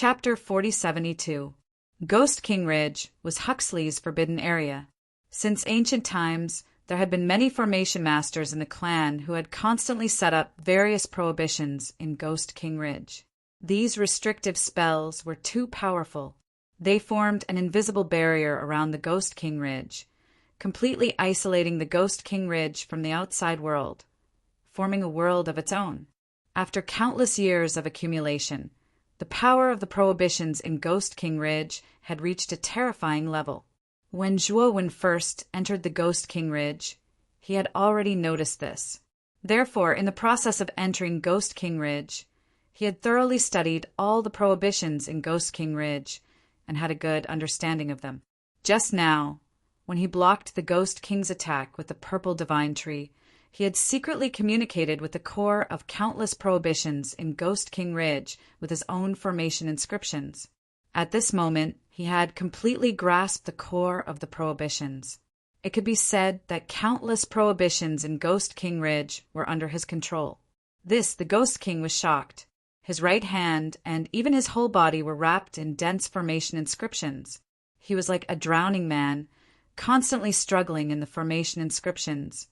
Chapter 4072. Ghost King Ridge was Huxley's forbidden area. Since ancient times, there had been many formation masters in the clan who had constantly set up various prohibitions in Ghost King Ridge. These restrictive spells were too powerful. They formed an invisible barrier around the Ghost King Ridge, completely isolating the Ghost King Ridge from the outside world, forming a world of its own. After countless years of accumulation, the power of the prohibitions in Ghost King Ridge had reached a terrifying level. When Zhuowen first entered the Ghost King Ridge, he had already noticed this. Therefore, in the process of entering Ghost King Ridge, he had thoroughly studied all the prohibitions in Ghost King Ridge and had a good understanding of them. Just now, when he blocked the Ghost King's attack with the purple divine tree, he had secretly communicated with the core of countless prohibitions in Ghost King Ridge with his own formation inscriptions. At this moment, he had completely grasped the core of the prohibitions. It could be said that countless prohibitions in Ghost King Ridge were under his control. The Ghost King was shocked. His right hand and even his whole body were wrapped in dense formation inscriptions. He was like a drowning man, constantly struggling in the formation inscriptions,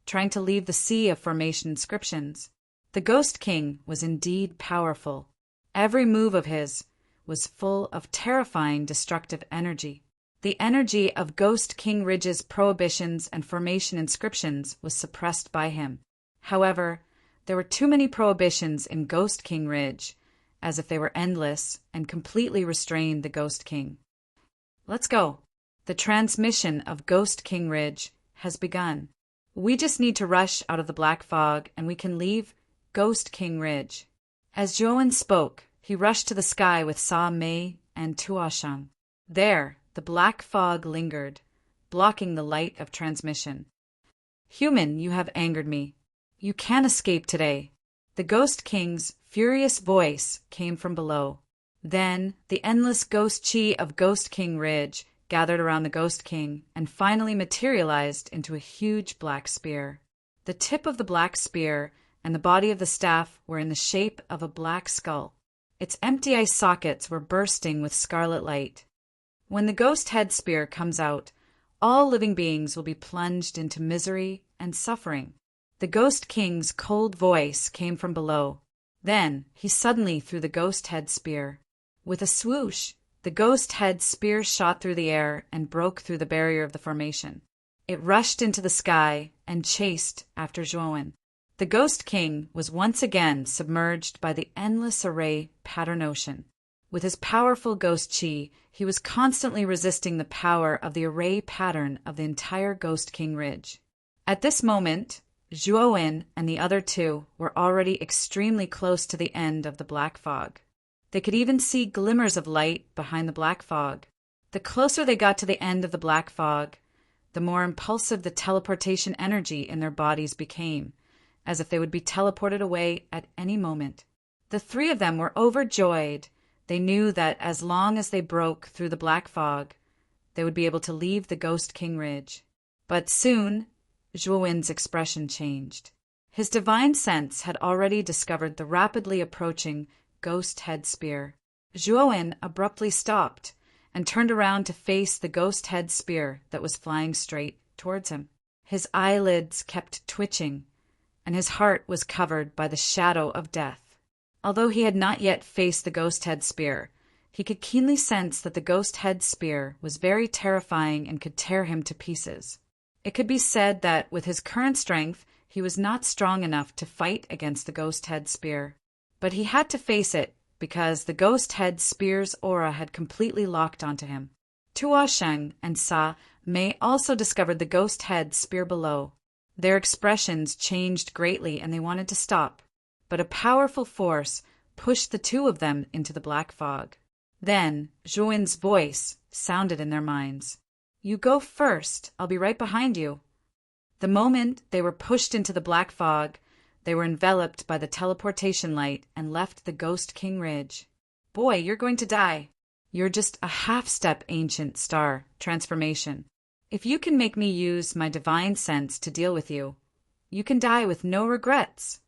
trying to leave the sea of formation inscriptions. The Ghost King was indeed powerful. Every move of his was full of terrifying destructive energy. The energy of Ghost King Ridge's prohibitions and formation inscriptions was suppressed by him. However, there were too many prohibitions in Ghost King Ridge, as if they were endless and completely restrained the Ghost King. Let's go. The transmission of Ghost King Ridge has begun. We just need to rush out of the black fog and we can leave Ghost King Ridge. As Zhuowen spoke, he rushed to the sky with Sa Mei and Tuoshang. There, the black fog lingered, blocking the light of transmission. Human, you have angered me. You can't escape today. The Ghost King's furious voice came from below. Then, the endless ghost chi of Ghost King Ridge gathered around the Ghost King and finally materialized into a huge black spear. The tip of the black spear and the body of the staff were in the shape of a black skull. Its empty eye sockets were bursting with scarlet light. When the ghost head spear comes out, all living beings will be plunged into misery and suffering. The Ghost King's cold voice came from below. Then he suddenly threw the ghost head spear. With a swoosh, the ghost head spear shot through the air and broke through the barrier of the formation. It rushed into the sky and chased after Zhuowen. The Ghost King was once again submerged by the endless array pattern ocean. With his powerful ghost chi, he was constantly resisting the power of the array pattern of the entire Ghost King Ridge. At this moment, Zhuowen and the other two were already extremely close to the end of the black fog. They could even see glimmers of light behind the black fog. The closer they got to the end of the black fog, the more impulsive the teleportation energy in their bodies became, as if they would be teleported away at any moment. The three of them were overjoyed. They knew that as long as they broke through the black fog, they would be able to leave the Ghost King Ridge. But soon, Zhuowen's expression changed. His divine sense had already discovered the rapidly approaching ghost head spear. Zhuowen abruptly stopped and turned around to face the ghost head spear that was flying straight towards him. His eyelids kept twitching, and his heart was covered by the shadow of death. Although he had not yet faced the ghost head spear, he could keenly sense that the ghost head spear was very terrifying and could tear him to pieces. It could be said that with his current strength, he was not strong enough to fight against the ghost head spear. But he had to face it because the ghost head spear's aura had completely locked onto him. Tuoshang and Sa Mei also discovered the ghost head spear below. Their expressions changed greatly and they wanted to stop, but a powerful force pushed the two of them into the black fog. Then Zhuowen's voice sounded in their minds. "You go first. I'll be right behind you." The moment they were pushed into the black fog, they were enveloped by the teleportation light and left the Ghost King Ridge. "Boy, you're going to die. You're just a half-step ancient star transformation. If you can make me use my divine sense to deal with you, you can die with no regrets."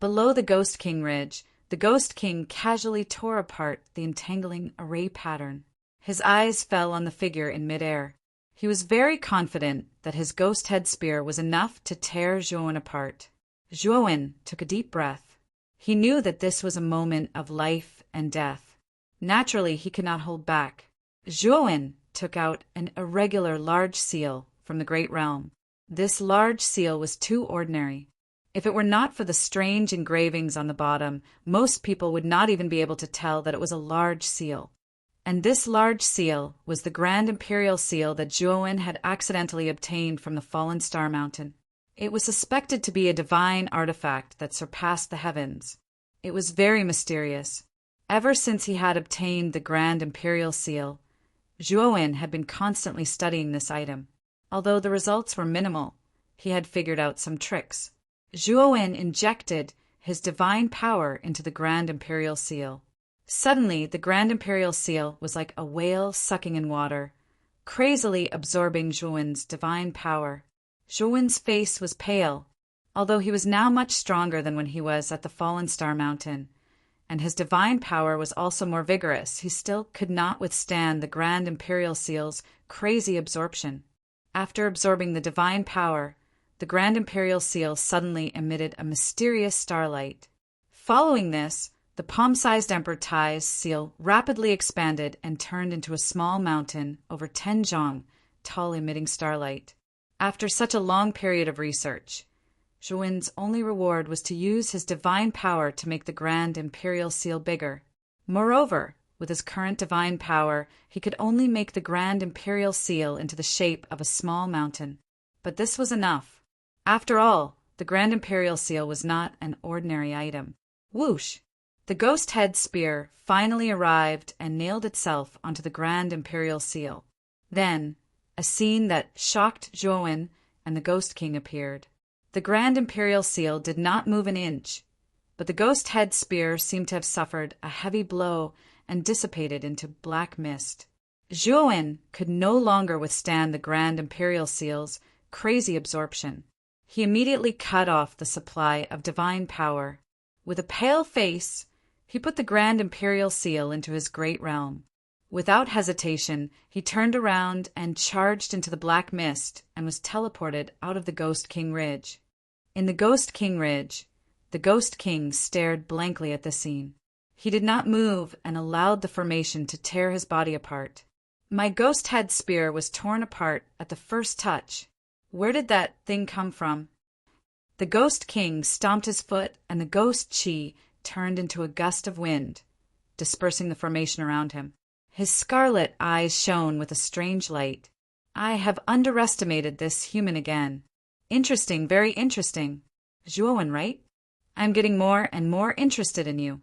Below the Ghost King Ridge, the Ghost King casually tore apart the entangling array pattern. His eyes fell on the figure in midair. He was very confident that his ghost head spear was enough to tear Zhuowen apart. Zhuowen took a deep breath. He knew that this was a moment of life and death. Naturally, he could not hold back. Zhuowen took out an irregular large seal from the Great Realm. This large seal was too ordinary. If it were not for the strange engravings on the bottom, most people would not even be able to tell that it was a large seal. And this large seal was the Grand Imperial Seal that Zhuowen had accidentally obtained from the fallen star mountain. It was suspected to be a divine artifact that surpassed the heavens. It was very mysterious. Ever since he had obtained the Grand Imperial Seal, Zhuowen had been constantly studying this item. Although the results were minimal, he had figured out some tricks. Zhuowen injected his divine power into the Grand Imperial Seal. Suddenly, the Grand Imperial Seal was like a whale sucking in water, crazily absorbing Zhuowen's divine power. Zhuowen's face was pale, although he was now much stronger than when he was at the Fallen Star Mountain, and his divine power was also more vigorous. He still could not withstand the Grand Imperial Seal's crazy absorption. After absorbing the divine power, the Grand Imperial Seal suddenly emitted a mysterious starlight. Following this, the palm-sized Emperor Tai's seal rapidly expanded and turned into a small mountain over 10 zhang, tall emitting starlight. After such a long period of research, Zhuowen's only reward was to use his divine power to make the Grand Imperial Seal bigger. Moreover, with his current divine power, he could only make the Grand Imperial Seal into the shape of a small mountain. But this was enough. After all, the Grand Imperial Seal was not an ordinary item. Whoosh! The ghost head spear finally arrived and nailed itself onto the Grand Imperial Seal. Then, a scene that shocked Zhuowen and the Ghost King appeared. The Grand Imperial Seal did not move an inch, but the ghost head spear seemed to have suffered a heavy blow and dissipated into black mist. Zhuowen could no longer withstand the Grand Imperial Seal's crazy absorption. He immediately cut off the supply of divine power. With a pale face, he put the Grand Imperial Seal into his great realm. Without hesitation, he turned around and charged into the black mist and was teleported out of the Ghost King Ridge. In the Ghost King Ridge, the Ghost King stared blankly at the scene. He did not move and allowed the formation to tear his body apart. My ghost head spear was torn apart at the first touch. Where did that thing come from? The Ghost King stomped his foot and the ghost chi turned into a gust of wind, dispersing the formation around him. His scarlet eyes shone with a strange light. I have underestimated this human again. Interesting, very interesting. Zhuowen, right? I'm getting more and more interested in you.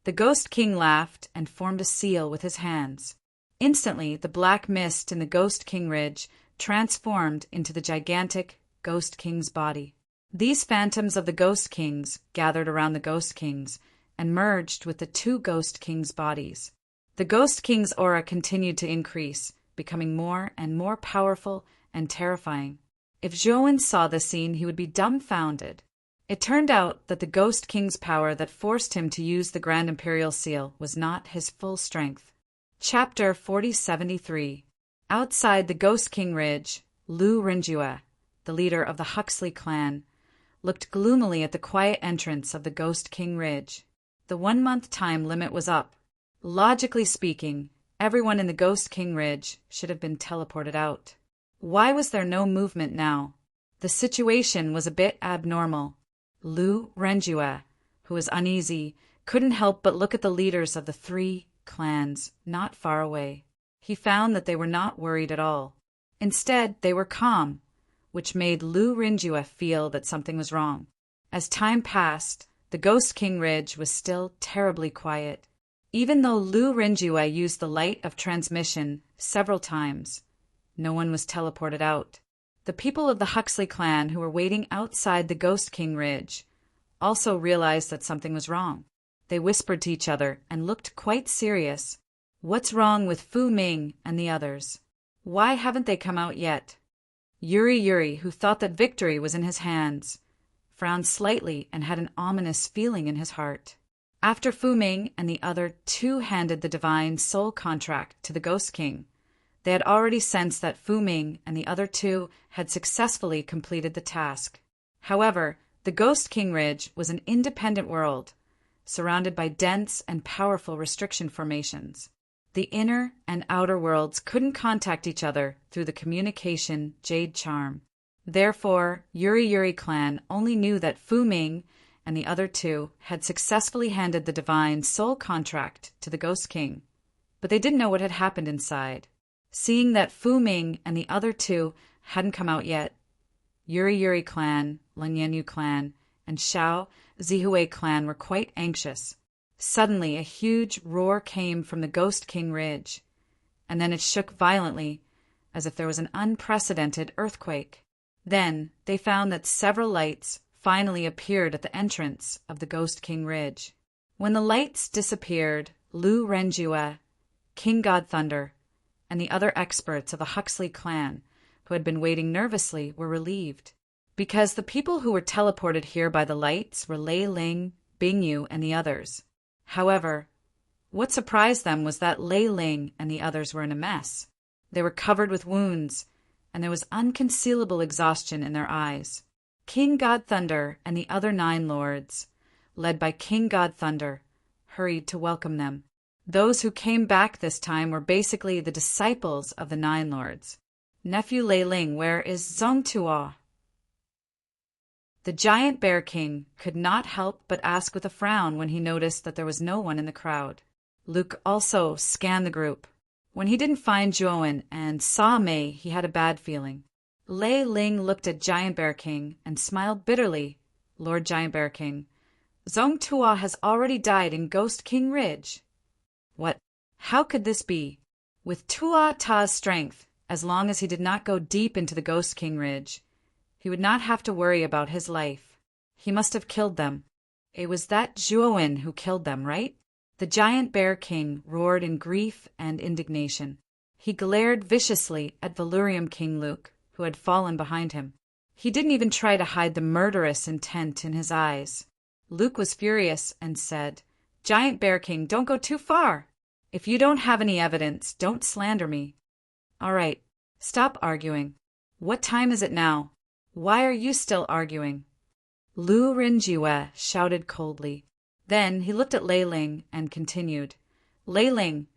The Ghost King laughed and formed a seal with his hands. Instantly, the black mist in the Ghost King Ridge transformed into the gigantic Ghost King's body. These phantoms of the Ghost Kings gathered around the Ghost Kings and merged with the two Ghost Kings' bodies. The Ghost King's aura continued to increase, becoming more and more powerful and terrifying. If Zhuowen saw the scene, he would be dumbfounded. It turned out that the Ghost King's power that forced him to use the Grand Imperial Seal was not his full strength. Chapter 4073. Outside the Ghost King Ridge, Lu Renjue, the leader of the Huxley clan, looked gloomily at the quiet entrance of the Ghost King Ridge. The 1-month time limit was up. Logically speaking, everyone in the Ghost King Ridge should have been teleported out. Why was there no movement now? The situation was a bit abnormal. Lu Renjue, who was uneasy, couldn't help but look at the leaders of the 3 clans not far away. He found that they were not worried at all. Instead, they were calm, which made Lu Renjue feel that something was wrong. As time passed, the Ghost King Ridge was still terribly quiet. Even though Lu Renjue used the light of transmission several times, no one was teleported out. The people of the Huxley clan who were waiting outside the Ghost King Ridge also realized that something was wrong. They whispered to each other and looked quite serious. What's wrong with Fu Ming and the others? Why haven't they come out yet? Yuri, who thought that victory was in his hands, frowned slightly and had an ominous feeling in his heart. After Fu Ming and the other two handed the divine soul contract to the Ghost King, they had already sensed that Fu Ming and the other two had successfully completed the task. However, the Ghost King Ridge was an independent world, surrounded by dense and powerful restriction formations. The inner and outer worlds couldn't contact each other through the communication jade charm. Therefore, Yuri clan only knew that Fu Ming and the other two had successfully handed the divine soul contract to the Ghost King, but they didn't know what had happened inside. Seeing that Fu Ming and the other two hadn't come out yet, Yuri clan, Lungyanyu clan, and Xiao Zihui clan were quite anxious. Suddenly, a huge roar came from the Ghost King Ridge, and then it shook violently, as if there was an unprecedented earthquake. Then they found that several lights finally appeared at the entrance of the Ghost King Ridge. When the lights disappeared, Lu Renjue, King God Thunder, and the other experts of the Huxley clan, who had been waiting nervously, were relieved. Because the people who were teleported here by the lights were Lei Ling, Bingyu, and the others. However, what surprised them was that Lei Ling and the others were in a mess. They were covered with wounds, and there was unconcealable exhaustion in their eyes. King God Thunder and the other 9 lords, led by King God Thunder, hurried to welcome them. Those who came back this time were basically the disciples of the 9 lords. Nephew Lei Ling, where is Zong Tuo? The giant bear king could not help but ask with a frown when he noticed that there was no one in the crowd. Luke also scanned the group. When he didn't find Zhuowen and saw Mei, he had a bad feeling. Lei Ling looked at Giant Bear King and smiled bitterly. Lord Giant Bear King, Zong Tuo has already died in Ghost King Ridge. What? How could this be? With Tuo Ta's strength, as long as he did not go deep into the Ghost King Ridge, he would not have to worry about his life. He must have killed them. It was that Zhuowen who killed them, right? The Giant Bear King roared in grief and indignation. He glared viciously at Valurium King Luke, who had fallen behind him. He didn't even try to hide the murderous intent in his eyes. Luke was furious and said, "Giant Bear King, don't go too far. If you don't have any evidence, don't slander me." "All right, stop arguing. What time is it now? Why are you still arguing?" Lu Renjue shouted coldly. Then he looked at Lei Ling and continued, "Lei Ling,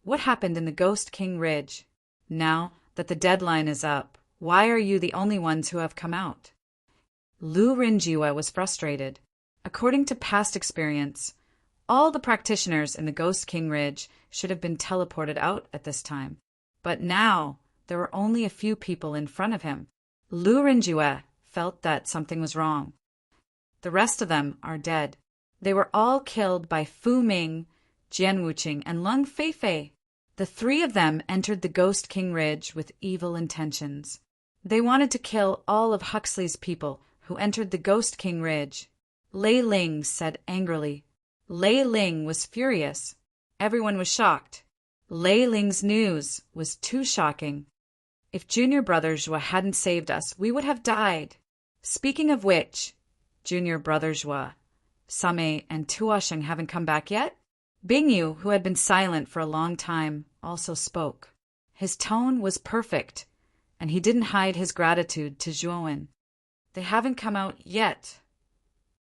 what happened in the Ghost King Ridge? Now that the deadline is up, why are you the only ones who have come out?" Lu Renjue was frustrated. According to past experience, all the practitioners in the Ghost King Ridge should have been teleported out at this time. But now there were only a few people in front of him. Lu Renjue felt that something was wrong. The rest of them are dead. They were all killed by Fu Ming, Jian Wuqing, and Lung Feifei. The 3 of them entered the Ghost King Ridge with evil intentions. They wanted to kill all of Huxley's people who entered the Ghost King Ridge. Lei Ling said angrily. Lei Ling was furious. Everyone was shocked. Lei Ling's news was too shocking. If Junior Brother Zhua hadn't saved us, we would have died. Speaking of which, Junior Brother Zhua, Samei and Tuosheng haven't come back yet? Bingyu, who had been silent for a long time, also spoke. His tone was perfect, and he didn't hide his gratitude to Zhuowen. They haven't come out yet.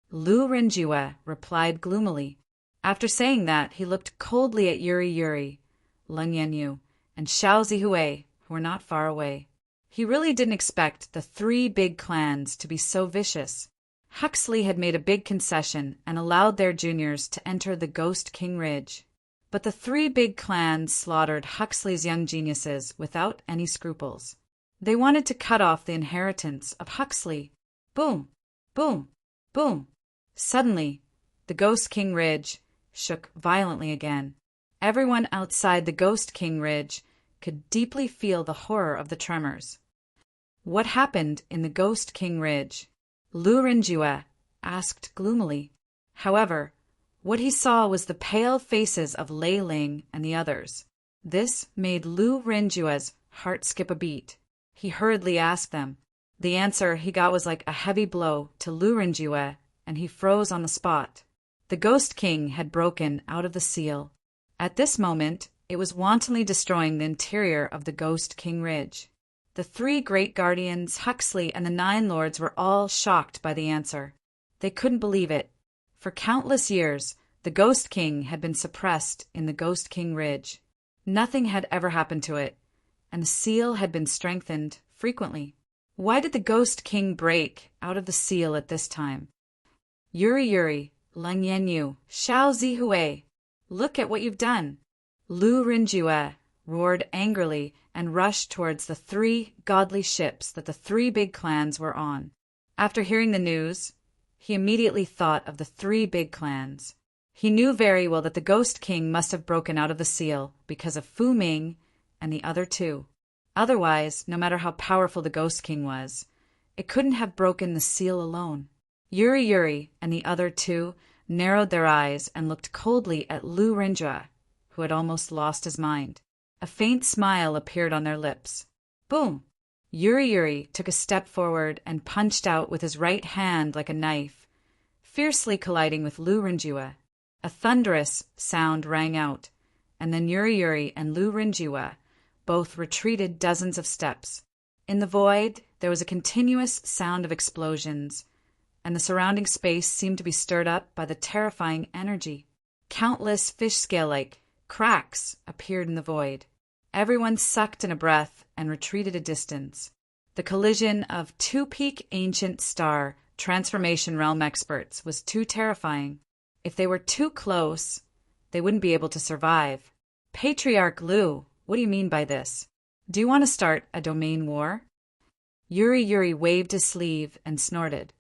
Lu Renjue replied gloomily. After saying that, he looked coldly at Yuri, Lung Yanyu, and Xiao Zihui, who were not far away. He really didn't expect the 3 big clans to be so vicious. Huxley had made a big concession and allowed their juniors to enter the Ghost King Ridge. But the 3 big clans slaughtered Huxley's young geniuses without any scruples. They wanted to cut off the inheritance of Huxley. Boom! Boom! Boom! Suddenly, the Ghost King Ridge shook violently again. Everyone outside the Ghost King Ridge could deeply feel the horror of the tremors. What happened in the Ghost King Ridge? Lu Renjue asked gloomily. However, what he saw was the pale faces of Lei Ling and the others. This made Lu Renjue's heart skip a beat. He hurriedly asked them. The answer he got was like a heavy blow to Lu Renjue, and he froze on the spot. The Ghost King had broken out of the seal. At this moment, it was wantonly destroying the interior of the Ghost King Ridge. The three great guardians, Huxley, and the 9 lords were all shocked by the answer. They couldn't believe it. For countless years, the Ghost King had been suppressed in the Ghost King Ridge. Nothing had ever happened to it, and the seal had been strengthened frequently. Why did the Ghost King break out of the seal at this time? Yuri Yuri, Lang Yanyu, Xiao Zihui, look at what you've done! Lu Rinjue roared angrily and rushed towards the 3 godly ships that the 3 big clans were on. After hearing the news, he immediately thought of the 3 big clans. He knew very well that the Ghost King must have broken out of the seal because of Fu Ming and the other 2. Otherwise, no matter how powerful the Ghost King was, it couldn't have broken the seal alone. Yuri Yuri and the other 2 narrowed their eyes and looked coldly at Lu Rinjue, who had almost lost his mind. A faint smile appeared on their lips. Boom! Yuri Yuri took a step forward and punched out with his right hand like a knife, fiercely colliding with Lu Rinjue. A thunderous sound rang out, and then Yuri Yuri and Lu Rinjue both retreated dozens of steps. In the void, there was a continuous sound of explosions, and the surrounding space seemed to be stirred up by the terrifying energy. Countless fish-scale-like cracks appeared in the void. Everyone sucked in a breath and retreated a distance. The collision of 2 peak ancient star transformation realm experts was too terrifying. If they were too close, they wouldn't be able to survive. Patriarch Lu, what do you mean by this? Do you want to start a domain war? Yuri Yuri waved his sleeve and snorted.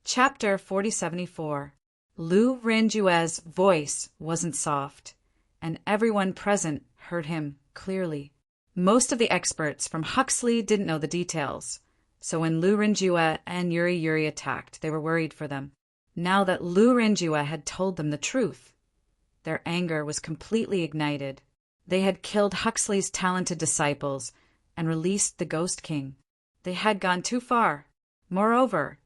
Chapter 4074. Lu Rinjue's voice wasn't soft, and everyone present heard him clearly. Most of the experts from Huxley didn't know the details, so when Lu Rinjue and Yuri Yuri attacked, they were worried for them. Now that Lu Rinjue had told them the truth, their anger was completely ignited. They had killed Huxley's talented disciples and released the Ghost King. They had gone too far. Moreover,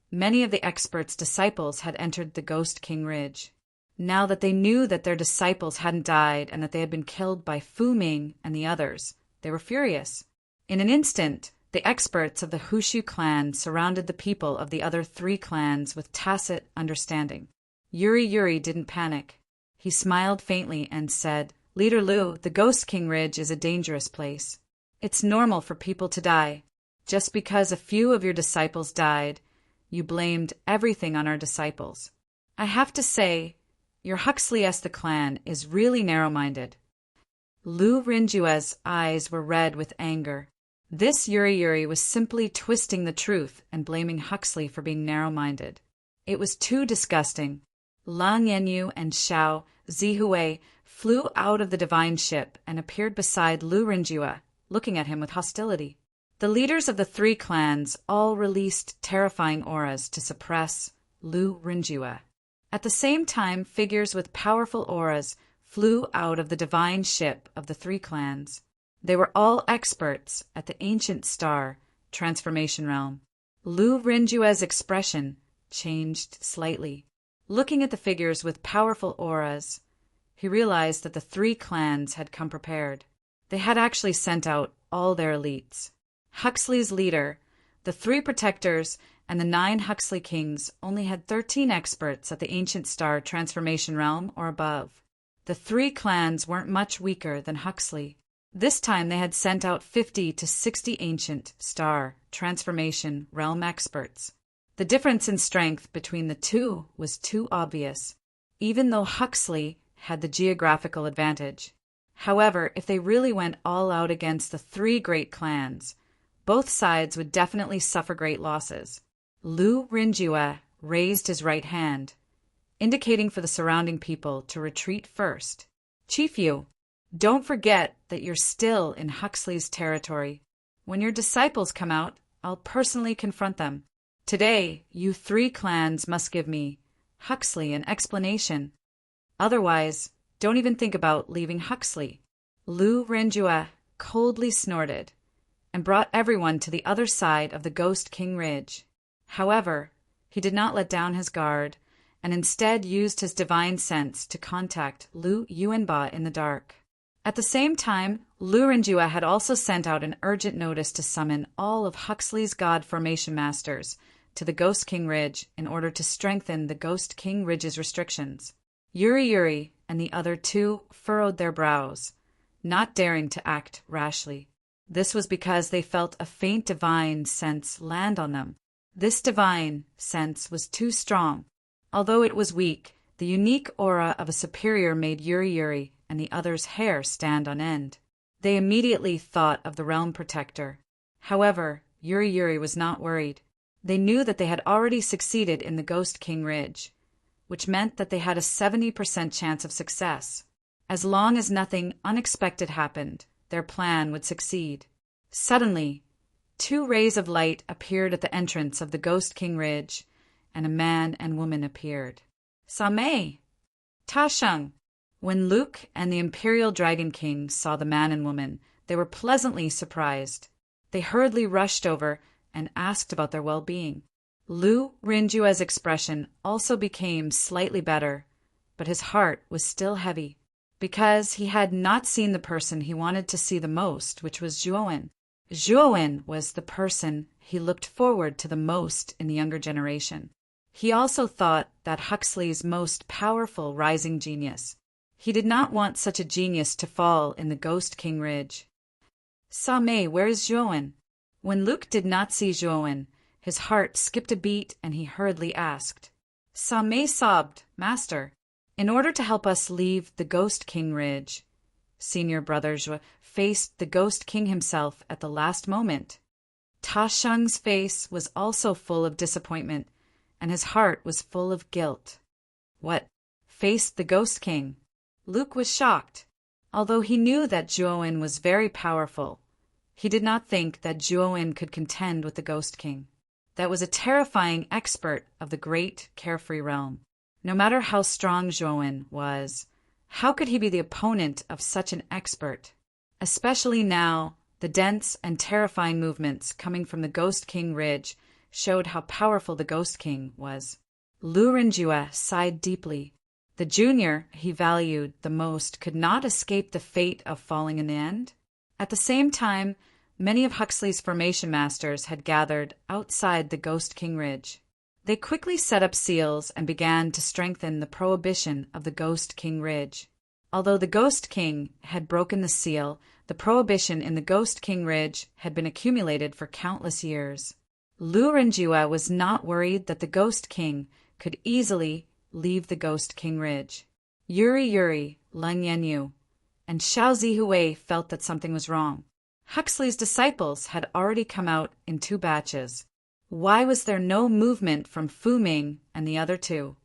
many of the experts' disciples had entered the Ghost King Ridge. Now that they knew that their disciples hadn't died and that they had been killed by Fu Ming and the others, they were furious. In an instant, the experts of the Hushu clan surrounded the people of the other 3 clans with tacit understanding. Yuri Yuri didn't panic. He smiled faintly and said, Leader Lu, the Ghost King Ridge is a dangerous place. It's normal for people to die. Just because a few of your disciples died, you blamed everything on our disciples. I have to say, your Huxley-esque clan is really narrow-minded. Lu Rinjue's eyes were red with anger. This Yuri Yuri was simply twisting the truth and blaming Huxley for being narrow-minded. It was too disgusting. Lang Yanyu and Xiao Zihui flew out of the divine ship and appeared beside Lu Rinjue, looking at him with hostility. The leaders of the 3 clans all released terrifying auras to suppress Lu Rinjue. At the same time, figures with powerful auras flew out of the divine ship of the 3 clans. They were all experts at the ancient star transformation realm. Lu Rinjue's expression changed slightly. Looking at the figures with powerful auras, he realized that the 3 clans had come prepared. They had actually sent out all their elites. Huxley's leader, the 3 protectors, and the 9 Huxley kings only had 13 experts at the ancient star transformation realm or above. The 3 clans weren't much weaker than Huxley. This time they had sent out 50 to 60 ancient star transformation realm experts. The difference in strength between the 2 was too obvious, even though Huxley had the geographical advantage. However, if they really went all out against the 3 great clans, both sides would definitely suffer great losses. Lu Rinjue raised his right hand, indicating for the surrounding people to retreat first. Chief Yu, don't forget that you're still in Huxley's territory. When your disciples come out, I'll personally confront them. Today, you 3 clans must give me, Huxley, an explanation. Otherwise, don't even think about leaving Huxley. Lu Rinjue coldly snorted and brought everyone to the other side of the Ghost King Ridge. However, he did not let down his guard and instead used his divine sense to contact Lu Yuanba in the dark. At the same time, Lu Renjua had also sent out an urgent notice to summon all of Huxley's God Formation Masters to the Ghost King Ridge in order to strengthen the Ghost King Ridge's restrictions. Yuri and the other two furrowed their brows, not daring to act rashly. This was because they felt a faint divine sense land on them. This divine sense was too strong. Although it was weak, the unique aura of a superior made Yuri and the others' hair stand on end. They immediately thought of the Realm Protector. However, Yuri was not worried. They knew that they had already succeeded in the Ghost King Ridge, which meant that they had a 70% chance of success. As long as nothing unexpected happened, their plan would succeed. Suddenly, 2 rays of light appeared at the entrance of the Ghost King Ridge, and a man and woman appeared. Samei! Ta Sheng! When Luke and the Imperial Dragon King saw the man and woman, they were pleasantly surprised. They hurriedly rushed over and asked about their well-being. Lu Renjua's expression also became slightly better, but his heart was still heavy, because he had not seen the person he wanted to see the most, which was Zhuowen. Zhuowen was the person he looked forward to the most in the younger generation. He also thought that Huxley's most powerful rising genius. He did not want such a genius to fall in the Ghost King Ridge. Samei, where is Zhuowen? When Luke did not see Zhuowen, his heart skipped a beat and he hurriedly asked. Samei sobbed, Master, in order to help us leave the Ghost King Ridge, Senior Brother Zhuo faced the Ghost King himself at the last moment. Ta Sheng's face was also full of disappointment, and his heart was full of guilt. What? Faced the Ghost King? Luke was shocked. Although he knew that Zhuowen was very powerful, he did not think that Zhuowen could contend with the Ghost King. That was a terrifying expert of the great carefree realm. No matter how strong Zhuowen was, how could he be the opponent of such an expert? Especially now, the dense and terrifying movements coming from the Ghost King Ridge showed how powerful the Ghost King was. Lu Renjua sighed deeply. The junior he valued the most could not escape the fate of falling in the end. At the same time, many of Huxley's formation masters had gathered outside the Ghost King Ridge. They quickly set up seals and began to strengthen the prohibition of the Ghost King Ridge. Although the Ghost King had broken the seal, the prohibition in the Ghost King Ridge had been accumulated for countless years. Lu Renjua was not worried that the Ghost King could easily leave the Ghost King Ridge. Yuri, Leng Yanyu, and Xiao Zihui felt that something was wrong. Huxley's disciples had already come out in 2 batches. Why was there no movement from Fu Ming and the other 2?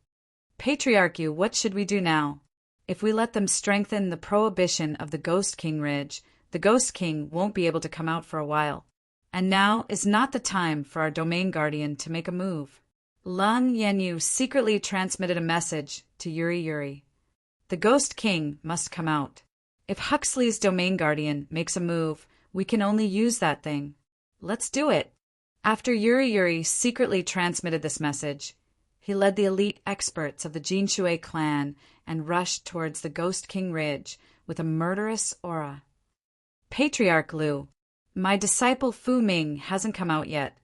Patriarch Yu, what should we do now? If we let them strengthen the prohibition of the Ghost King Ridge, the Ghost King won't be able to come out for a while. And now is not the time for our domain guardian to make a move. Leng Yanyu secretly transmitted a message to Yuri. The Ghost King must come out. If Huxley's domain guardian makes a move, we can only use that thing. Let's do it. After Yuri secretly transmitted this message, he led the elite experts of the Jinshui clan and rushed towards the Ghost King Ridge with a murderous aura. Patriarch Lu, my disciple Fu Ming hasn't come out yet,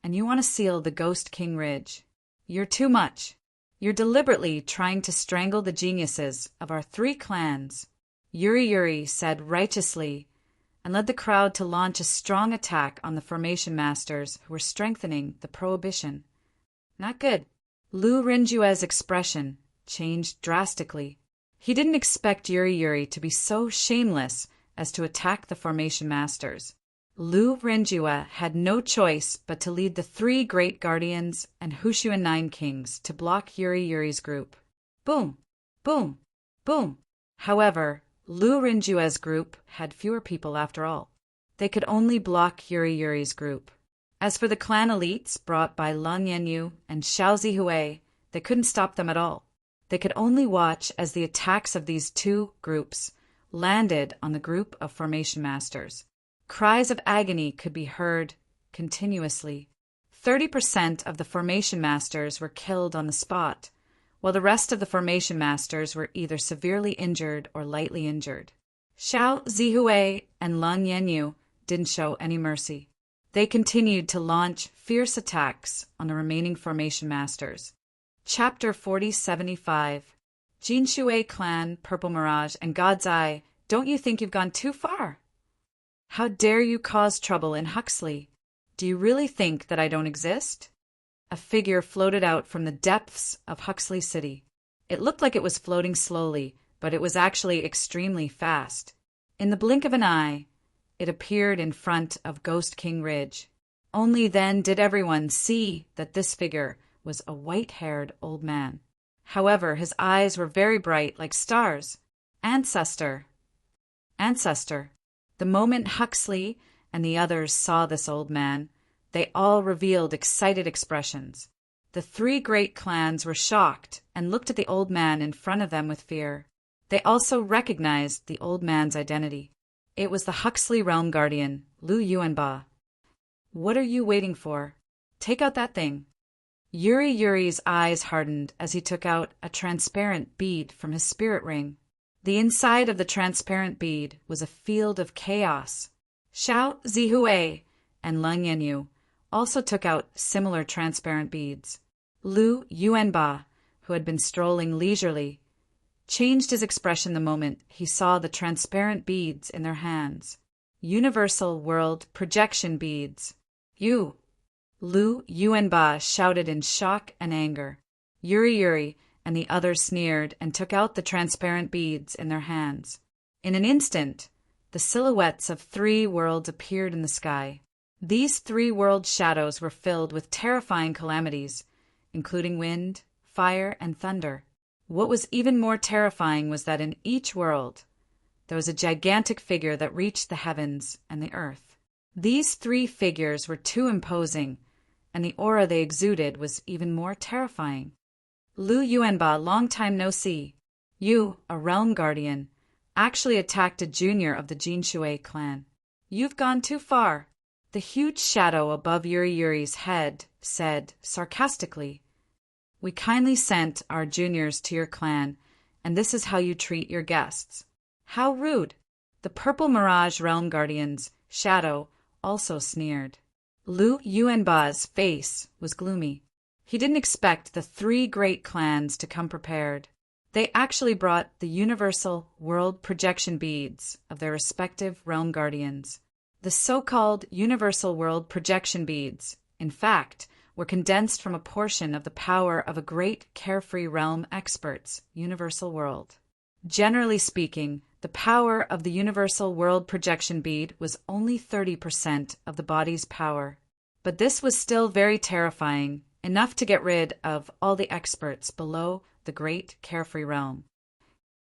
and you want to seal the Ghost King Ridge. You're too much. You're deliberately trying to strangle the geniuses of our 3 clans. Yuri said righteously, and led the crowd to launch a strong attack on the formation masters who were strengthening the prohibition. Not good. Lu Renjua's expression changed drastically. He didn't expect Yuri to be so shameless as to attack the formation masters. Lu Renjua had no choice but to lead the 3 great guardians and Hushu and 9 kings to block Yuri's group. Boom! Boom! Boom! However, Lu Renjua's group had fewer people after all. They could only block Yuri's group. As for the clan elites brought by Leng Yanyu and Xiao Zihui, they couldn't stop them at all. They could only watch as the attacks of these 2 groups landed on the group of formation masters. Cries of agony could be heard continuously. 30% of the formation masters were killed on the spot, while the rest of the formation masters were either severely injured or lightly injured. Xiao Zihui and Lun Yanyu didn't show any mercy. They continued to launch fierce attacks on the remaining formation masters. Chapter 4075. Jin Shui Clan, Purple Mirage, and God's Eye, don't you think you've gone too far? How dare you cause trouble in Huxley? Do you really think that I don't exist? A figure floated out from the depths of Huxley City. It looked like it was floating slowly, but it was actually extremely fast. In the blink of an eye, it appeared in front of Ghost King Ridge. Only then did everyone see that this figure was a white-haired old man. However, his eyes were very bright like stars. Ancestor. Ancestor. The moment Huxley and the others saw this old man, they all revealed excited expressions. The three great clans were shocked and looked at the old man in front of them with fear. They also recognized the old man's identity. It was the Huxley Realm Guardian, Lu Yuanba. What are you waiting for? Take out that thing. Yuri's eyes hardened as he took out a transparent bead from his spirit ring. The inside of the transparent bead was a field of chaos. Xiao Zihui and Lun Yanyu also took out similar transparent beads. Lu Yuanba, who had been strolling leisurely, changed his expression the moment he saw the transparent beads in their hands. Universal World Projection Beads. You! Lu Yuanba shouted in shock and anger. Yuri and the others sneered and took out the transparent beads in their hands. In an instant, the silhouettes of three worlds appeared in the sky. These three world shadows were filled with terrifying calamities, including wind, fire, and thunder. What was even more terrifying was that in each world, there was a gigantic figure that reached the heavens and the earth. These three figures were too imposing, and the aura they exuded was even more terrifying. Lu Yuanba, long time no see. You, a realm guardian, actually attacked a junior of the Jin Shui clan. You've gone too far. The huge shadow above Yuri's head said sarcastically, We kindly sent our juniors to your clan, and this is how you treat your guests. How rude! The Purple Mirage Realm Guardian's shadow also sneered. Lu Yuanba's face was gloomy. He didn't expect the three great clans to come prepared. They actually brought the universal world projection beads of their respective realm guardians. The so-called universal world projection beads, in fact, were condensed from a portion of the power of a great carefree realm expert's universal world. Generally speaking, the power of the universal world projection bead was only 30% of the body's power. But this was still very terrifying, enough to get rid of all the experts below the great carefree realm.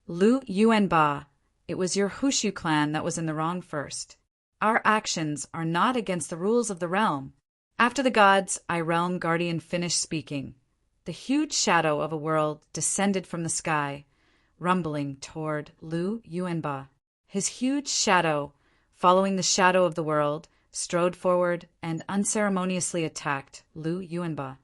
Lu Yuanba, it was your Hushu clan that was in the wrong first. Our actions are not against the rules of the realm. After the God's Eye Realm Guardian finished speaking, the huge shadow of a world descended from the sky, rumbling toward Lu Yuanba. His huge shadow, following the shadow of the world, strode forward and unceremoniously attacked Lu Yuanba.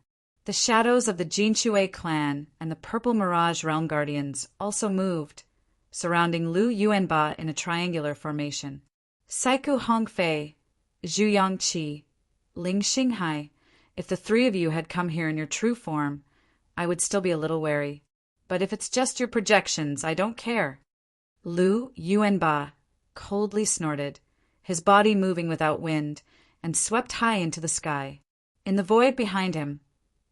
The shadows of the Jin Shui clan and the Purple Mirage Realm Guardians also moved, surrounding Lu Yuanba in a triangular formation. Saiku Hongfei, Zhu Yangqi, Ling Xinghai, if the three of you had come here in your true form, I would still be a little wary. But if it's just your projections, I don't care. Lu Yuanba coldly snorted, his body moving without wind, and swept high into the sky. In the void behind him,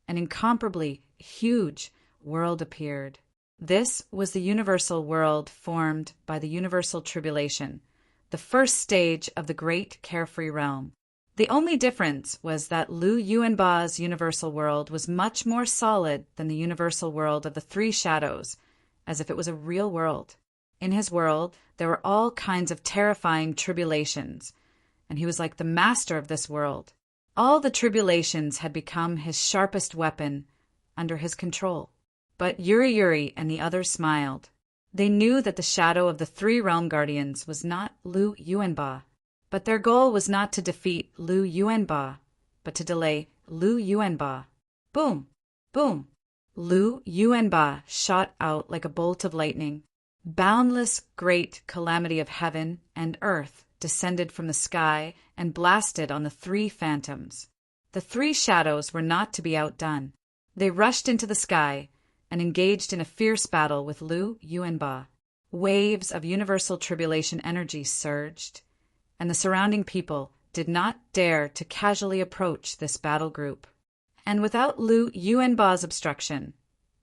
an incomparably huge world appeared. This was the universal world formed by the universal tribulation, the first stage of the great carefree realm. The only difference was that Lu Yuanba's universal world was much more solid than the universal world of the three shadows, as if it was a real world. In his world, there were all kinds of terrifying tribulations, and he was like the master of this world. All the tribulations had become his sharpest weapon, under his control. But Yuri and the others smiled. They knew that the shadow of the three realm guardians was not Lu Yuanba. But their goal was not to defeat Lu Yuanba, but to delay Lu Yuanba. Boom! Boom! Lu Yuanba shot out like a bolt of lightning. Boundless great calamity of heaven and earth descended from the sky and blasted on the three phantoms. The three shadows were not to be outdone. They rushed into the sky and engaged in a fierce battle with Lu Yuanba. Waves of universal tribulation energy surged, and the surrounding people did not dare to casually approach this battle group. And without Lu Yuanba's obstruction,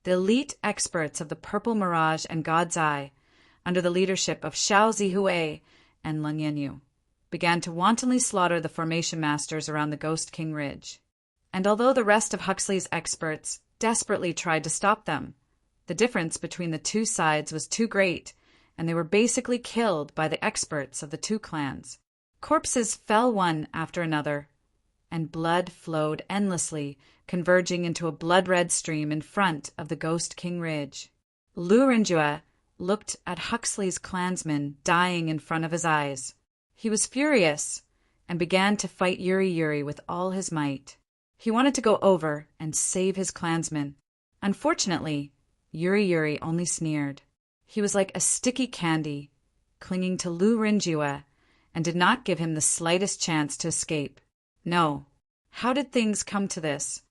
the elite experts of the Purple Mirage and God's Eye, under the leadership of Xiao Zihui and Leng Yanyu, began to wantonly slaughter the formation masters around the Ghost King Ridge. And although the rest of Huxley's experts desperately tried to stop them, the difference between the two sides was too great, and they were basically killed by the experts of the two clans. Corpses fell one after another, and blood flowed endlessly, converging into a blood-red stream in front of the Ghost King Ridge. Lu Renjue looked at Huxley's clansmen dying in front of his eyes. He was furious and began to fight Yuri with all his might. He wanted to go over and save his clansmen. Unfortunately, Yuri only sneered. He was like a sticky candy, clinging to Lu Renjue, and did not give him the slightest chance to escape. No. How did things come to this?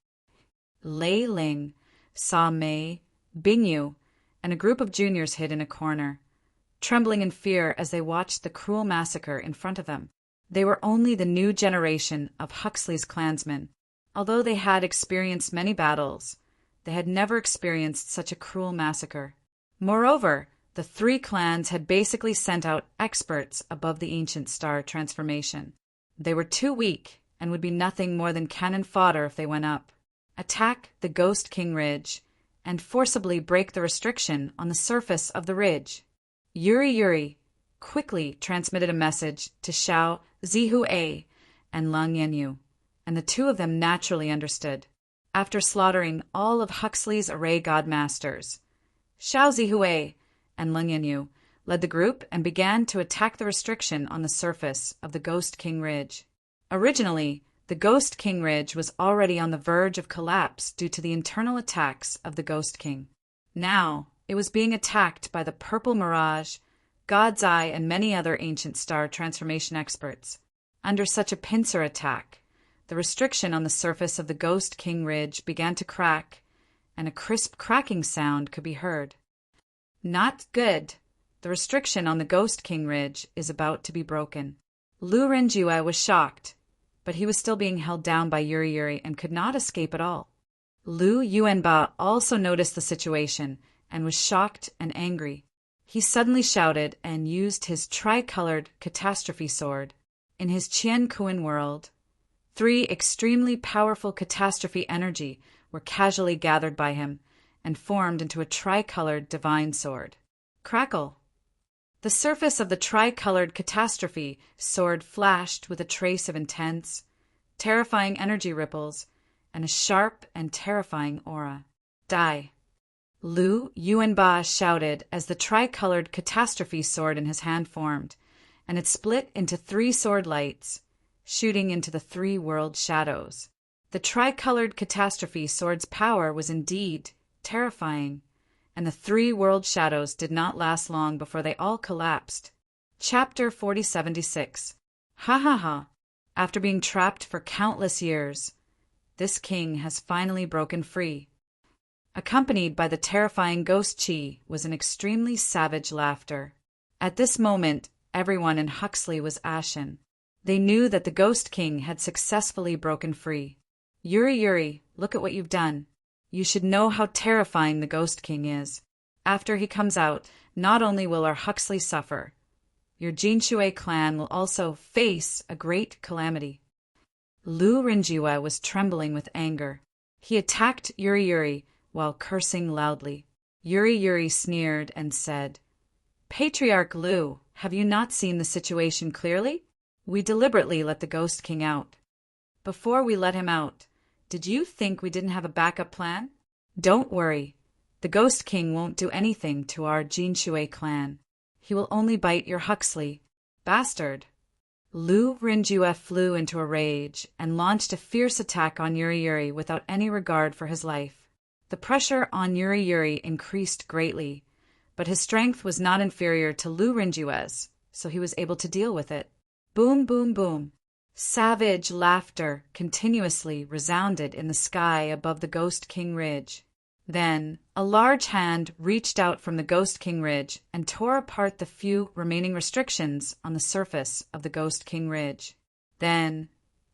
Lei Ling, Sa Mei, Bingyu, and a group of juniors hid in a corner, trembling in fear as they watched the cruel massacre in front of them. They were only the new generation of Huxley's clansmen. Although they had experienced many battles, they had never experienced such a cruel massacre. Moreover, the three clans had basically sent out experts above the ancient star transformation. They were too weak and would be nothing more than cannon fodder if they went up. Attack the Ghost King Ridge and forcibly break the restriction on the surface of the ridge. Yuri quickly transmitted a message to Xiao Zihui and Leng Yanyu, and the two of them naturally understood. After slaughtering all of Huxley's array godmasters, Xiao Zihui and Leng Yanyu led the group and began to attack the restriction on the surface of the Ghost King Ridge. Originally, the Ghost King Ridge was already on the verge of collapse due to the internal attacks of the Ghost King. Now, it was being attacked by the Purple Mirage, God's Eye, and many other ancient star transformation experts. Under such a pincer attack, the restriction on the surface of the Ghost King Ridge began to crack, and a crisp cracking sound could be heard. Not good. The restriction on the Ghost King Ridge is about to be broken. Lu Renjue was shocked, but he was still being held down by Yuri and could not escape at all. Lu Yuanba also noticed the situation and was shocked and angry. He suddenly shouted and used his tricolored catastrophe sword. In his Qian Kuan world, three extremely powerful catastrophe energy were casually gathered by him and formed into a tricolored divine sword. Crackle! The surface of the tricolored catastrophe sword flashed with a trace of intense, terrifying energy ripples and a sharp and terrifying aura. Die! Lu Yuanba shouted as the tricolored catastrophe sword in his hand formed, and it split into three sword lights, shooting into the three world shadows. The tricolored catastrophe sword's power was indeed terrifying, and the three world shadows did not last long before they all collapsed. Chapter 4076. Ha ha ha. After being trapped for countless years, this king has finally broken free. Accompanied by the terrifying ghost Qi was an extremely savage laughter. At this moment, everyone in Huxley was ashen. They knew that the Ghost King had successfully broken free. Yuri, look at what you've done. You should know how terrifying the Ghost King is. After he comes out, not only will our Huxley suffer, your Jinshui clan will also face a great calamity. Lu Renjue was trembling with anger. He attacked Yuri while cursing loudly. Yuri sneered and said, "Patriarch Lu, have you not seen the situation clearly? We deliberately let the Ghost King out. Before we let him out, did you think we didn't have a backup plan? Don't worry. The Ghost King won't do anything to our Jinshui clan. He will only bite your Huxley. Bastard." Lu Renjue flew into a rage and launched a fierce attack on Yuri without any regard for his life. The pressure on Yuri Yuri increased greatly, but his strength was not inferior to Lu Rinjue's, so he was able to deal with it. Boom, boom, boom. Savage laughter continuously resounded in the sky above the Ghost King Ridge. Then, a large hand reached out from the Ghost King Ridge and tore apart the few remaining restrictions on the surface of the Ghost King Ridge. Then,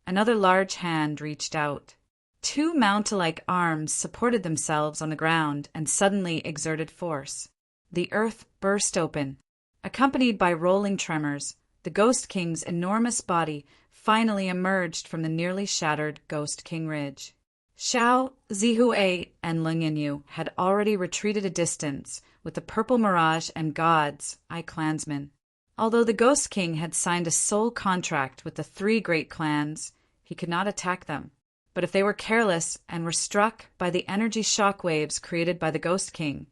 another large hand reached out. Two mountain-like arms supported themselves on the ground and suddenly exerted force. The earth burst open. Accompanied by rolling tremors, the Ghost King's enormous body finally emerged from the nearly shattered Ghost King Ridge. Xiao, Zihue, and Leng Yanyu had already retreated a distance with the Purple Mirage and God's Eye clansmen. Although the Ghost King had signed a soul contract with the three great clans, he could not attack them. But if they were careless and were struck by the energy shock waves created by the Ghost King,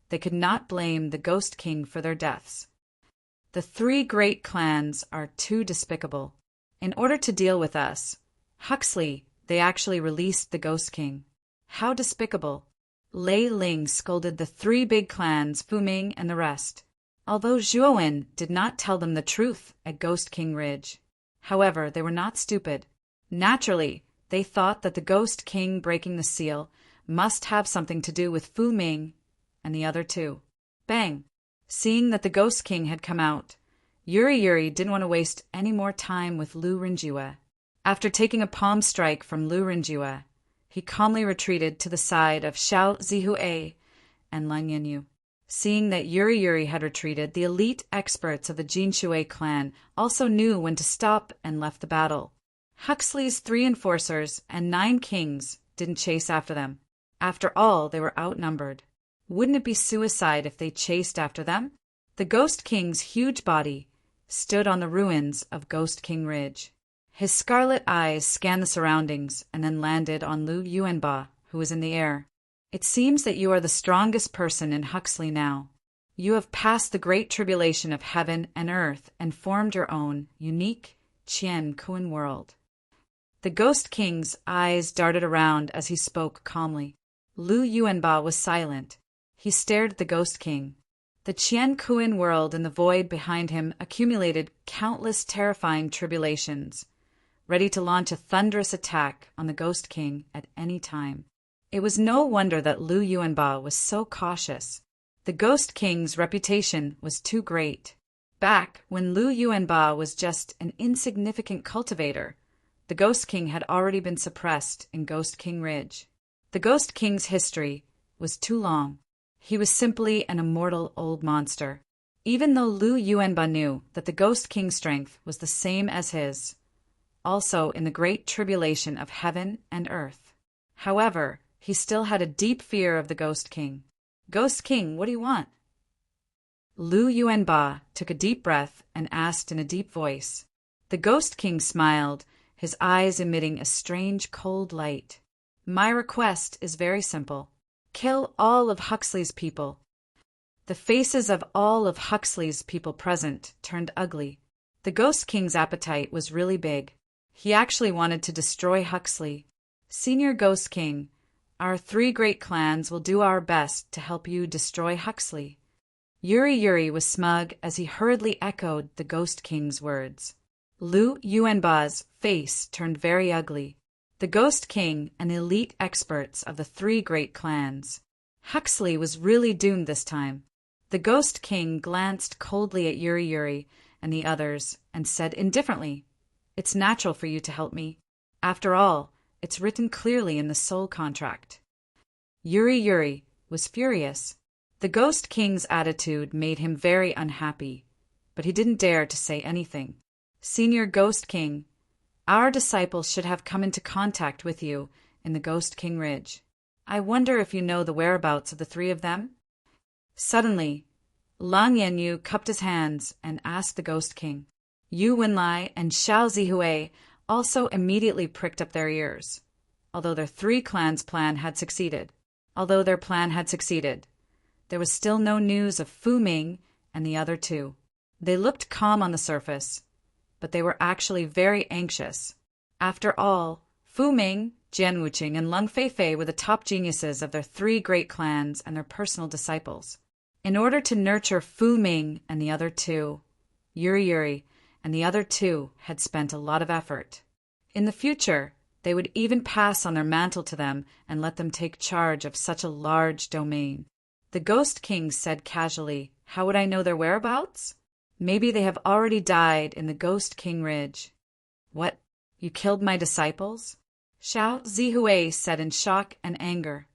they could not blame the Ghost King for their deaths. The three great clans are too despicable. In order to deal with us, Huxley, they actually released the Ghost King. How despicable. Lei Ling scolded the three big clans, Fu Ming and the rest, although Zhuowen did not tell them the truth at Ghost King Ridge. However, they were not stupid. Naturally, they thought that the Ghost King breaking the seal must have something to do with Fu Ming and the other two. Bang! Seeing that the Ghost King had come out, Yuri Yuri didn't want to waste any more time with Lu Rinjue. After taking a palm strike from Lu Rinjue, he calmly retreated to the side of Xiao Zihue and Leng Yanyu. Seeing that Yuri Yuri had retreated, the elite experts of the Jinshui clan also knew when to stop and left the battle. Huxley's 3 enforcers and 9 kings didn't chase after them. After all, they were outnumbered. Wouldn't it be suicide if they chased after them? The Ghost King's huge body stood on the ruins of Ghost King Ridge. His scarlet eyes scanned the surroundings and then landed on Lu Yuanba, who was in the air. It seems that you are the strongest person in Huxley now. You have passed the great tribulation of heaven and earth and formed your own unique Qian Kuan world. The Ghost King's eyes darted around as he spoke calmly. Lu Yuanba was silent. He stared at the Ghost King. The Qian Kuan world and the void behind him accumulated countless terrifying tribulations, ready to launch a thunderous attack on the Ghost King at any time. It was no wonder that Lu Yuanba was so cautious. The Ghost King's reputation was too great. Back when Lu Yuanba was just an insignificant cultivator, the Ghost King had already been suppressed in Ghost King Ridge. The Ghost King's history was too long. He was simply an immortal old monster. Even though Lu Yuanba knew that the Ghost King's strength was the same as his, also in the great tribulation of heaven and earth. However, he still had a deep fear of the Ghost King. Ghost King, what do you want? Lu Yuanba took a deep breath and asked in a deep voice. The Ghost King smiled, his eyes emitting a strange cold light. My request is very simple. Kill all of Huxley's people. The faces of all of Huxley's people present turned ugly. The Ghost King's appetite was really big. He actually wanted to destroy Huxley. Senior Ghost King, our 3 great clans will do our best to help you destroy Huxley. Yuri Yuri was smug as he hurriedly echoed the Ghost King's words. Lu Yuanba's face turned very ugly. The Ghost King and the elite experts of the 3 great clans. Huxley was really doomed this time. The Ghost King glanced coldly at Yuri Yuri and the others and said indifferently, "It's natural for you to help me. After all, it's written clearly in the soul contract." Yuri Yuri was furious. The Ghost King's attitude made him very unhappy, but he didn't dare to say anything. Senior Ghost King, our disciples should have come into contact with you in the Ghost King Ridge. I wonder if you know the whereabouts of the 3 of them? Suddenly, Lang Yanyu cupped his hands and asked the Ghost King. Yu Wenlai and Xiao Zihue also immediately pricked up their ears. Although their 3 clans' plan had succeeded, there was still no news of Fu Ming and the other 2. They looked calm on the surface, but they were actually very anxious. After all, Fu Ming Jian Wuqing and Lung Feifei were the top geniuses of their three great clans and their personal disciples. In order to nurture Fu Ming and the other two, Yuri and the other two had spent a lot of effort. In the future, they would even pass on their mantle to them and let them take charge of such a large domain. The Ghost King said casually, "How would I know their whereabouts? Maybe they have already died in the Ghost King Ridge." "What? You killed my disciples?" Xiao Zihui said in shock and anger.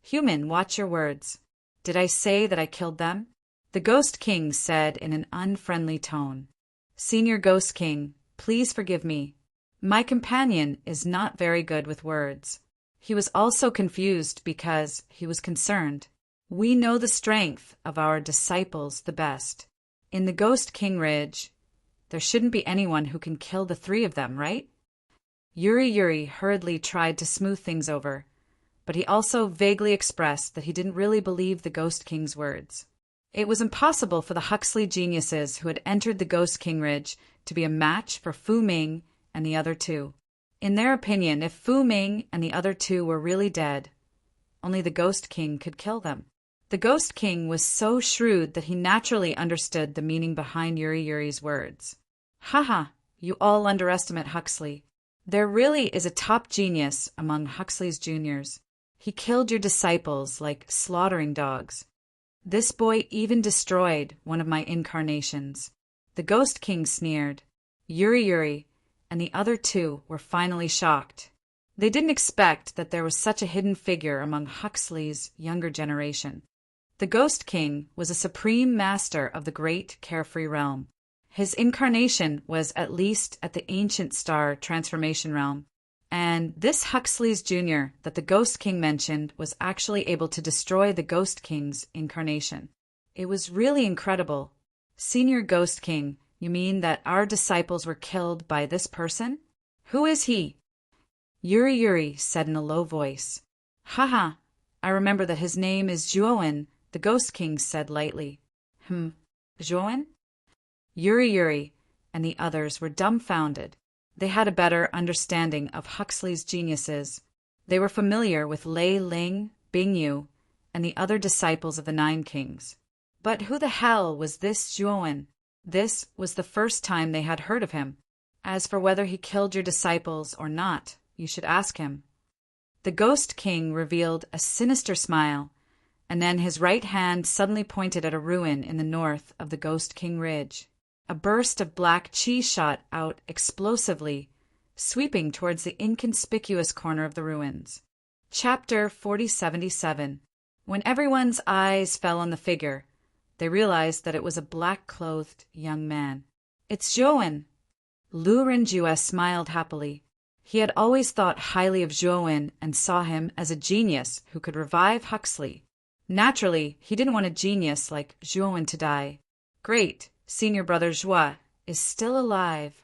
"Human, watch your words. Did I say that I killed them?" The Ghost King said in an unfriendly tone. "Senior Ghost King, please forgive me. My companion is not very good with words." He was also confused because he was concerned. "We know the strength of our disciples the best. In the Ghost King Ridge, there shouldn't be anyone who can kill the three of them, right?" Yuri hurriedly tried to smooth things over, but he also vaguely expressed that he didn't really believe the Ghost King's words. It was impossible for the Huxley geniuses who had entered the Ghost King Ridge to be a match for Fu Ming and the other two. In their opinion, if Fu Ming and the other two were really dead, only the Ghost King could kill them. The Ghost King was so shrewd that he naturally understood the meaning behind Yuri's words. "Haha, you all underestimate Huxley. There really is a top genius among Huxley's juniors. He killed your disciples like slaughtering dogs. This boy even destroyed one of my incarnations." The Ghost King sneered. Yuri and the other two were finally shocked. They didn't expect that there was such a hidden figure among Huxley's younger generation. The Ghost King was a supreme master of the great carefree realm. His incarnation was at least at the ancient star transformation realm, and this Huxley's Jr. that the Ghost King mentioned was actually able to destroy the Ghost King's incarnation. It was really incredible. "Senior Ghost King, you mean that our disciples were killed by this person? Who is he?" Yuri said in a low voice. "Haha, I remember that his name is Zhuowen," the Ghost King said lightly. Zhuowen?" Yuri and the others were dumbfounded. They had a better understanding of Huxley's geniuses. They were familiar with Lei Ling, Bingyu, and the other disciples of the Nine Kings. But who the hell was this Zhuowen? This was the first time they had heard of him. As for whether he killed your disciples or not, you should ask him. The Ghost King revealed a sinister smile, and then his right hand suddenly pointed at a ruin in the north of the Ghost King Ridge. A burst of black chi shot out explosively, sweeping towards the inconspicuous corner of the ruins. Chapter 4077. When everyone's eyes fell on the figure, they realized that it was a black-clothed young man. "It's Zhuowen." Lu Renjue smiled happily. He had always thought highly of Zhuowen and saw him as a genius who could revive Huxley. Naturally, he didn't want a genius like Zhuowen to die. "Great, senior brother Zhua is still alive."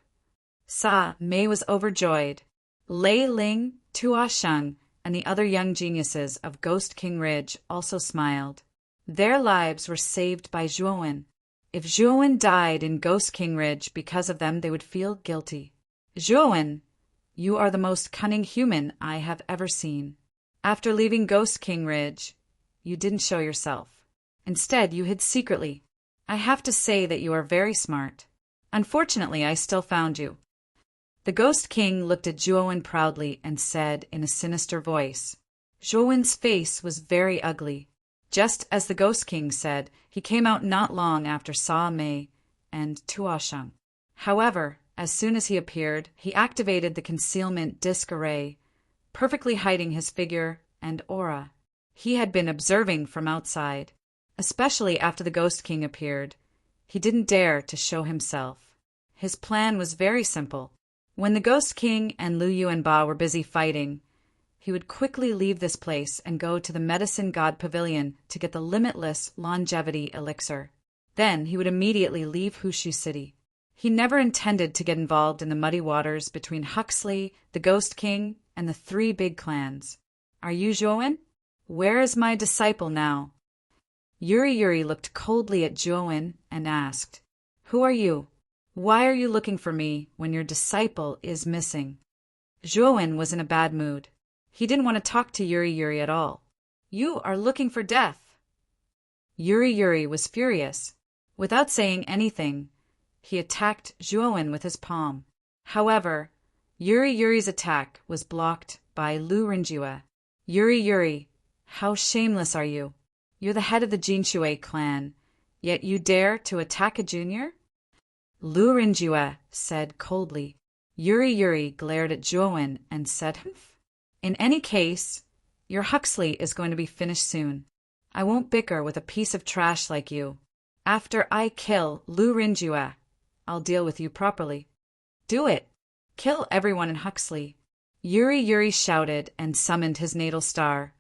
Sa Mei was overjoyed. Lei Ling, Tua Sheng, and the other young geniuses of Ghost King Ridge also smiled. Their lives were saved by Zhuowen. If Zhuowen died in Ghost King Ridge because of them, they would feel guilty. "Zhuowen, you are the most cunning human I have ever seen. After leaving Ghost King Ridge, you didn't show yourself. Instead, you hid secretly. I have to say that you are very smart. Unfortunately, I still found you." The Ghost King looked at Zhuowen proudly and said in a sinister voice. Zhuowen's face was very ugly. Just as the Ghost King said, he came out not long after Sa Mei and Tuosheng. However, as soon as he appeared, he activated the concealment disc array, perfectly hiding his figure and aura. He had been observing from outside. Especially after the Ghost King appeared, he didn't dare to show himself. His plan was very simple. When the Ghost King and Lu Yuanba were busy fighting, he would quickly leave this place and go to the Medicine God Pavilion to get the limitless longevity elixir. Then he would immediately leave Hushu City. He never intended to get involved in the muddy waters between Huxley, the Ghost King, and the three big clans. "Are you Zhuowen? Where is my disciple now?" Yuri looked coldly at Zhuowen and asked, "Who are you? Why are you looking for me when your disciple is missing?" Zhuowen was in a bad mood. He didn't want to talk to Yuri at all. You are looking for death. Yuri was furious. Without saying anything, he attacked Zhuowen with his palm. However, Yuri's attack was blocked by Lu Renjue. Yuri, how shameless are you? You're the head of the Jinshui clan, yet you dare to attack a junior? Lu Renjue said coldly. Yuri glared at Zhuowen and said, In any case, your Huxley is going to be finished soon. I won't bicker with a piece of trash like you. After I kill Lu Renjue, I'll deal with you properly. Do it. Kill everyone in Huxley. Yuri shouted and summoned his natal star,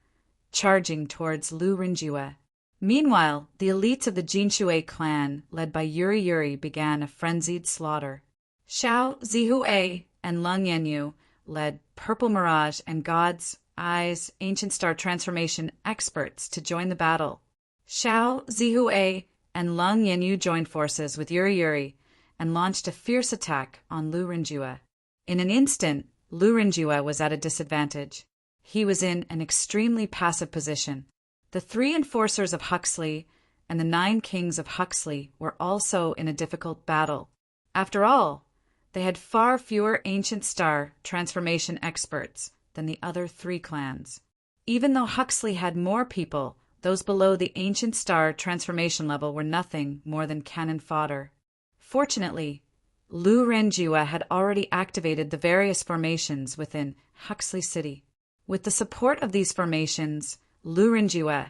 charging towards Lu Renjue. Meanwhile, the elites of the Jinshui clan, led by Yuri, began a frenzied slaughter. Xiao Zihue and Lung Yanyu led Purple Mirage and God's Eyes Ancient Star Transformation experts to join the battle. Xiao Zihue and Lung Yanyu joined forces with Yuri and launched a fierce attack on Lu Renjue. In an instant, Lu Renjue was at a disadvantage. He was in an extremely passive position. The 3 enforcers of Huxley and the 9 kings of Huxley were also in a difficult battle. After all, they had far fewer Ancient Star Transformation experts than the other 3 clans. Even though Huxley had more people, those below the Ancient Star Transformation level were nothing more than cannon fodder. Fortunately, Lu Renjue had already activated the various formations within Huxley City. With the support of these formations, Lu Renjue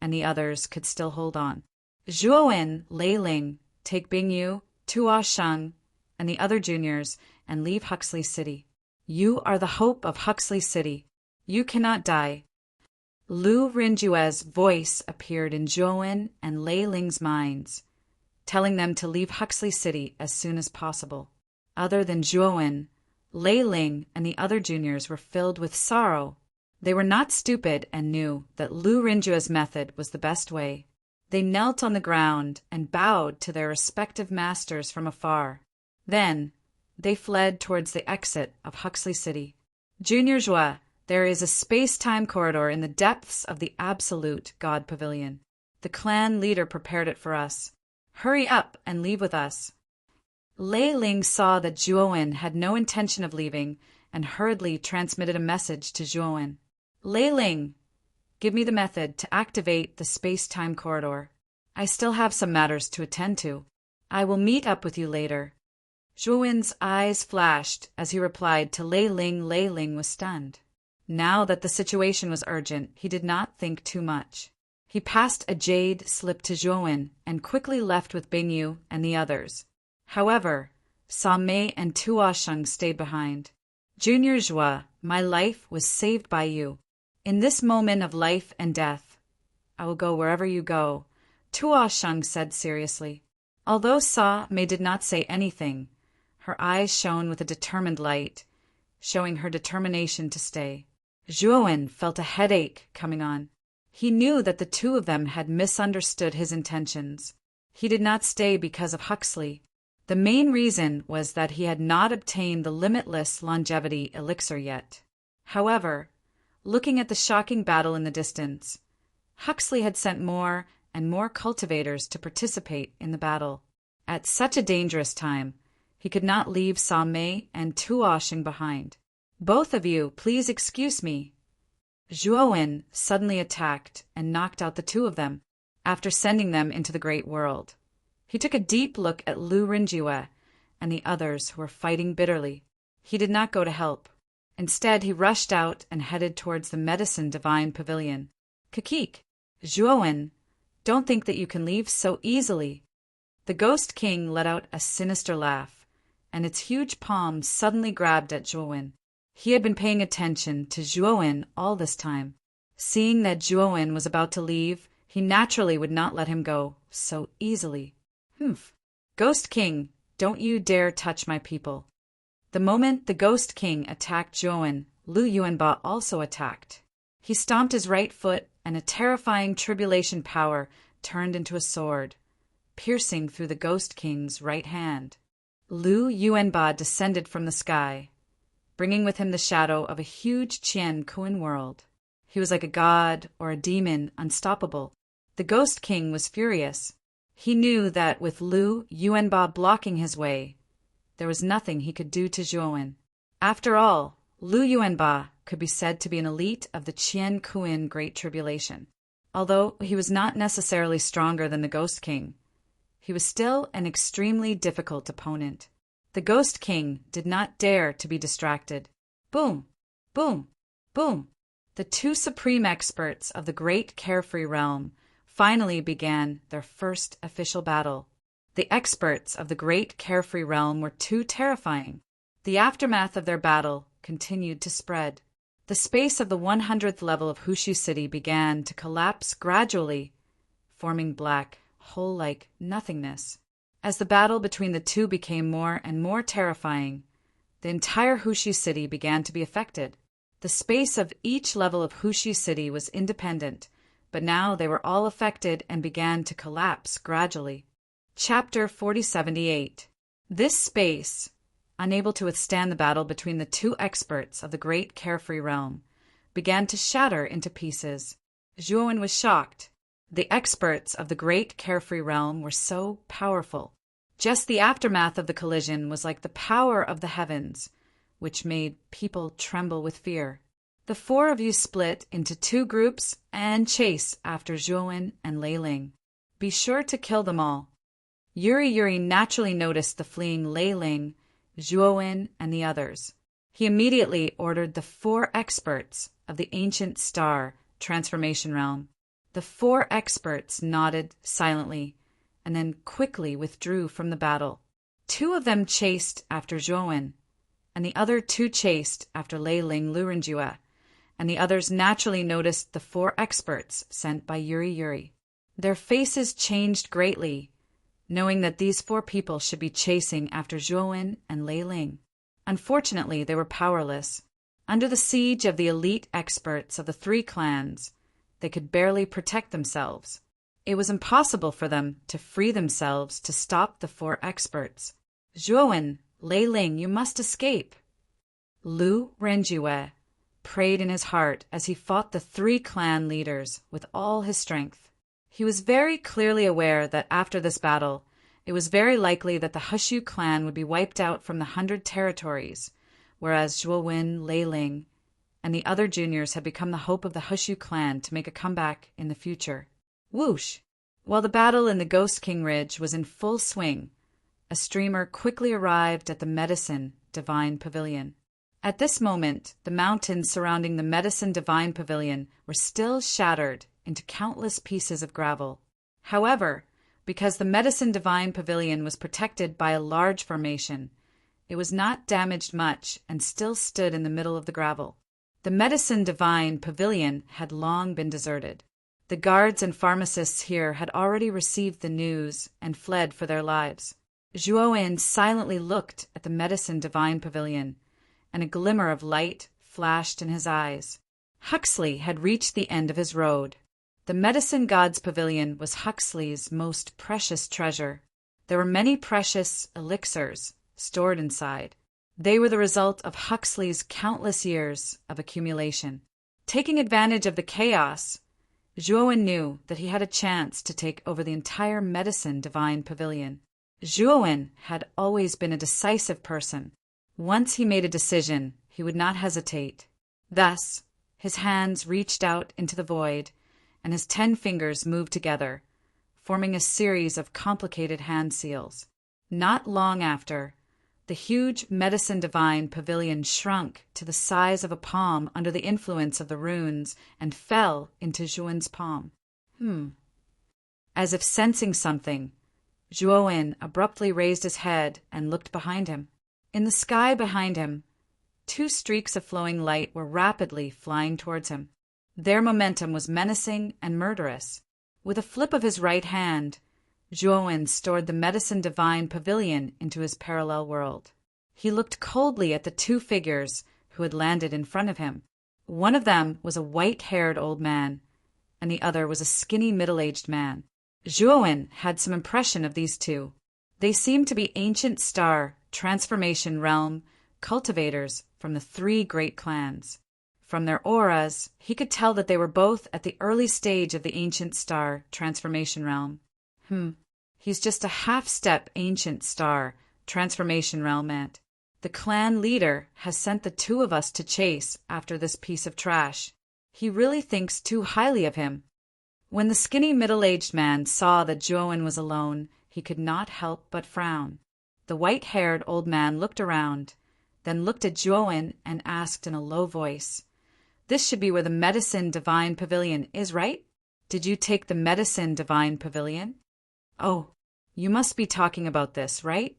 and the others could still hold on. Zhuowen, Lei Ling, take Bingyu, Tuo Sheng, and the other juniors and leave Huxley City. You are the hope of Huxley City. You cannot die. Lu Renjue's voice appeared in Zhuowen and Lei Ling's minds, telling them to leave Huxley City as soon as possible. Other than Zhuowen, Lei Ling and the other juniors were filled with sorrow. They were not stupid and knew that Lu Renjue's method was the best way. They knelt on the ground and bowed to their respective masters from afar. Then, they fled towards the exit of Huxley City. Junior Zhua, there is a space-time corridor in the depths of the Absolute God Pavilion. The clan leader prepared it for us. Hurry up and leave with us. Lei Ling saw that Zhuowen had no intention of leaving and hurriedly transmitted a message to Zhuowen. Lei Ling, give me the method to activate the space-time corridor. I still have some matters to attend to. I will meet up with you later. Zhuowen's eyes flashed as he replied to Lei Ling. Lei Ling was stunned. Now that the situation was urgent, he did not think too much. He passed a jade slip to Zhuowen and quickly left with Bingyu and the others. However, Sa Mei and Tuo Sheng stayed behind. Junior Zhua, my life was saved by you. In this moment of life and death, I will go wherever you go, Tuo Sheng said seriously. Although Sa Mei did not say anything, her eyes shone with a determined light, showing her determination to stay. Zhuowen felt a headache coming on. He knew that the 2 of them had misunderstood his intentions. He did not stay because of Huxley. The main reason was that he had not obtained the limitless longevity elixir yet. However, looking at the shocking battle in the distance, Huxley had sent more and more cultivators to participate in the battle. At such a dangerous time, he could not leave Sa Mei and Tuo Sheng behind. Both of you, please excuse me. Zhuowen suddenly attacked and knocked out the 2 of them, after sending them into the great world. He took a deep look at Lu Renjue and the others who were fighting bitterly. He did not go to help. Instead, he rushed out and headed towards the Medicine Divine Pavilion. Kakik, Zhuowen, don't think that you can leave so easily. The Ghost King let out a sinister laugh, and its huge palm suddenly grabbed at Zhuowen. He had been paying attention to Zhuowen all this time. Seeing that Zhuowen was about to leave, he naturally would not let him go so easily. Ghost King, don't you dare touch my people. The moment the Ghost King attacked Zhuowen, Lu Yuanba also attacked. He stomped his right foot, and a terrifying tribulation power turned into a sword, piercing through the Ghost King's right hand. Lu Yuanba descended from the sky, bringing with him the shadow of a huge Qian Kuan world. He was like a god or a demon, unstoppable. The Ghost King was furious. He knew that with Lu Yuanba blocking his way, there was nothing he could do to Zhuowen. After all, Lu Yuanba could be said to be an elite of the Qian Kuan Great Tribulation. Although he was not necessarily stronger than the Ghost King, he was still an extremely difficult opponent. The Ghost King did not dare to be distracted. Boom! Boom! Boom! The two supreme experts of the great carefree realm finally began their first official battle. The experts of the great carefree realm were too terrifying. The aftermath of their battle continued to spread. The space of the 100th level of Hushu City began to collapse gradually, forming black, hole-like nothingness. As the battle between the two became more and more terrifying, the entire Hushu City began to be affected. The space of each level of Hushu City was independent, but now they were all affected and began to collapse gradually. Chapter 4078. This space, unable to withstand the battle between the two experts of the great carefree realm, began to shatter into pieces. Zhuowen was shocked. The experts of the great carefree realm were so powerful. Just the aftermath of the collision was like the power of the heavens, which made people tremble with fear. The four of you split into two groups and chase after Zhuowen and Lei Ling. Be sure to kill them all. Yuri naturally noticed the fleeing Lei Ling, Zhuowen, and the others. He immediately ordered the four experts of the ancient star transformation realm. The four experts nodded silently and then quickly withdrew from the battle. Two of them chased after Zhuowen, and the other two chased after Lei Ling Lurenjue, and the others naturally noticed the four experts sent by Yuri. Their faces changed greatly, knowing that these four people should be chasing after Zhuowen and Lei Ling. Unfortunately, they were powerless. Under the siege of the elite experts of the three clans, they could barely protect themselves. It was impossible for them to free themselves to stop the four experts. Zhuowen, Lei Ling, you must escape. Lu Renjue prayed in his heart as he fought the three clan leaders with all his strength. He was very clearly aware that after this battle, it was very likely that the Hushu clan would be wiped out from the 100 territories, whereas Zhuowen, Lei Ling, and the other juniors had become the hope of the Hushu clan to make a comeback in the future. Whoosh! While the battle in the Ghost King Ridge was in full swing, a streamer quickly arrived at the Medicine Divine Pavilion. At this moment, the mountains surrounding the Medicine Divine Pavilion were still shattered into countless pieces of gravel. However, because the Medicine Divine Pavilion was protected by a large formation, it was not damaged much and still stood in the middle of the gravel. The Medicine Divine Pavilion had long been deserted. The guards and pharmacists here had already received the news and fled for their lives. Zhuowen silently looked at the Medicine Divine Pavilion, and a glimmer of light flashed in his eyes. Huxley had reached the end of his road. The Medicine God's Pavilion was Huxley's most precious treasure. There were many precious elixirs stored inside. They were the result of Huxley's countless years of accumulation. Taking advantage of the chaos, Zhuowen knew that he had a chance to take over the entire Medicine Divine Pavilion. Zhuowen had always been a decisive person. Once he made a decision, he would not hesitate. Thus, his hands reached out into the void, and his 10 fingers moved together, forming a series of complicated hand seals. Not long after, the huge Medicine Divine Pavilion shrunk to the size of a palm under the influence of the runes and fell into Zhuowen's palm. As if sensing something, Zhuowen abruptly raised his head and looked behind him. In the sky behind him, 2 streaks of flowing light were rapidly flying towards him. Their momentum was menacing and murderous. With a flip of his right hand, Zhuowen stored the Medicine Divine Pavilion into his parallel world. He looked coldly at the 2 figures who had landed in front of him. One of them was a white-haired old man, and the other was a skinny middle-aged man. Zhuowen had some impression of these 2. They seemed to be ancient star, transformation realm, cultivators from the three great clans. From their auras, he could tell that they were both at the early stage of the ancient star transformation realm. He's just a half-step ancient star transformation realm, Aunt. The clan leader has sent the two of us to chase after this piece of trash. He really thinks too highly of him. When the skinny middle-aged man saw that Joan was alone, he could not help but frown. The white-haired old man looked around, then looked at Joan and asked in a low voice, "This should be where the Medicine Divine Pavilion is, right? Did you take the Medicine Divine Pavilion?" "Oh, you must be talking about this, right?"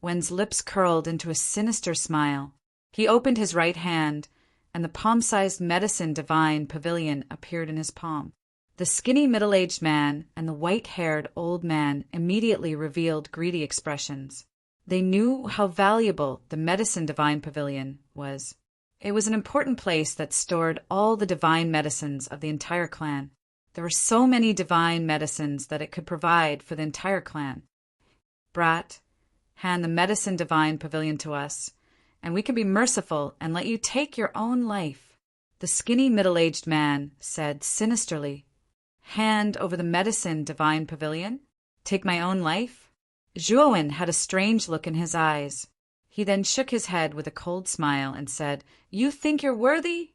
Wen's lips curled into a sinister smile. He opened his right hand, and the palm-sized Medicine Divine Pavilion appeared in his palm. The skinny middle-aged man and the white-haired old man immediately revealed greedy expressions. They knew how valuable the Medicine Divine Pavilion was. It was an important place that stored all the divine medicines of the entire clan. There were so many divine medicines that it could provide for the entire clan. "Brat, hand the Medicine Divine Pavilion to us, and we can be merciful and let you take your own life," the skinny middle-aged man said sinisterly. "Hand over the Medicine Divine Pavilion? Take my own life?" Joan had a strange look in his eyes. He then shook his head with a cold smile and said, "You think you're worthy?"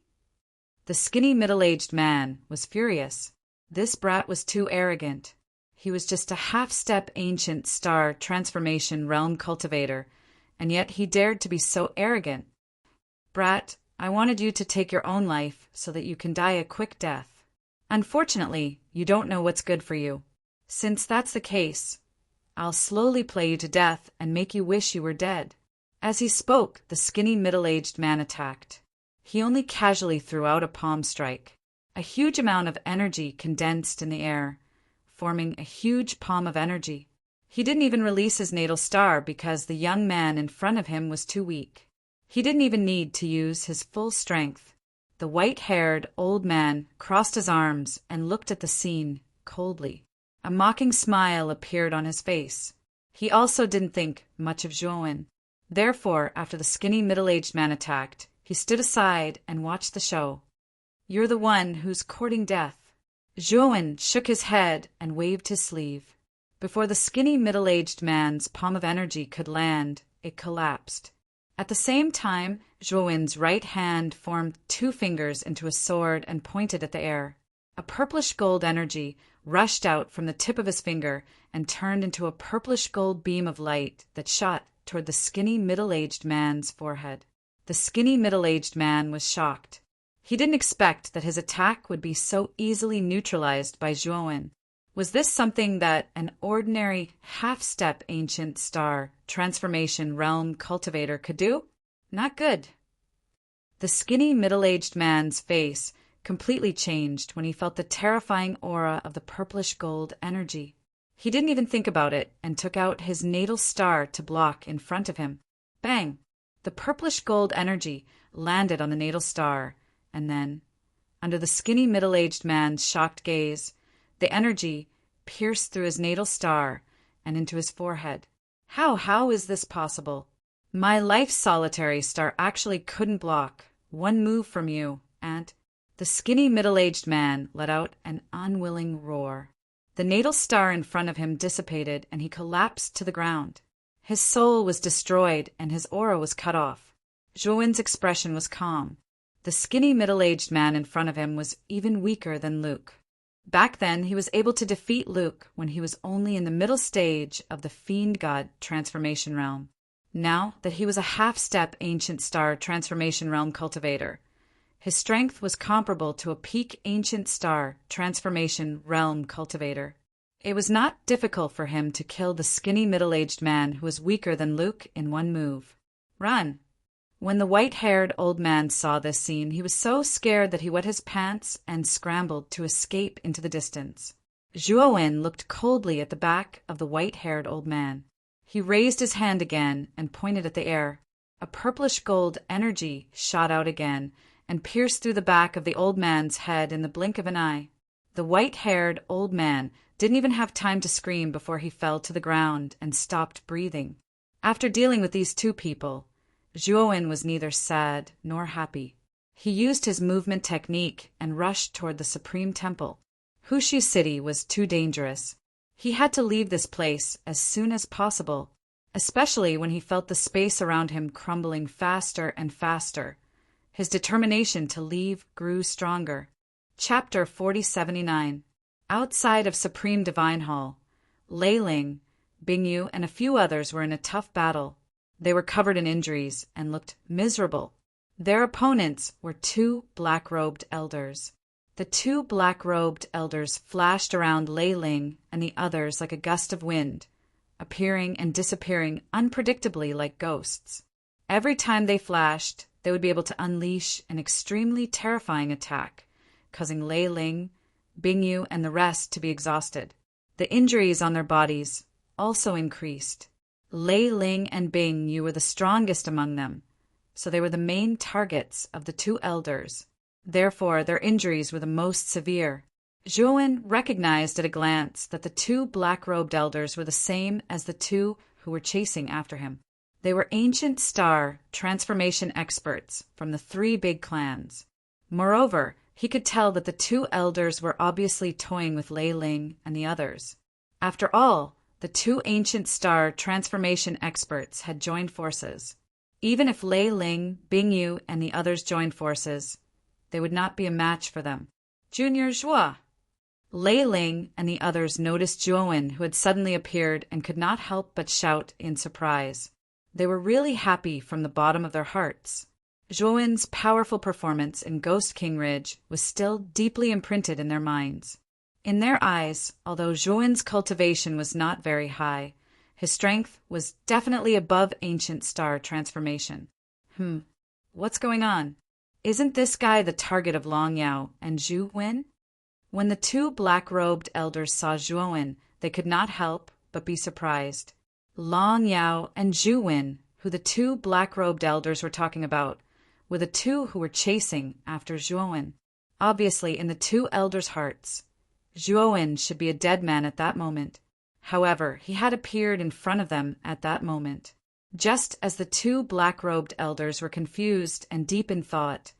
The skinny middle-aged man was furious. This brat was too arrogant. He was just a half-step ancient star transformation realm cultivator, and yet he dared to be so arrogant. "Brat, I wanted you to take your own life so that you can die a quick death. Unfortunately, you don't know what's good for you. Since that's the case, I'll slowly play you to death and make you wish you were dead." As he spoke, the skinny middle-aged man attacked. He only casually threw out a palm strike. A huge amount of energy condensed in the air, forming a huge palm of energy. He didn't even release his natal star because the young man in front of him was too weak. He didn't even need to use his full strength. The white-haired old man crossed his arms and looked at the scene coldly. A mocking smile appeared on his face. He also didn't think much of Joan. Therefore, after the skinny middle-aged man attacked, he stood aside and watched the show. "You're the one who's courting death." Joan shook his head and waved his sleeve. Before the skinny middle-aged man's palm of energy could land, it collapsed. At the same time, Joan's right hand formed two fingers into a sword and pointed at the air. A purplish gold energy rushed out from the tip of his finger and turned into a purplish gold beam of light that shot toward the skinny middle-aged man's forehead. The skinny middle-aged man was shocked. He didn't expect that his attack would be so easily neutralized by Joan. Was this something that an ordinary half-step ancient star transformation realm cultivator could do? Not good. The skinny middle-aged man's face completely changed when he felt the terrifying aura of the purplish gold energy. He didn't even think about it and took out his natal star to block in front of him. Bang! The purplish gold energy landed on the natal star, and then, under the skinny middle-aged man's shocked gaze, the energy pierced through his natal star and into his forehead. How is this possible? My life solitary star actually couldn't block one move from you, and the skinny middle-aged man let out an unwilling roar. The natal star in front of him dissipated and he collapsed to the ground. His soul was destroyed and his aura was cut off. Joan's expression was calm. The skinny middle-aged man in front of him was even weaker than Luke. Back then, he was able to defeat Luke when he was only in the middle stage of the Fiend God transformation realm. Now that he was a half-step ancient star transformation realm cultivator, his strength was comparable to a peak ancient star transformation realm cultivator. It was not difficult for him to kill the skinny middle-aged man who was weaker than Luke in one move. Run! When the white-haired old man saw this scene, he was so scared that he wet his pants and scrambled to escape into the distance. Joan looked coldly at the back of the white-haired old man. He raised his hand again and pointed at the air. A purplish gold energy shot out again and pierced through the back of the old man's head in the blink of an eye. The white-haired old man didn't even have time to scream before he fell to the ground and stopped breathing. After dealing with these two people, Zhuowen was neither sad nor happy. He used his movement technique and rushed toward the Supreme Temple. Hushu City was too dangerous. He had to leave this place as soon as possible, especially when he felt the space around him crumbling faster and faster. His determination to leave grew stronger. Chapter 4079. Outside of Supreme Divine Hall, Lei Ling, Bingyu, and a few others were in a tough battle. They were covered in injuries and looked miserable. Their opponents were two black-robed elders. The two black-robed elders flashed around Lei Ling and the others like a gust of wind, appearing and disappearing unpredictably like ghosts. Every time they flashed, they would be able to unleash an extremely terrifying attack, causing Lei Ling, Bingyu, and the rest to be exhausted. The injuries on their bodies also increased. Lei Ling and Bingyu were the strongest among them, so they were the main targets of the two elders. Therefore, their injuries were the most severe. Zhuowen recognized at a glance that the two black-robed elders were the same as the two who were chasing after him. They were ancient star transformation experts from the three big clans. Moreover, he could tell that the two elders were obviously toying with Lei Ling and the others. After all, the two ancient star transformation experts had joined forces. Even if Lei Ling, Bingyu, and the others joined forces, they would not be a match for them. Junior Zhuo! Lei Ling and the others noticed Zhuowen, who had suddenly appeared, and could not help but shout in surprise. They were really happy from the bottom of their hearts. Zhuowen's powerful performance in Ghost King Ridge was still deeply imprinted in their minds. In their eyes, although Zhuowen's cultivation was not very high, his strength was definitely above ancient star transformation. What's going on? Isn't this guy the target of Long Yao and Zhu Wen? When the two black-robed elders saw Zhuowen, they could not help but be surprised. Long Yao and Zhu Wen, who the two black-robed elders were talking about, were the two who were chasing after Zhuowen. Obviously, in the two elders' hearts, Zhuowen should be a dead man at that moment. However, he had appeared in front of them at that moment. Just as the two black-robed elders were confused and deep in thought,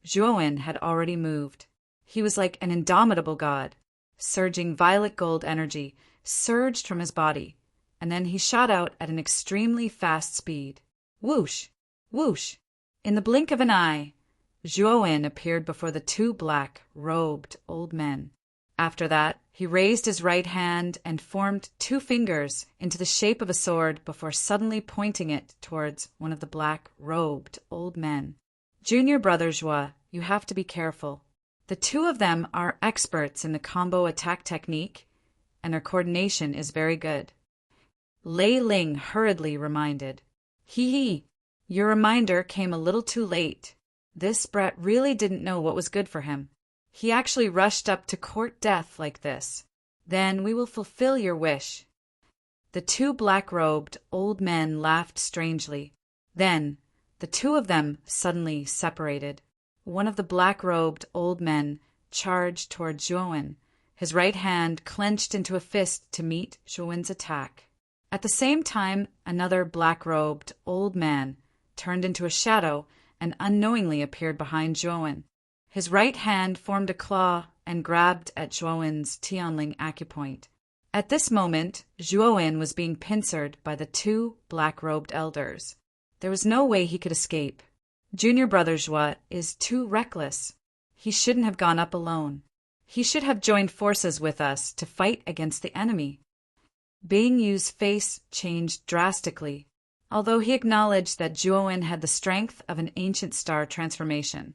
Zhuowen had already moved. He was like an indomitable god. Surging violet gold energy surged from his body, and then he shot out at an extremely fast speed. Whoosh! Whoosh! In the blink of an eye, Zhuowen appeared before the two black-robed old men. After that, he raised his right hand and formed two fingers into the shape of a sword before suddenly pointing it towards one of the black-robed old men. Junior brother Zhuo, you have to be careful. The two of them are experts in the combo attack technique, and their coordination is very good. Lei Ling hurriedly reminded. Hee, your reminder came a little too late. This Brett really didn't know what was good for him. He actually rushed up to court death like this. Then we will fulfill your wish. The two black-robed old men laughed strangely. Then the two of them suddenly separated. One of the black-robed old men charged toward Zhuowen, his right hand clenched into a fist to meet Zhuowen's attack. At the same time, another black-robed old man turned into a shadow and unknowingly appeared behind Zhuowen. His right hand formed a claw and grabbed at Zhuowen's Tianling acupoint. At this moment, Zhuowen was being pincered by the two black-robed elders. There was no way he could escape. Junior brother Zhuo is too reckless. He shouldn't have gone up alone. He should have joined forces with us to fight against the enemy. Bingyu's face changed drastically, although he acknowledged that Zhuowen had the strength of an ancient star transformation.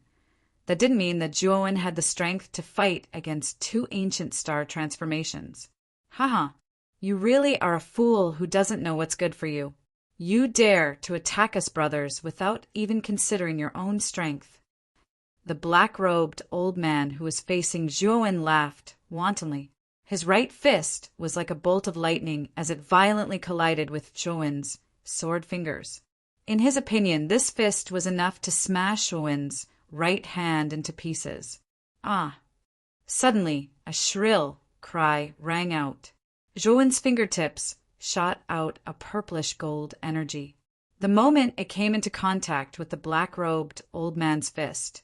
That didn't mean that Zhuowen had the strength to fight against two ancient star transformations. Haha, you really are a fool who doesn't know what's good for you. You dare to attack us, brothers, without even considering your own strength. The black-robed old man who was facing Zhuowen laughed wantonly. His right fist was like a bolt of lightning as it violently collided with Zhuowen's sword fingers. In his opinion, this fist was enough to smash Zhuowen's right hand into pieces. Ah! Suddenly, a shrill cry rang out. Zhuowen's fingertips shot out a purplish gold energy. The moment it came into contact with the black-robed old man's fist,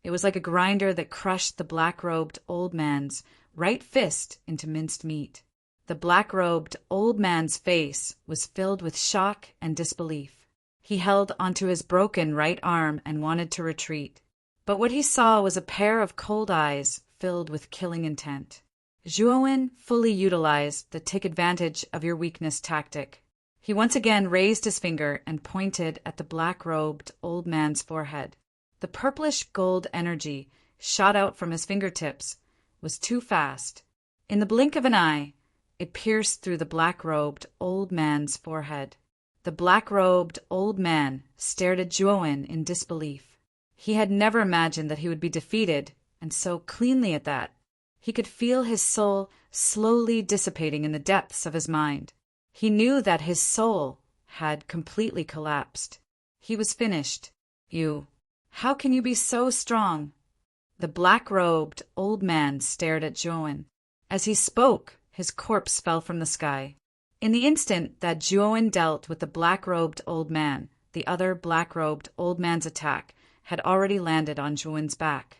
it was like a grinder that crushed the black-robed old man's right fist into minced meat. The black-robed old man's face was filled with shock and disbelief. He held onto his broken right arm and wanted to retreat. But what he saw was a pair of cold eyes filled with killing intent. Zhuowen fully utilized the take advantage of your weakness tactic. He once again raised his finger and pointed at the black-robed old man's forehead. The purplish gold energy shot out from his fingertips was too fast. In the blink of an eye, it pierced through the black-robed old man's forehead. The black-robed old man stared at Zhuowen in disbelief. He had never imagined that he would be defeated, and so cleanly at that. He could feel his soul slowly dissipating in the depths of his mind. He knew that his soul had completely collapsed. He was finished. How can you be so strong? The black-robed old man stared at Zhuowen. As he spoke, his corpse fell from the sky. In the instant that Zhuowen dealt with the black-robed old man, the other black-robed old man's attack had already landed on Zhuowen's back.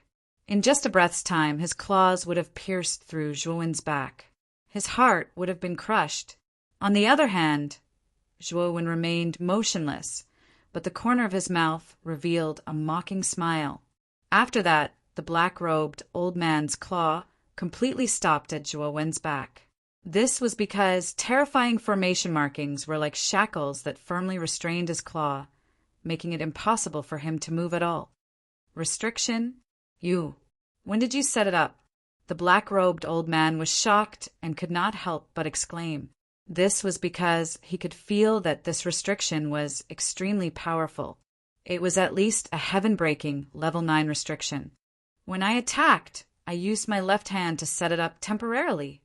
In just a breath's time, his claws would have pierced through Zhuowen's back. His heart would have been crushed. On the other hand, Zhuowen remained motionless, but the corner of his mouth revealed a mocking smile. After that, the black-robed old man's claw completely stopped at Zhuowen's back. This was because terrifying formation markings were like shackles that firmly restrained his claw, making it impossible for him to move at all. Restriction? When did you set it up? The black-robed old man was shocked and could not help but exclaim. This was because he could feel that this restriction was extremely powerful. It was at least a heaven-breaking level 9 restriction. When I attacked, I used my left hand to set it up temporarily.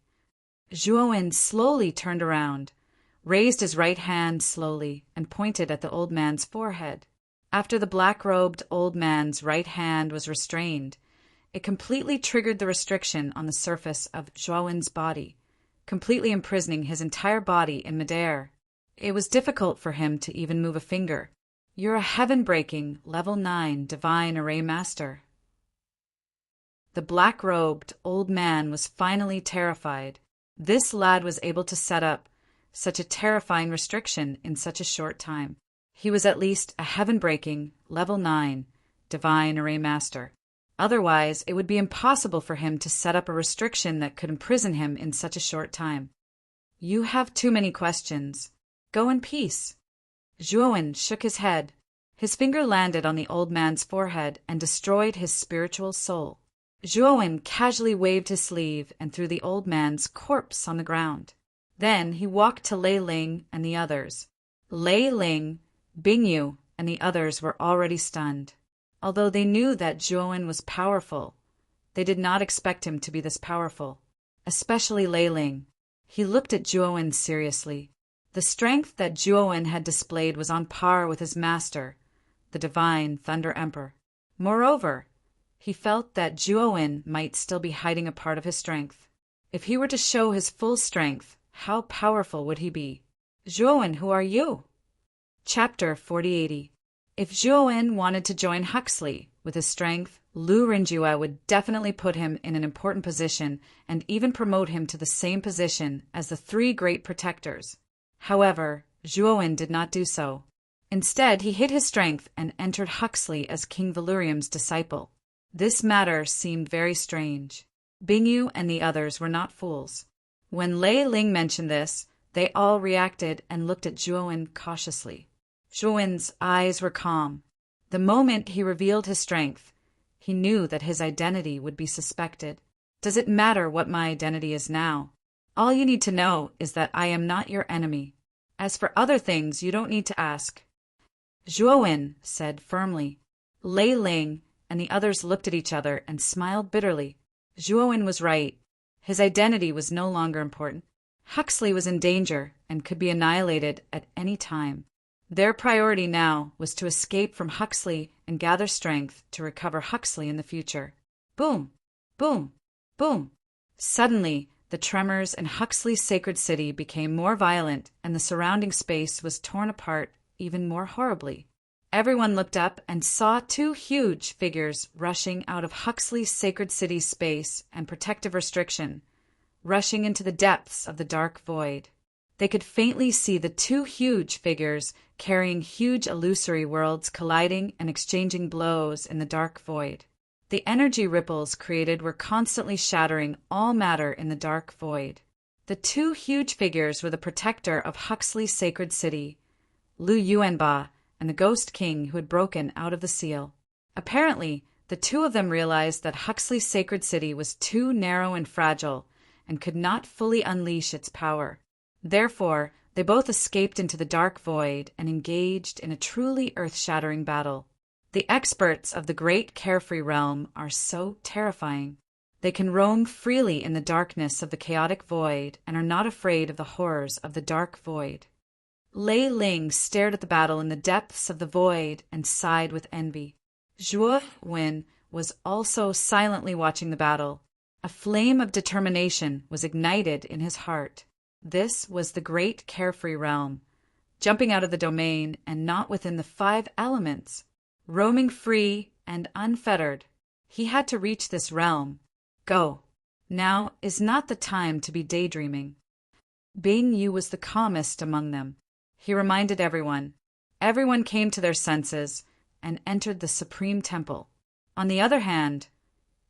Zhuowen slowly turned around, raised his right hand slowly, and pointed at the old man's forehead. After the black-robed old man's right hand was restrained, it completely triggered the restriction on the surface of Zhuowen's body, completely imprisoning his entire body in midair. It was difficult for him to even move a finger. You're a heaven-breaking level 9 divine array master. The black-robed old man was finally terrified. This lad was able to set up such a terrifying restriction in such a short time. He was at least a heaven-breaking level 9 divine array master. Otherwise, it would be impossible for him to set up a restriction that could imprison him in such a short time. You have too many questions. Go in peace. Zhuowen shook his head. His finger landed on the old man's forehead and destroyed his spiritual soul. Zhuowen casually waved his sleeve and threw the old man's corpse on the ground. Then he walked to Lei Ling and the others. Lei Ling, Bingyu, and the others were already stunned. Although they knew that Zhuowen was powerful, they did not expect him to be this powerful, especially Lei Ling. He looked at Zhuowen seriously. The strength that Zhuowen had displayed was on par with his master, the divine Thunder Emperor. Moreover, he felt that Zhuowen might still be hiding a part of his strength. If he were to show his full strength, how powerful would he be? Zhuowen, who are you? Chapter 4080. If Zhuowen wanted to join Huxley, with his strength, Lu Rinjue would definitely put him in an important position and even promote him to the same position as the 3 great protectors. However, Zhuowen did not do so. Instead, he hid his strength and entered Huxley as King Valurium's disciple. This matter seemed very strange. Bingyu and the others were not fools. When Lei Ling mentioned this, they all reacted and looked at Zhuowen cautiously. Zhuowen's eyes were calm. The moment he revealed his strength, he knew that his identity would be suspected. Does it matter what my identity is now? All you need to know is that I am not your enemy. As for other things, you don't need to ask. Zhuowen said firmly. Lei Ling and the others looked at each other and smiled bitterly. Zhuowen was right. His identity was no longer important. Huxley was in danger and could be annihilated at any time. Their priority now was to escape from Huxley and gather strength to recover Huxley in the future. Boom! Boom! Boom! Suddenly, the tremors in Huxley's sacred city became more violent and the surrounding space was torn apart even more horribly. Everyone looked up and saw two huge figures rushing out of Huxley's sacred city space and protective restriction, rushing into the depths of the dark void. They could faintly see the two huge figures carrying huge illusory worlds colliding and exchanging blows in the dark void. The energy ripples created were constantly shattering all matter in the dark void. The two huge figures were the protector of Huxley's sacred city, Lu Yuanba, and the Ghost King who had broken out of the seal. Apparently, the two of them realized that Huxley's sacred city was too narrow and fragile and could not fully unleash its power. Therefore, they both escaped into the dark void and engaged in a truly earth-shattering battle. The experts of the great carefree realm are so terrifying. They can roam freely in the darkness of the chaotic void and are not afraid of the horrors of the dark void. Lei Ling stared at the battle in the depths of the void and sighed with envy. Zhuo Wen was also silently watching the battle. A flame of determination was ignited in his heart. This was the great carefree realm, jumping out of the domain and not within the 5 elements, roaming free and unfettered. He had to reach this realm. Go. Now is not the time to be daydreaming. Bing Yu was the calmest among them. He reminded everyone. Everyone came to their senses and entered the supreme temple. On the other hand,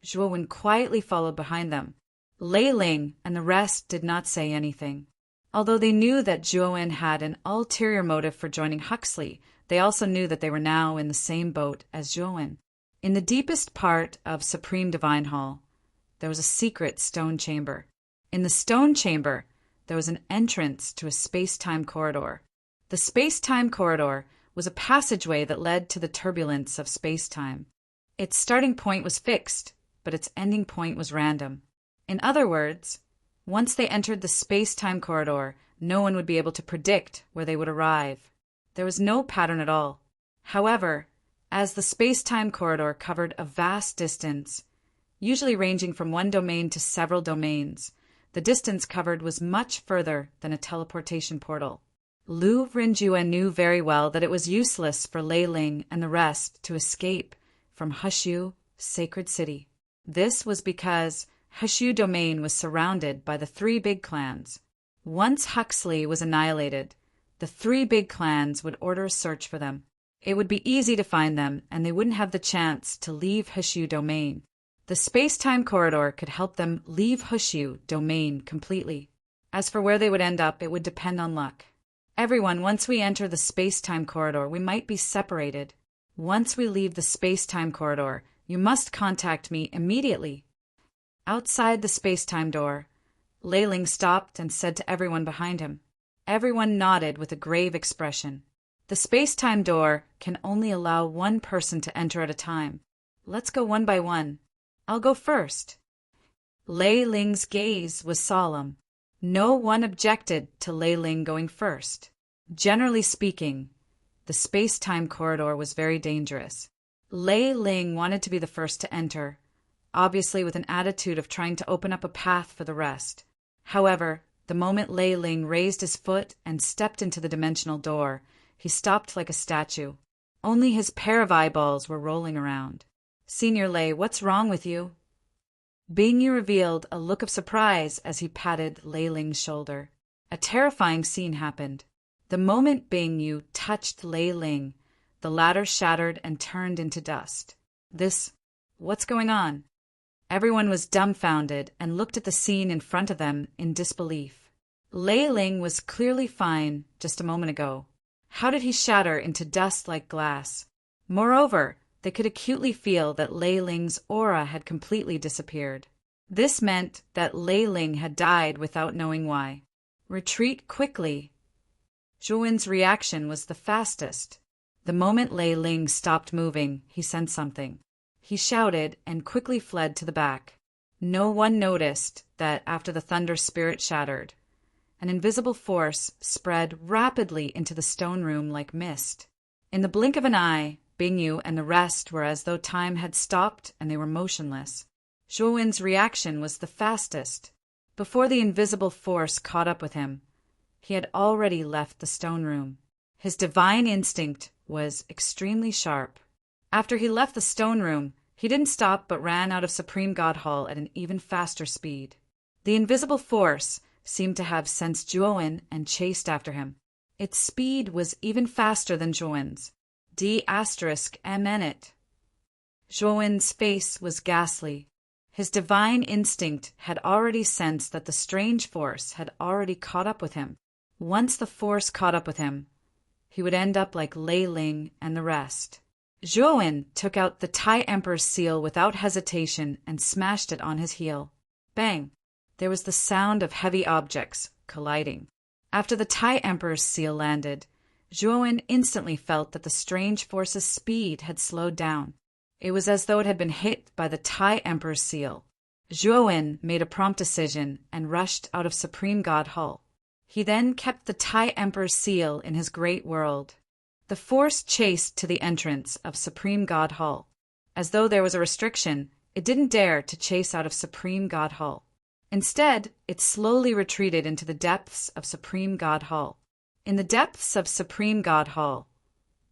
Zhuo Wen quietly followed behind them. Lei Ling and the rest did not say anything. Although they knew that Zhuo Wen had an ulterior motive for joining Huxley, they also knew that they were now in the same boat as Zhuo Wen. In the deepest part of Supreme Divine Hall, there was a secret stone chamber. In the stone chamber, there was an entrance to a space-time corridor. The space-time corridor was a passageway that led to the turbulence of space-time. Its starting point was fixed, but its ending point was random. In other words, once they entered the space-time corridor, no one would be able to predict where they would arrive. There was no pattern at all. However, as the space-time corridor covered a vast distance, usually ranging from one domain to several domains, the distance covered was much further than a teleportation portal. Lu Rinjue knew very well that it was useless for Lei Ling and the rest to escape from Hushu, sacred city. This was because Hushu domain was surrounded by the 3 big clans. Once Huxley was annihilated, the 3 big clans would order a search for them. It would be easy to find them, and they wouldn't have the chance to leave Hushu domain. The space-time corridor could help them leave Hushu domain completely. As for where they would end up, it would depend on luck. Everyone, once we enter the space-time corridor, we might be separated. Once we leave the space-time corridor, you must contact me immediately. Outside the space-time door, Lei Ling stopped and said to everyone behind him. Everyone nodded with a grave expression. The space-time door can only allow one person to enter at a time. Let's go one by one. I'll go first. Lei Ling's gaze was solemn. No one objected to Lei Ling going first. Generally speaking, the space-time corridor was very dangerous. Lei Ling wanted to be the first to enter, obviously with an attitude of trying to open up a path for the rest. However, the moment Lei Ling raised his foot and stepped into the dimensional door, he stopped like a statue. Only his pair of eyeballs were rolling around. Senior Lei, what's wrong with you? Bingyu revealed a look of surprise as he patted Lei Ling's shoulder. A terrifying scene happened. The moment Bingyu touched Lei Ling, the latter shattered and turned into dust. What's going on? Everyone was dumbfounded and looked at the scene in front of them in disbelief. Lei Ling was clearly fine just a moment ago. How did he shatter into dust like glass? Moreover, they could acutely feel that Lei Ling's aura had completely disappeared. This meant that Lei Ling had died without knowing why. Retreat quickly. Zhuo Wen's reaction was the fastest. The moment Lei Ling stopped moving, he sensed something. He shouted and quickly fled to the back. No one noticed that after the thunder spirit shattered, an invisible force spread rapidly into the stone room like mist. In the blink of an eye, Bingyu and the rest were as though time had stopped and they were motionless. Zhuo Wen's reaction was the fastest. Before the invisible force caught up with him, he had already left the stone room. His divine instinct was extremely sharp. After he left the stone room, he didn't stop but ran out of Supreme God Hall at an even faster speed. The invisible force seemed to have sensed Zhuowen and chased after him. Its speed was even faster than Zhuowen's. D***MN. Zhuowen's face was ghastly. His divine instinct had already sensed that the strange force had already caught up with him. Once the force caught up with him, he would end up like Lei Ling and the rest. Zhuowen took out the Tai Emperor's seal without hesitation and smashed it on his heel. Bang! There was the sound of heavy objects colliding. After the Tai Emperor's seal landed, Zhuowen instantly felt that the strange force's speed had slowed down. It was as though it had been hit by the Tai Emperor's seal. Zhuowen made a prompt decision and rushed out of Supreme God Hall. He then kept the Tai Emperor's seal in his great world. The force chased to the entrance of Supreme God Hall. As though there was a restriction, it didn't dare to chase out of Supreme God Hall. Instead, it slowly retreated into the depths of Supreme God Hall. In the depths of Supreme God Hall,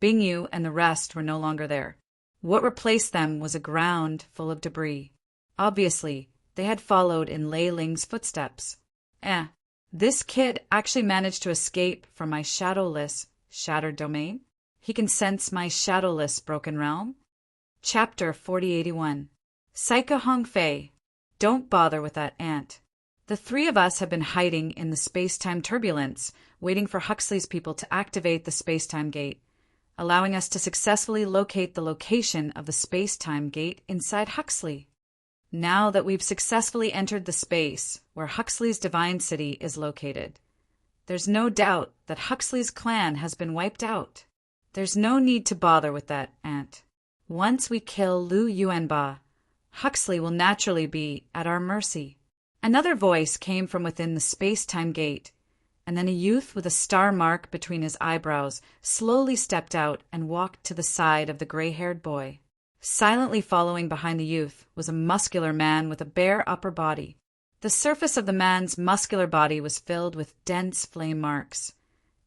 Bingyu and the rest were no longer there. What replaced them was a ground full of debris. Obviously, they had followed in Lei Ling's footsteps. This kid actually managed to escape from my shadowless, shattered domain? He can sense my shadowless broken realm? Chapter 4081. Psycho Hongfei. Don't bother with that ant. The three of us have been hiding in the space-time turbulence, waiting for Huxley's people to activate the space-time gate, allowing us to successfully locate the location of the space-time gate inside Huxley. Now that we've successfully entered the space where Huxley's divine city is located, there's no doubt that Huxley's clan has been wiped out. There's no need to bother with that ant. Once we kill Lu Yuanba, Huxley will naturally be at our mercy. Another voice came from within the space-time gate, and then a youth with a star mark between his eyebrows slowly stepped out and walked to the side of the gray-haired boy. Silently following behind the youth was a muscular man with a bare upper body. The surface of the man's muscular body was filled with dense flame marks,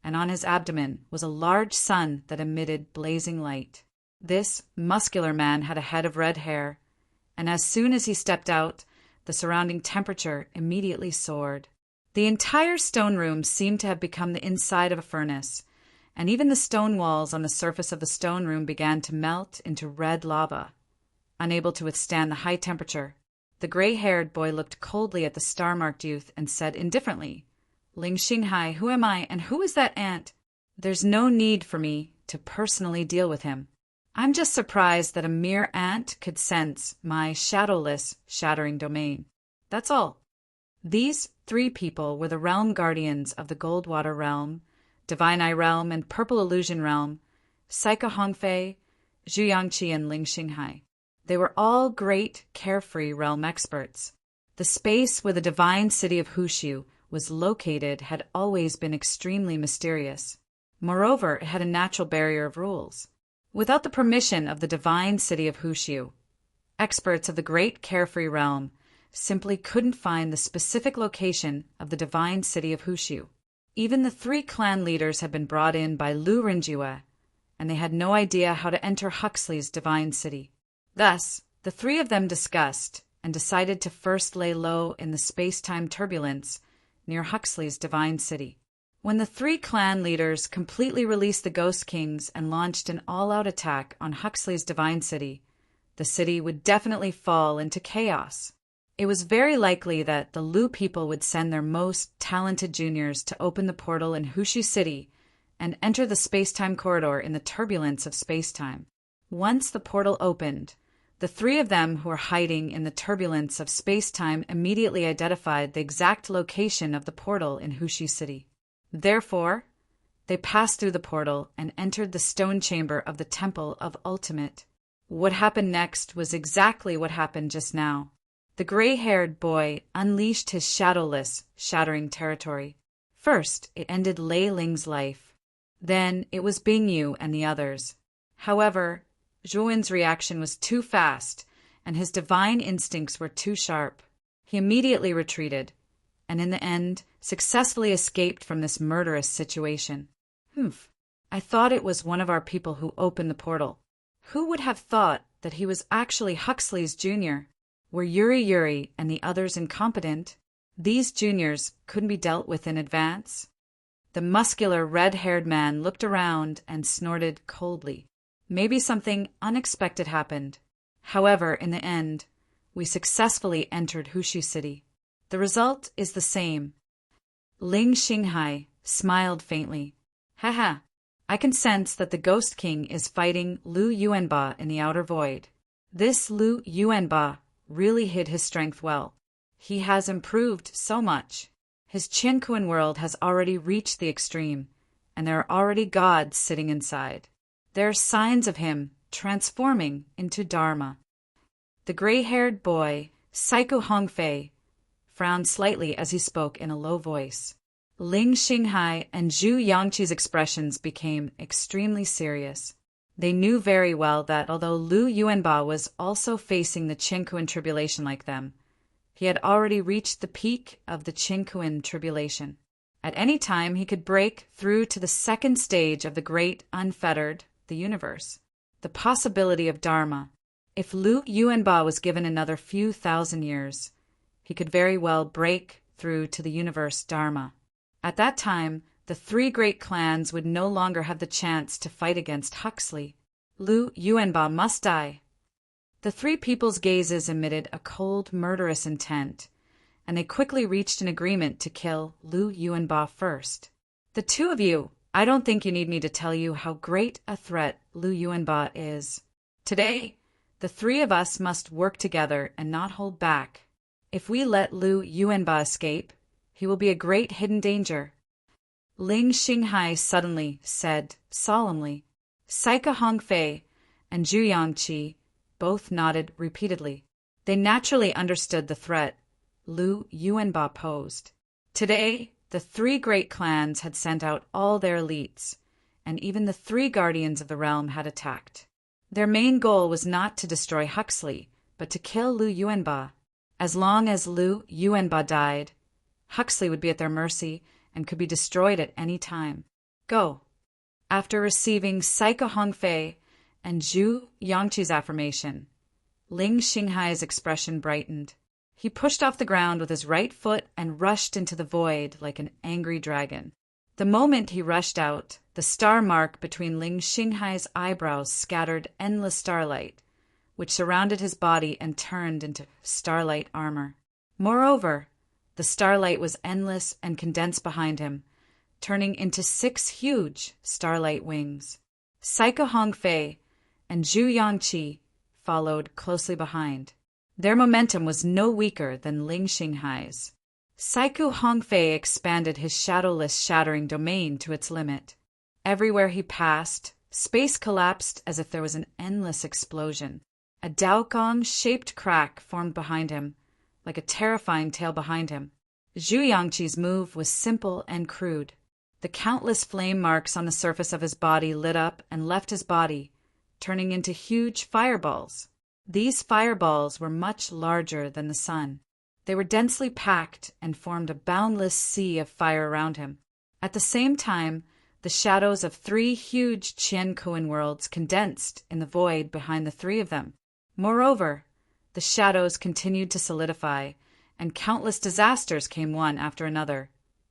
and on his abdomen was a large sun that emitted blazing light. This muscular man had a head of red hair, and as soon as he stepped out, the surrounding temperature immediately soared. The entire stone room seemed to have become the inside of a furnace, and even the stone walls on the surface of the stone room began to melt into red lava. Unable to withstand the high temperature, the gray-haired boy looked coldly at the star-marked youth and said indifferently, "Ling Xinghai, who am I, and who is that ant? There's no need for me to personally deal with him. I'm just surprised that a mere ant could sense my shadowless, shattering domain. That's all." These three people were the realm guardians of the Goldwater realm, Divine Eye realm, and Purple Illusion realm, Psycho Hongfei, Zhu Yangqi, and Ling Xinghai. They were all great, carefree realm experts. The space where the divine city of Hushu was located had always been extremely mysterious. Moreover, it had a natural barrier of rules. Without the permission of the divine city of Hushu, experts of the great carefree realm simply couldn't find the specific location of the divine city of Hushu. Even the three clan leaders had been brought in by Lu Renjue, and they had no idea how to enter Huxley's divine city. Thus, the three of them discussed and decided to first lay low in the space-time turbulence near Huxley's divine city. When the three clan leaders completely released the Ghost Kings and launched an all-out attack on Huxley's divine city, the city would definitely fall into chaos. It was very likely that the Lu people would send their most talented juniors to open the portal in Hushu City and enter the space-time corridor in the turbulence of space-time. Once the portal opened, the three of them who were hiding in the turbulence of space-time immediately identified the exact location of the portal in Hushu City. Therefore, they passed through the portal and entered the stone chamber of the Temple of Ultimate. What happened next was exactly what happened just now. The gray-haired boy unleashed his shadowless, shattering territory. First, it ended Lei Ling's life. Then, it was Bingyu and the others. However, Zhuowen's reaction was too fast, and his divine instincts were too sharp. He immediately retreated, and in the end, successfully escaped from this murderous situation. I thought it was one of our people who opened the portal. Who would have thought that he was actually Huxley's junior? Were Yuri and the others incompetent? These juniors couldn't be dealt with in advance? The muscular, red-haired man looked around and snorted coldly. Maybe something unexpected happened. However, in the end, we successfully entered Hushi City. The result is the same. Ling Xinghai smiled faintly. Haha, I can sense that the Ghost King is fighting Lu Yuanba in the outer void. This Lu Yuanba really hid his strength well. He has improved so much. His Qianquan world has already reached the extreme, and there are already gods sitting inside. There are signs of him transforming into Dharma. The gray-haired boy, Saiku Hongfei, frowned slightly as he spoke in a low voice. Ling Xinghai and Zhu Yangqi's expressions became extremely serious. They knew very well that although Lu Yuanba was also facing the Qianquan tribulation like them, he had already reached the peak of the Qianquan tribulation. At any time he could break through to the second stage of the great unfettered, the universe. The possibility of Dharma. If Lu Yuanba was given another few thousand years, he could very well break through to the universe Dharma. At that time, the three great clans would no longer have the chance to fight against Huxley. Lu Yuanba must die. The three people's gazes emitted a cold, murderous intent, and they quickly reached an agreement to kill Lu Yuanba first. The two of you, I don't think you need me to tell you how great a threat Lu Yuanba is. Today, the three of us must work together and not hold back. If we let Lu Yuanba escape, he will be a great hidden danger. Ling Xinghai suddenly said solemnly. Saika Hongfei and Zhu Yangqi both nodded repeatedly. They naturally understood the threat Lu Yuanba posed. Today, the three great clans had sent out all their elites, and even the three guardians of the realm had attacked. Their main goal was not to destroy Huxley, but to kill Lu Yuanba. As long as Lu Yuanba died, Huxley would be at their mercy and could be destroyed at any time. Go. After receiving Saika Hongfei and Zhu Yangqi's affirmation, Ling Xinghai's expression brightened. He pushed off the ground with his right foot and rushed into the void like an angry dragon. The moment he rushed out, the star mark between Ling Xinghai's eyebrows scattered endless starlight, which surrounded his body and turned into starlight armor. Moreover, the starlight was endless and condensed behind him, turning into 6 huge starlight wings. Saika Hongfei and Zhu Yangqi followed closely behind. Their momentum was no weaker than Ling Xinghai's. Saiku Hongfei expanded his shadowless shattering domain to its limit. Everywhere he passed, space collapsed as if there was an endless explosion. A Daogong-shaped crack formed behind him, like a terrifying tail behind him. Zhu Yangqi's move was simple and crude. The countless flame marks on the surface of his body lit up and left his body, turning into huge fireballs. These fireballs were much larger than the sun. They were densely packed and formed a boundless sea of fire around him. At the same time, the shadows of 3 huge Qianquan worlds condensed in the void behind the 3 of them. Moreover, the shadows continued to solidify, and countless disasters came one after another,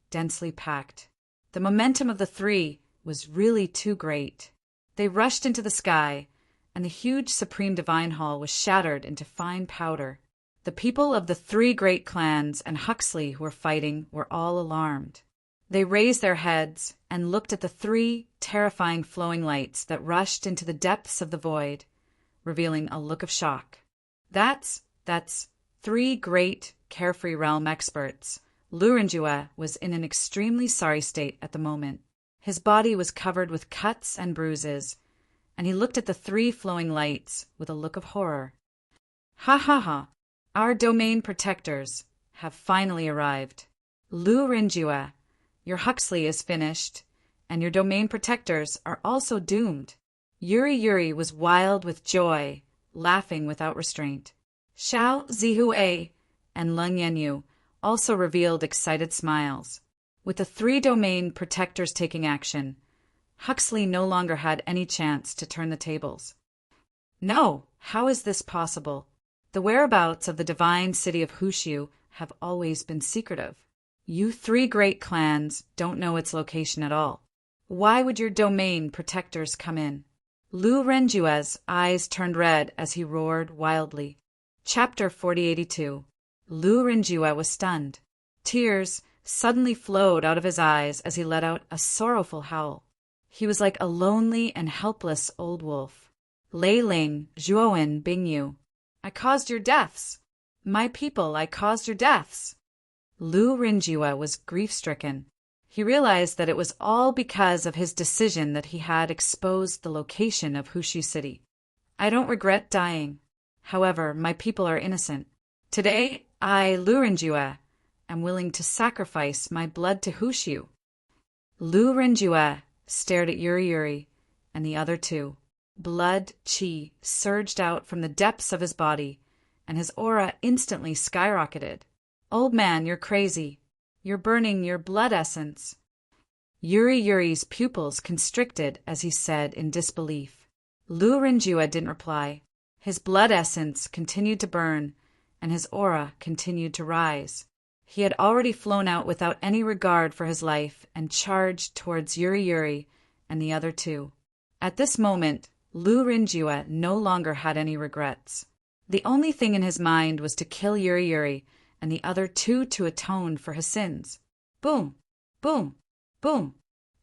densely packed. The momentum of the 3 was really too great. They rushed into the sky, and the huge Supreme Divine Hall was shattered into fine powder. The people of the 3 great clans and Huxley who were fighting were all alarmed. They raised their heads and looked at the 3 terrifying flowing lights that rushed into the depths of the void, revealing a look of shock. That's 3 great carefree realm experts. Lu Renjue was in an extremely sorry state at the moment. His body was covered with cuts and bruises, and he looked at the 3 flowing lights with a look of horror. Ha ha ha! Our domain protectors have finally arrived. Lu Renjue, your Huxley is finished, and your domain protectors are also doomed. Yuri was wild with joy, laughing without restraint. Xiao Zihue and Leng Yanyu also revealed excited smiles. With the 3 domain protectors taking action, Huxley no longer had any chance to turn the tables. No, how is this possible? The whereabouts of the divine city of Hushu have always been secretive. You three great clans don't know its location at all. Why would your domain protectors come in? Lu Renjue's eyes turned red as he roared wildly. Chapter 4082. Lu Renjue was stunned. Tears suddenly flowed out of his eyes as he let out a sorrowful howl. He was like a lonely and helpless old wolf. Lei Ling, Zhuowen Bingyu. I caused your deaths. My people, I caused your deaths. Lu Renjue was grief-stricken. He realized that it was all because of his decision that he had exposed the location of Hushu City. I don't regret dying. However, my people are innocent. Today, I, Lu Renjue, am willing to sacrifice my blood to Hushu. Lu Renjue stared at Yuri and the other two. Blood chi surged out from the depths of his body, and his aura instantly skyrocketed. Old man, you're crazy. You're burning your blood essence. Yuri's pupils constricted as he said in disbelief. Lu Renjue didn't reply. His blood essence continued to burn, and his aura continued to rise. He had already flown out without any regard for his life and charged towards Yuri and the other two. At this moment, Lu Renjue no longer had any regrets. The only thing in his mind was to kill Yuri and the other two to atone for his sins. Boom! Boom! Boom!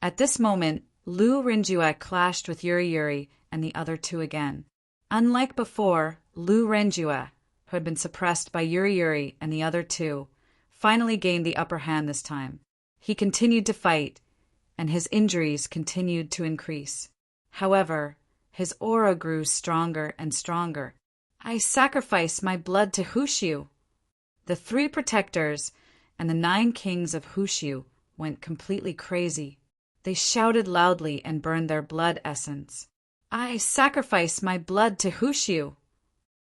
At this moment, Lu Renjue clashed with Yuri and the other two again. Unlike before, Lu Renjue, who had been suppressed by Yuri and the other two, finally gained the upper hand this time. He continued to fight, and his injuries continued to increase. However, his aura grew stronger and stronger. I sacrifice my blood to Hushu. The three protectors and the 9 kings of Hushu went completely crazy. They shouted loudly and burned their blood essence. I sacrifice my blood to Hushu.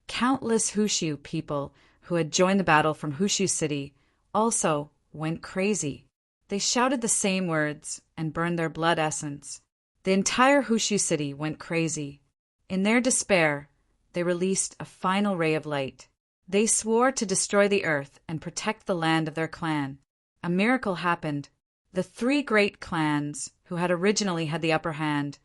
Countless Hushu people who had joined the battle from Hushu City also went crazy. They shouted the same words and burned their blood essence. The entire Hushu City went crazy. In their despair, they released a final ray of light. They swore to destroy the earth and protect the land of their clan. A miracle happened. The 3 great clans, who had originally had the upper hand,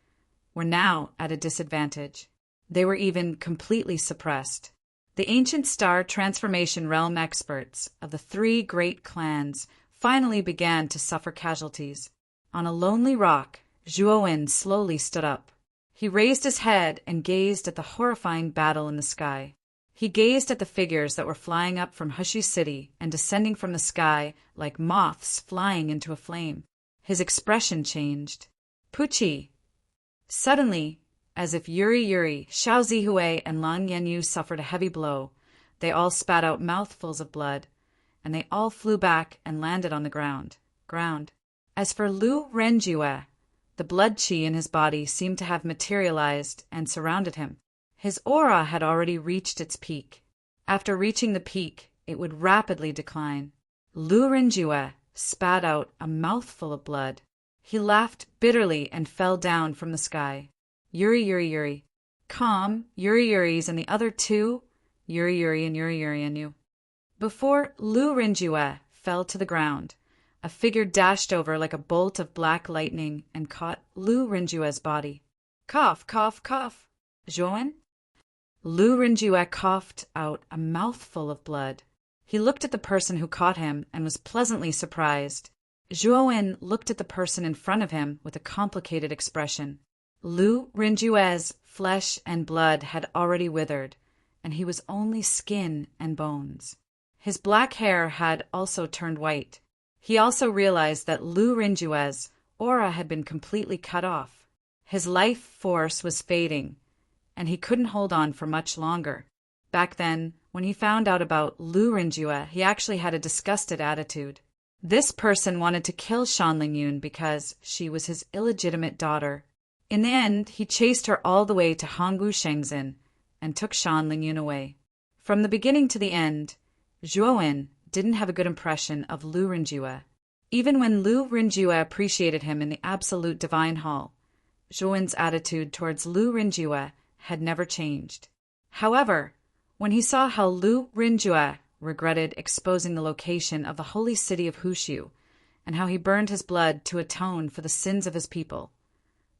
were now at a disadvantage. They were even completely suppressed. The ancient star transformation realm experts of the 3 great clans finally began to suffer casualties. On a lonely rock, Zhuowen slowly stood up. He raised his head and gazed at the horrifying battle in the sky. He gazed at the figures that were flying up from Hushu City and descending from the sky like moths flying into a flame. His expression changed. Puchi! Suddenly, as if Yuri, Xiao Zihue, and Lan Yanyu suffered a heavy blow, they all spat out mouthfuls of blood, and they all flew back and landed on the ground. As for Lu Renjue, the blood chi in his body seemed to have materialized and surrounded him. His aura had already reached its peak. After reaching the peak, it would rapidly decline. Lu Renjue spat out a mouthful of blood. He laughed bitterly and fell down from the sky. Yuri. Calm, Yuri's and the other two, Yuri and you. Before Lu Renjue fell to the ground, a figure dashed over like a bolt of black lightning and caught Lu Renjue's body. Cough. Zhuowen? Lu Renjue coughed out a mouthful of blood. He looked at the person who caught him and was pleasantly surprised. Zhuowen looked at the person in front of him with a complicated expression. Lu Renjue's flesh and blood had already withered, and he was only skin and bones. His black hair had also turned white. He also realized that Lu Renjue's aura had been completely cut off. His life force was fading, and he couldn't hold on for much longer. Back then, when he found out about Lu Renjue, he actually had a disgusted attitude. This person wanted to kill Shan Lingyun because she was his illegitimate daughter. In the end, he chased her all the way to Hanggu Shengzhen and took Shan Lingyun away. From the beginning to the end, Zhuowen didn't have a good impression of Lu Renjue. Even when Lu Renjue appreciated him in the absolute divine hall, Zhuowen's attitude towards Lu Rinjue had never changed. However, when he saw how Lu Rinjue regretted exposing the location of the holy city of Hushu, and how he burned his blood to atone for the sins of his people,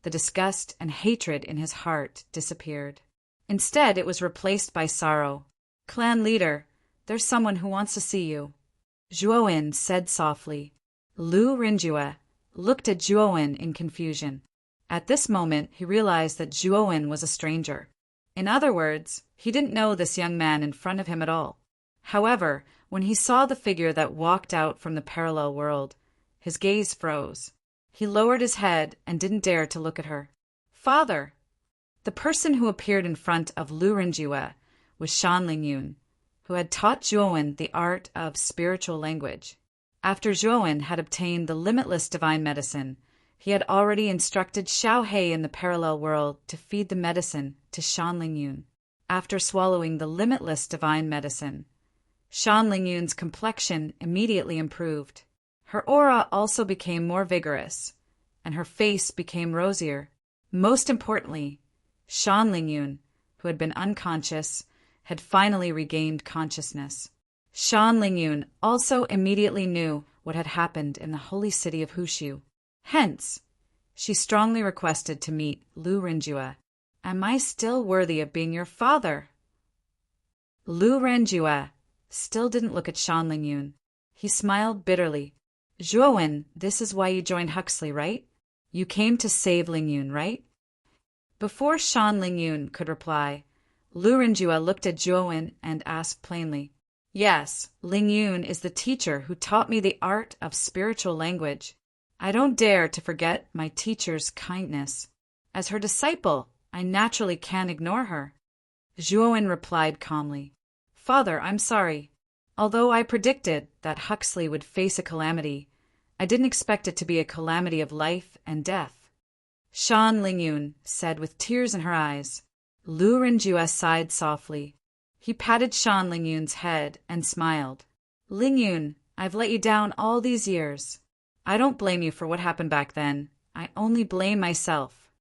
the disgust and hatred in his heart disappeared. Instead, it was replaced by sorrow. "Clan leader, there's someone who wants to see you," Zhuowen said softly. Lu Rinjue looked at Zhuowen in confusion. At this moment, he realized that Zhuowen was a stranger. In other words, he didn't know this young man in front of him at all. However, when he saw the figure that walked out from the parallel world, his gaze froze. He lowered his head and didn't dare to look at her. "Father!" The person who appeared in front of Lu Rinjue was Shan Lingyun, who had taught Zhuowen the art of spiritual language. After Zhuowen had obtained the limitless divine medicine, he had already instructed Xiao He in the parallel world to feed the medicine to Shan Lingyun. After swallowing the limitless divine medicine, Shan Lingyun's complexion immediately improved. Her aura also became more vigorous, and her face became rosier. Most importantly, Shan Lingyun, who had been unconscious, had finally regained consciousness. Shan Lingyun also immediately knew what had happened in the holy city of Hushu. Hence, she strongly requested to meet Lu Rinjue. "Am I still worthy of being your father?" Lu Rinjue still didn't look at Shan Lingyun. He smiled bitterly. "Zhuowen, this is why you joined Huxley, right? You came to save Lingyun, right?" Before Shan Lingyun could reply, Lu Rinjue looked at Zhuowen and asked plainly, "Yes, Lingyun is the teacher who taught me the art of spiritual language. I don't dare to forget my teacher's kindness. As her disciple, I naturally can't ignore her." Zhuowen replied calmly, "Father, I'm sorry. Although I predicted that Huxley would face a calamity, I didn't expect it to be a calamity of life and death." Shan Lingyun said with tears in her eyes. Lu Rinjue sighed softly. He patted Shan Lingyun's head and smiled. "Lingyun, I've let you down all these years. I don't blame you for what happened back then. I only blame myself.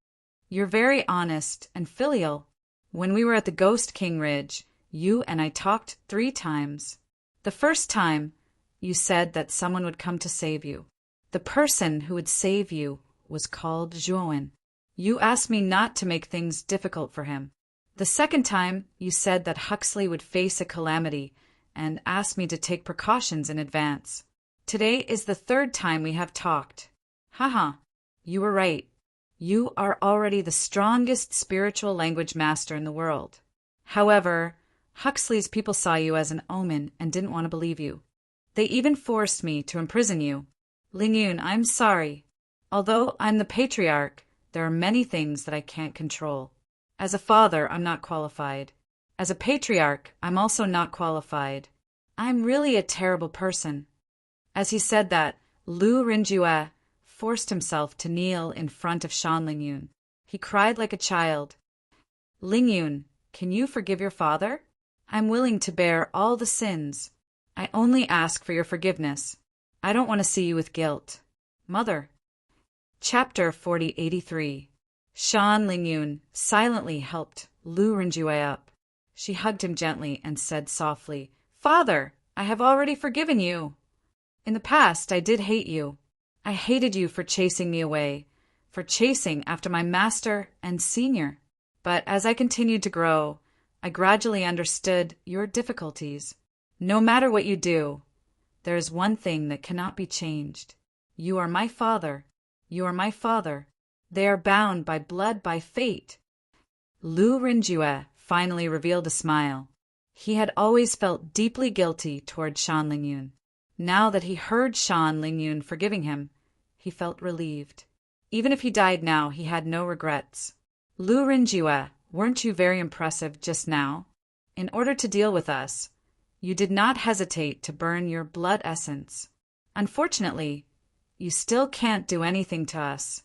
You're very honest and filial. When we were at the Ghost King Ridge, you and I talked 3 times. The first time, you said that someone would come to save you. The person who would save you was called Zhuowen. You asked me not to make things difficult for him. The second time, you said that Huxley would face a calamity and asked me to take precautions in advance. Today is the 3rd time we have talked. Haha, you were right. You are already the strongest spiritual language master in the world. However, Huxley's people saw you as an omen and didn't want to believe you. They even forced me to imprison you. Lingyun, I'm sorry. Although I'm the patriarch, there are many things that I can't control. As a father, I'm not qualified. As a patriarch, I'm also not qualified. I'm really a terrible person." As he said that, Lu Rinjue forced himself to kneel in front of Shan Lingyun. He cried like a child. "Lingyun, can you forgive your father? I'm willing to bear all the sins. I only ask for your forgiveness. I don't want to see you with guilt. Mother." Chapter 4083. Shan Lingyun silently helped Lu Rinjue up. She hugged him gently and said softly, "Father, I have already forgiven you. In the past, I did hate you. I hated you for chasing me away, for chasing after my master and senior. But as I continued to grow, I gradually understood your difficulties. No matter what you do, there is one thing that cannot be changed. You are my father. You are my father. They are bound by blood, by fate." Lu Rinjue finally revealed a smile. He had always felt deeply guilty toward Shan Lingyun. Now that he heard Shan Lingyun forgiving him, he felt relieved. Even if he died now, he had no regrets. "Lu Rinjue, weren't you very impressive just now? In order to deal with us, you did not hesitate to burn your blood essence. Unfortunately, you still can't do anything to us."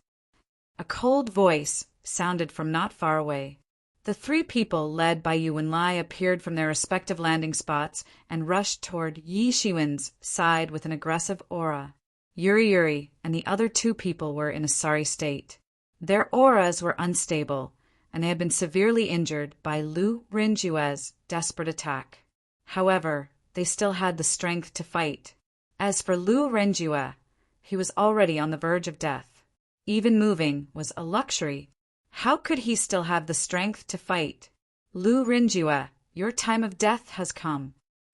A cold voice sounded from not far away. The 3 people led by Yu and Lai appeared from their respective landing spots and rushed toward Yi Shiwen's side with an aggressive aura. Yuri and the other 2 people were in a sorry state. Their auras were unstable, and they had been severely injured by Lu Rinjue's desperate attack. However, they still had the strength to fight. As for Lu Renjue, he was already on the verge of death. Even moving was a luxury. How could he still have the strength to fight? Lu Renjue, your time of death has come.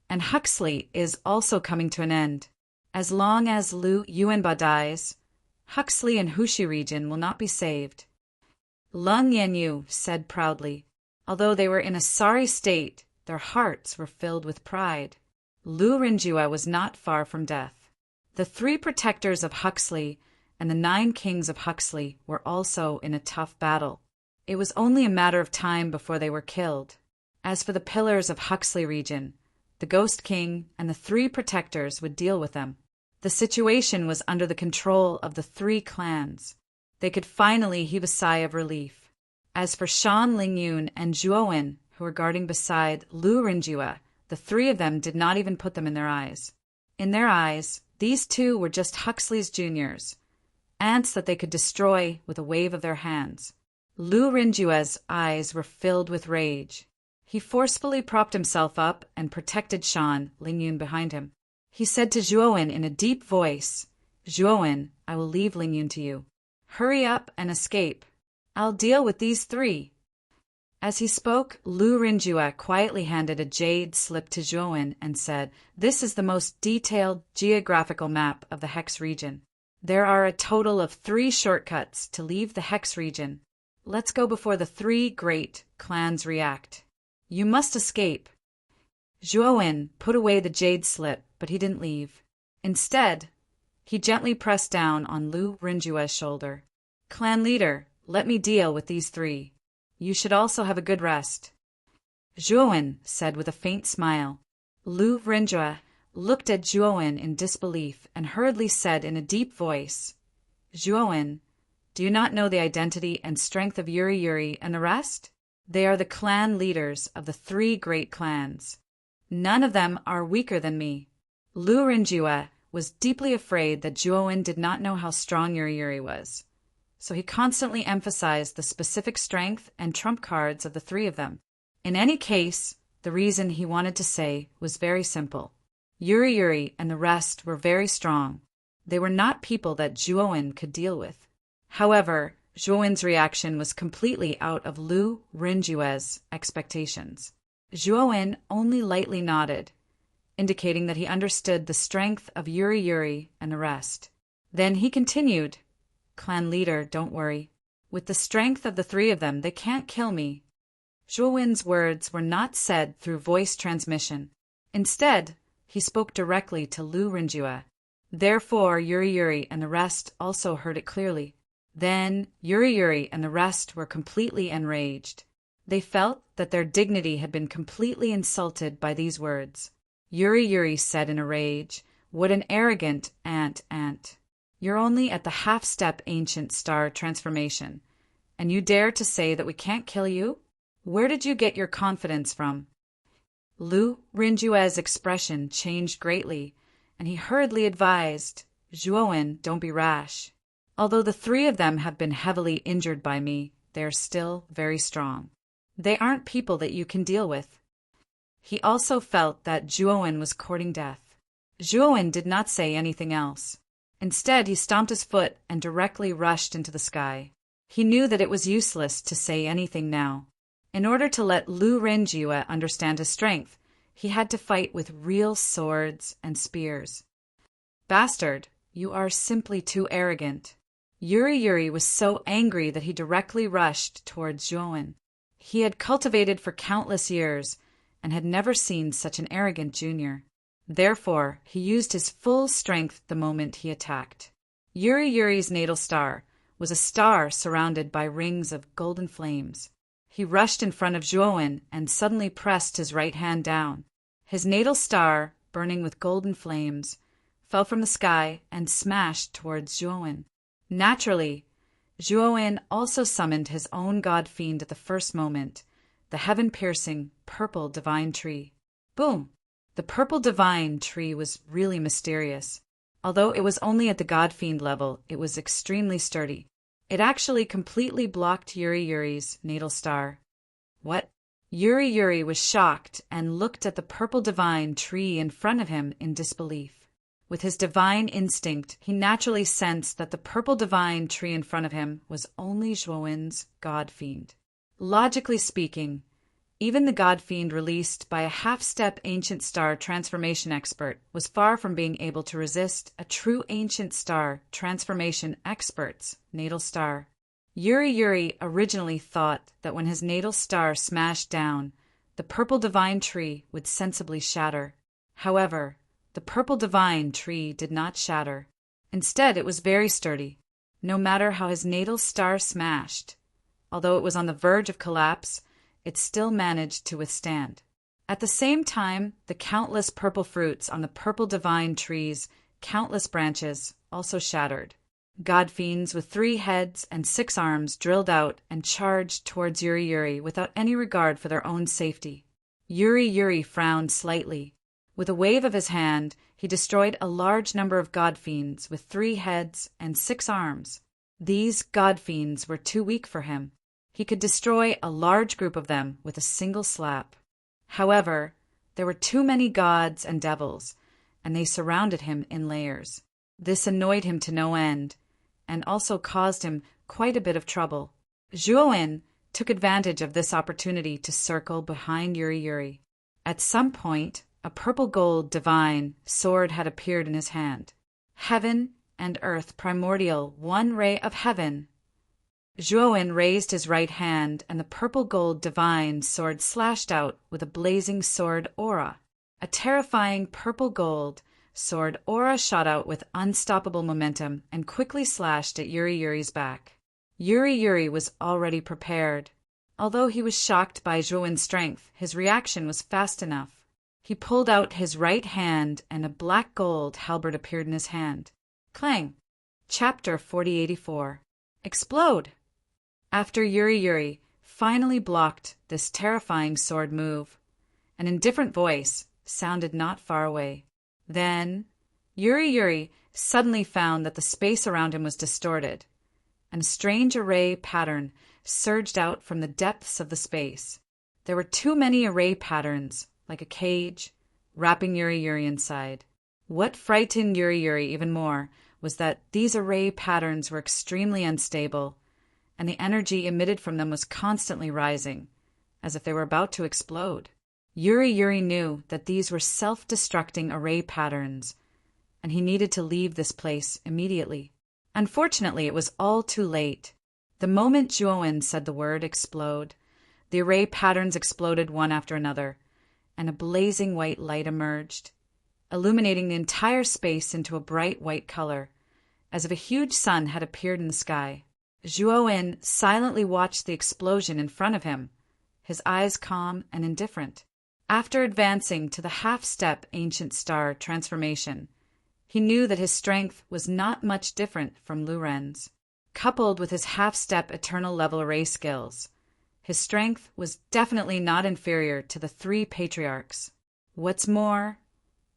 And Huxley is also coming to an end. As long as Lu Yuanba dies, Huxley and Hushi region will not be saved. Lung Yanyu said proudly. Although they were in a sorry state, their hearts were filled with pride. Lu Renjue was not far from death. The 3 protectors of Huxley and the 9 kings of Huxley were also in a tough battle. It was only a matter of time before they were killed. As for the pillars of Huxley region, the Ghost King and the 3 protectors would deal with them. The situation was under the control of the 3 clans. They could finally heave a sigh of relief. As for Shan Lingyun and Zhuowen, who were guarding beside Lu Renjue, the 3 of them did not even put them in their eyes. In their eyes, these 2 were just Huxley's juniors, ants that they could destroy with a wave of their hands. Lu Renjue's eyes were filled with rage. He forcefully propped himself up and protected Shan Lingyun behind him. He said to Zhuowen in a deep voice, "Zhuowen, I will leave Lingyun to you. Hurry up and escape. I'll deal with these 3. As he spoke, Lu Renjue quietly handed a jade slip to Zhuowen and said, "This is the most detailed geographical map of the Hex region. There are a total of 3 shortcuts to leave the Hex region. Let's go before the 3 great clans react. You must escape." Zhuowen put away the jade slip, but he didn't leave. Instead, he gently pressed down on Lu Renjue's shoulder. "Clan leader, let me deal with these 3. You should also have a good rest." Zhuowen said with a faint smile. Lu Renjue looked at Zhuowen in disbelief and hurriedly said in a deep voice, "Zhuowen, do you not know the identity and strength of Yuri Yuri and the rest? They are the clan leaders of the 3 great clans. None of them are weaker than me." Lu Renjue was deeply afraid that Zhuowen did not know how strong Yuri Yuri was, so he constantly emphasized the specific strength and trump cards of the 3 of them. In any case, the reason he wanted to say was very simple. Yuri Yuri and the rest were very strong. They were not people that Zhuowen could deal with. However, Zhuowen's reaction was completely out of Lu Renjue's expectations. Zhuowen only lightly nodded, indicating that he understood the strength of Yuri Yuri and the rest. Then he continued, "Clan leader, don't worry. With the strength of the 3 of them, they can't kill me." Zhuowen's words were not said through voice transmission. Instead, he spoke directly to Lu Renjue. Therefore, Yuri Yuri and the rest also heard it clearly. Then, Yuri Yuri and the rest were completely enraged. They felt that their dignity had been completely insulted by these words. Yuri Yuri said in a rage, "What an arrogant ant. You're only at the half-step ancient star transformation, and you dare to say that we can't kill you? Where did you get your confidence from?" Lu Renjue's expression changed greatly, and he hurriedly advised, "Zhuowen, don't be rash. Although the 3 of them have been heavily injured by me, they are still very strong. They aren't people that you can deal with." He also felt that Zhuowen was courting death. Zhuowen did not say anything else. Instead, he stomped his foot and directly rushed into the sky. He knew that it was useless to say anything now. In order to let Lu Renjue understand his strength, he had to fight with real swords and spears. "Bastard, you are simply too arrogant." Yuri Yuri was so angry that he directly rushed towards Zhuowen. He had cultivated for countless years and had never seen such an arrogant junior. Therefore, he used his full strength the moment he attacked. Yuri Yuri's natal star was a star surrounded by rings of golden flames. He rushed in front of Zhuowen and suddenly pressed his right hand down. His natal star, burning with golden flames, fell from the sky and smashed towards Zhuowen. Naturally, Zhuowen also summoned his own god fiend at the first moment, the heaven-piercing purple divine tree. Boom! The purple divine tree was really mysterious. Although it was only at the god fiend level, it was extremely sturdy. It actually completely blocked Yuri Yuri's natal star. What? Yuri Yuri was shocked and looked at the purple divine tree in front of him in disbelief. With his divine instinct, he naturally sensed that the purple divine tree in front of him was only Zhuowen's god fiend. Logically speaking, even the god fiend released by a half-step ancient star transformation expert was far from being able to resist a true ancient star transformation expert's natal star. Yuri Yuri originally thought that when his natal star smashed down, the purple divine tree would sensibly shatter. However, the purple divine tree did not shatter. Instead, it was very sturdy, no matter how his natal star smashed. Although it was on the verge of collapse, it still managed to withstand. At the same time, the countless purple fruits on the purple divine tree's countless branches also shattered. God fiends with 3 heads and 6 arms drilled out and charged towards Yuri Yuri without any regard for their own safety. Yuri Yuri frowned slightly. With a wave of his hand, he destroyed a large number of god fiends with 3 heads and 6 arms. These god fiends were too weak for him. He could destroy a large group of them with a single slap. However, there were too many gods and devils, and they surrounded him in layers. This annoyed him to no end, and also caused him quite a bit of trouble. Zhuowen took advantage of this opportunity to circle behind Yuri Yuri. At some point, a purple gold divine sword had appeared in his hand. Heaven and earth primordial, one ray of heaven. Zhuowen raised his right hand, and the purple gold divine sword slashed out with a blazing sword aura. A terrifying purple gold sword aura shot out with unstoppable momentum and quickly slashed at Yuri Yuri's back. Yuri Yuri was already prepared. Although he was shocked by Zhuowen's strength, his reaction was fast enough. He pulled out his right hand, and a black gold halberd appeared in his hand. Clang! Chapter 4084. Explode! After Yuri Yuri finally blocked this terrifying sword move, an indifferent voice sounded not far away. Then Yuri Yuri suddenly found that the space around him was distorted, and a strange array pattern surged out from the depths of the space. There were too many array patterns, like a cage, wrapping Yuri Yuri inside. What frightened Yuri Yuri even more was that these array patterns were extremely unstable, and the energy emitted from them was constantly rising, as if they were about to explode. Yuri Yuri knew that these were self-destructing array patterns, and he needed to leave this place immediately. Unfortunately, it was all too late. The moment Zhuowen said the word explode, the array patterns exploded one after another, and a blazing white light emerged, illuminating the entire space into a bright white color, as if a huge sun had appeared in the sky. Zhuowen silently watched the explosion in front of him, his eyes calm and indifferent. After advancing to the half-step ancient star transformation, he knew that his strength was not much different from Lu Ren's. Coupled with his half-step eternal level array skills, his strength was definitely not inferior to the 3 patriarchs. What's more,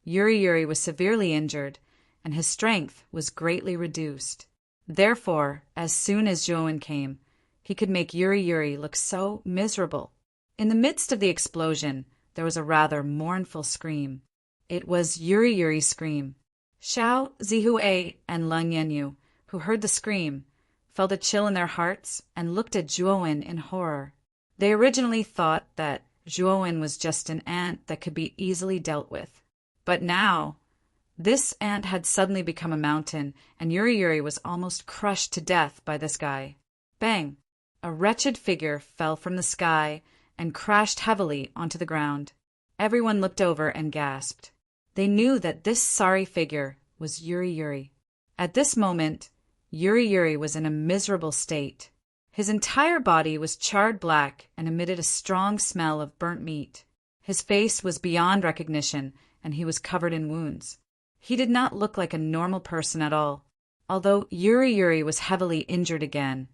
Yuri Yuri was severely injured, and his strength was greatly reduced. Therefore, as soon as Zhuowen came, he could make Yuri Yuri look so miserable. In the midst of the explosion, there was a rather mournful scream. It was Yuri Yuri's scream. Xiao Zihue and Leng Yanyu, who heard the scream, felt a chill in their hearts and looked at Zhuowen in horror. They originally thought that Zhuowen was just an ant that could be easily dealt with. But now, this ant had suddenly become a mountain, and Yuri Yuri was almost crushed to death by this guy. Bang! A wretched figure fell from the sky and crashed heavily onto the ground. Everyone looked over and gasped. They knew that this sorry figure was Yuri Yuri. At this moment, Yuri Yuri was in a miserable state. His entire body was charred black and emitted a strong smell of burnt meat. His face was beyond recognition, and he was covered in wounds. He did not look like a normal person at all. Although Yuri Yuri was heavily injured again,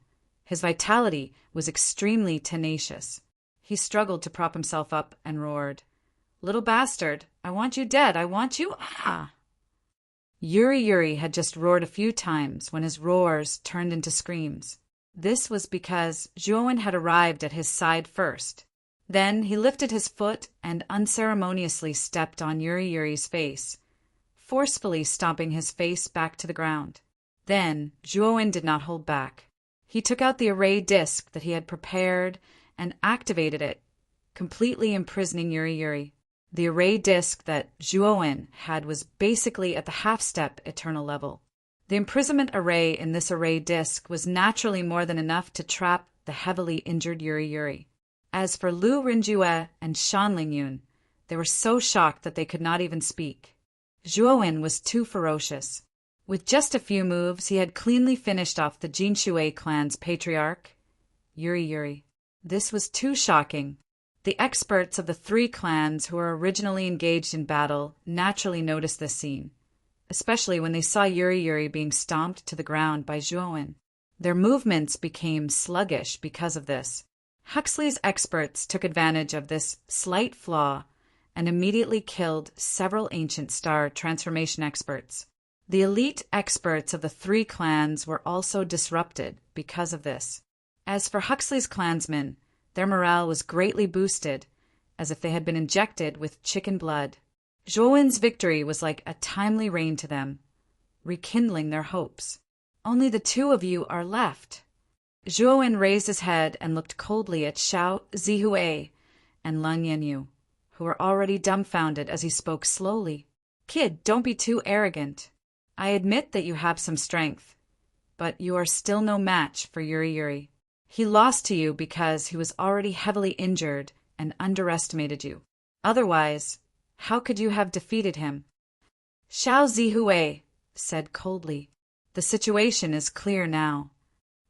his vitality was extremely tenacious. He struggled to prop himself up and roared, "Little bastard, I want you dead, I want you, ah!" Yuri Yuri had just roared a few times when his roars turned into screams. This was because Zhuowen had arrived at his side first. Then he lifted his foot and unceremoniously stepped on Yuri Yuri's face, forcefully stomping his face back to the ground. Then Zhuowen did not hold back. He took out the array disc that he had prepared and activated it, completely imprisoning Yuri Yuri. The array disc that Zhuowen had was basically at the half-step eternal level. The imprisonment array in this array disc was naturally more than enough to trap the heavily injured Yuri Yuri. As for Lu Rinjue and Shan Lingyun, they were so shocked that they could not even speak. Zhuowen was too ferocious. With just a few moves, he had cleanly finished off the Jinshui clan's patriarch, Yuri Yuri. This was too shocking. The experts of the three clans who were originally engaged in battle naturally noticed this scene, especially when they saw Yuri Yuri being stomped to the ground by Zhuowen. Their movements became sluggish because of this. Huxley's experts took advantage of this slight flaw and immediately killed several Ancient Star transformation experts. The elite experts of the three clans were also disrupted because of this. As for Huxley's clansmen, their morale was greatly boosted, as if they had been injected with chicken blood. Zhuowen's victory was like a timely rain to them, rekindling their hopes. Only the two of you are left. Zhuowen raised his head and looked coldly at Xiao Zihue and Leng Yanyu, who were already dumbfounded as he spoke slowly. Kid, don't be too arrogant. I admit that you have some strength, but you are still no match for Yuri Yuri. He lost to you because he was already heavily injured and underestimated you. Otherwise, how could you have defeated him? Xiao Zihue said coldly, the situation is clear now.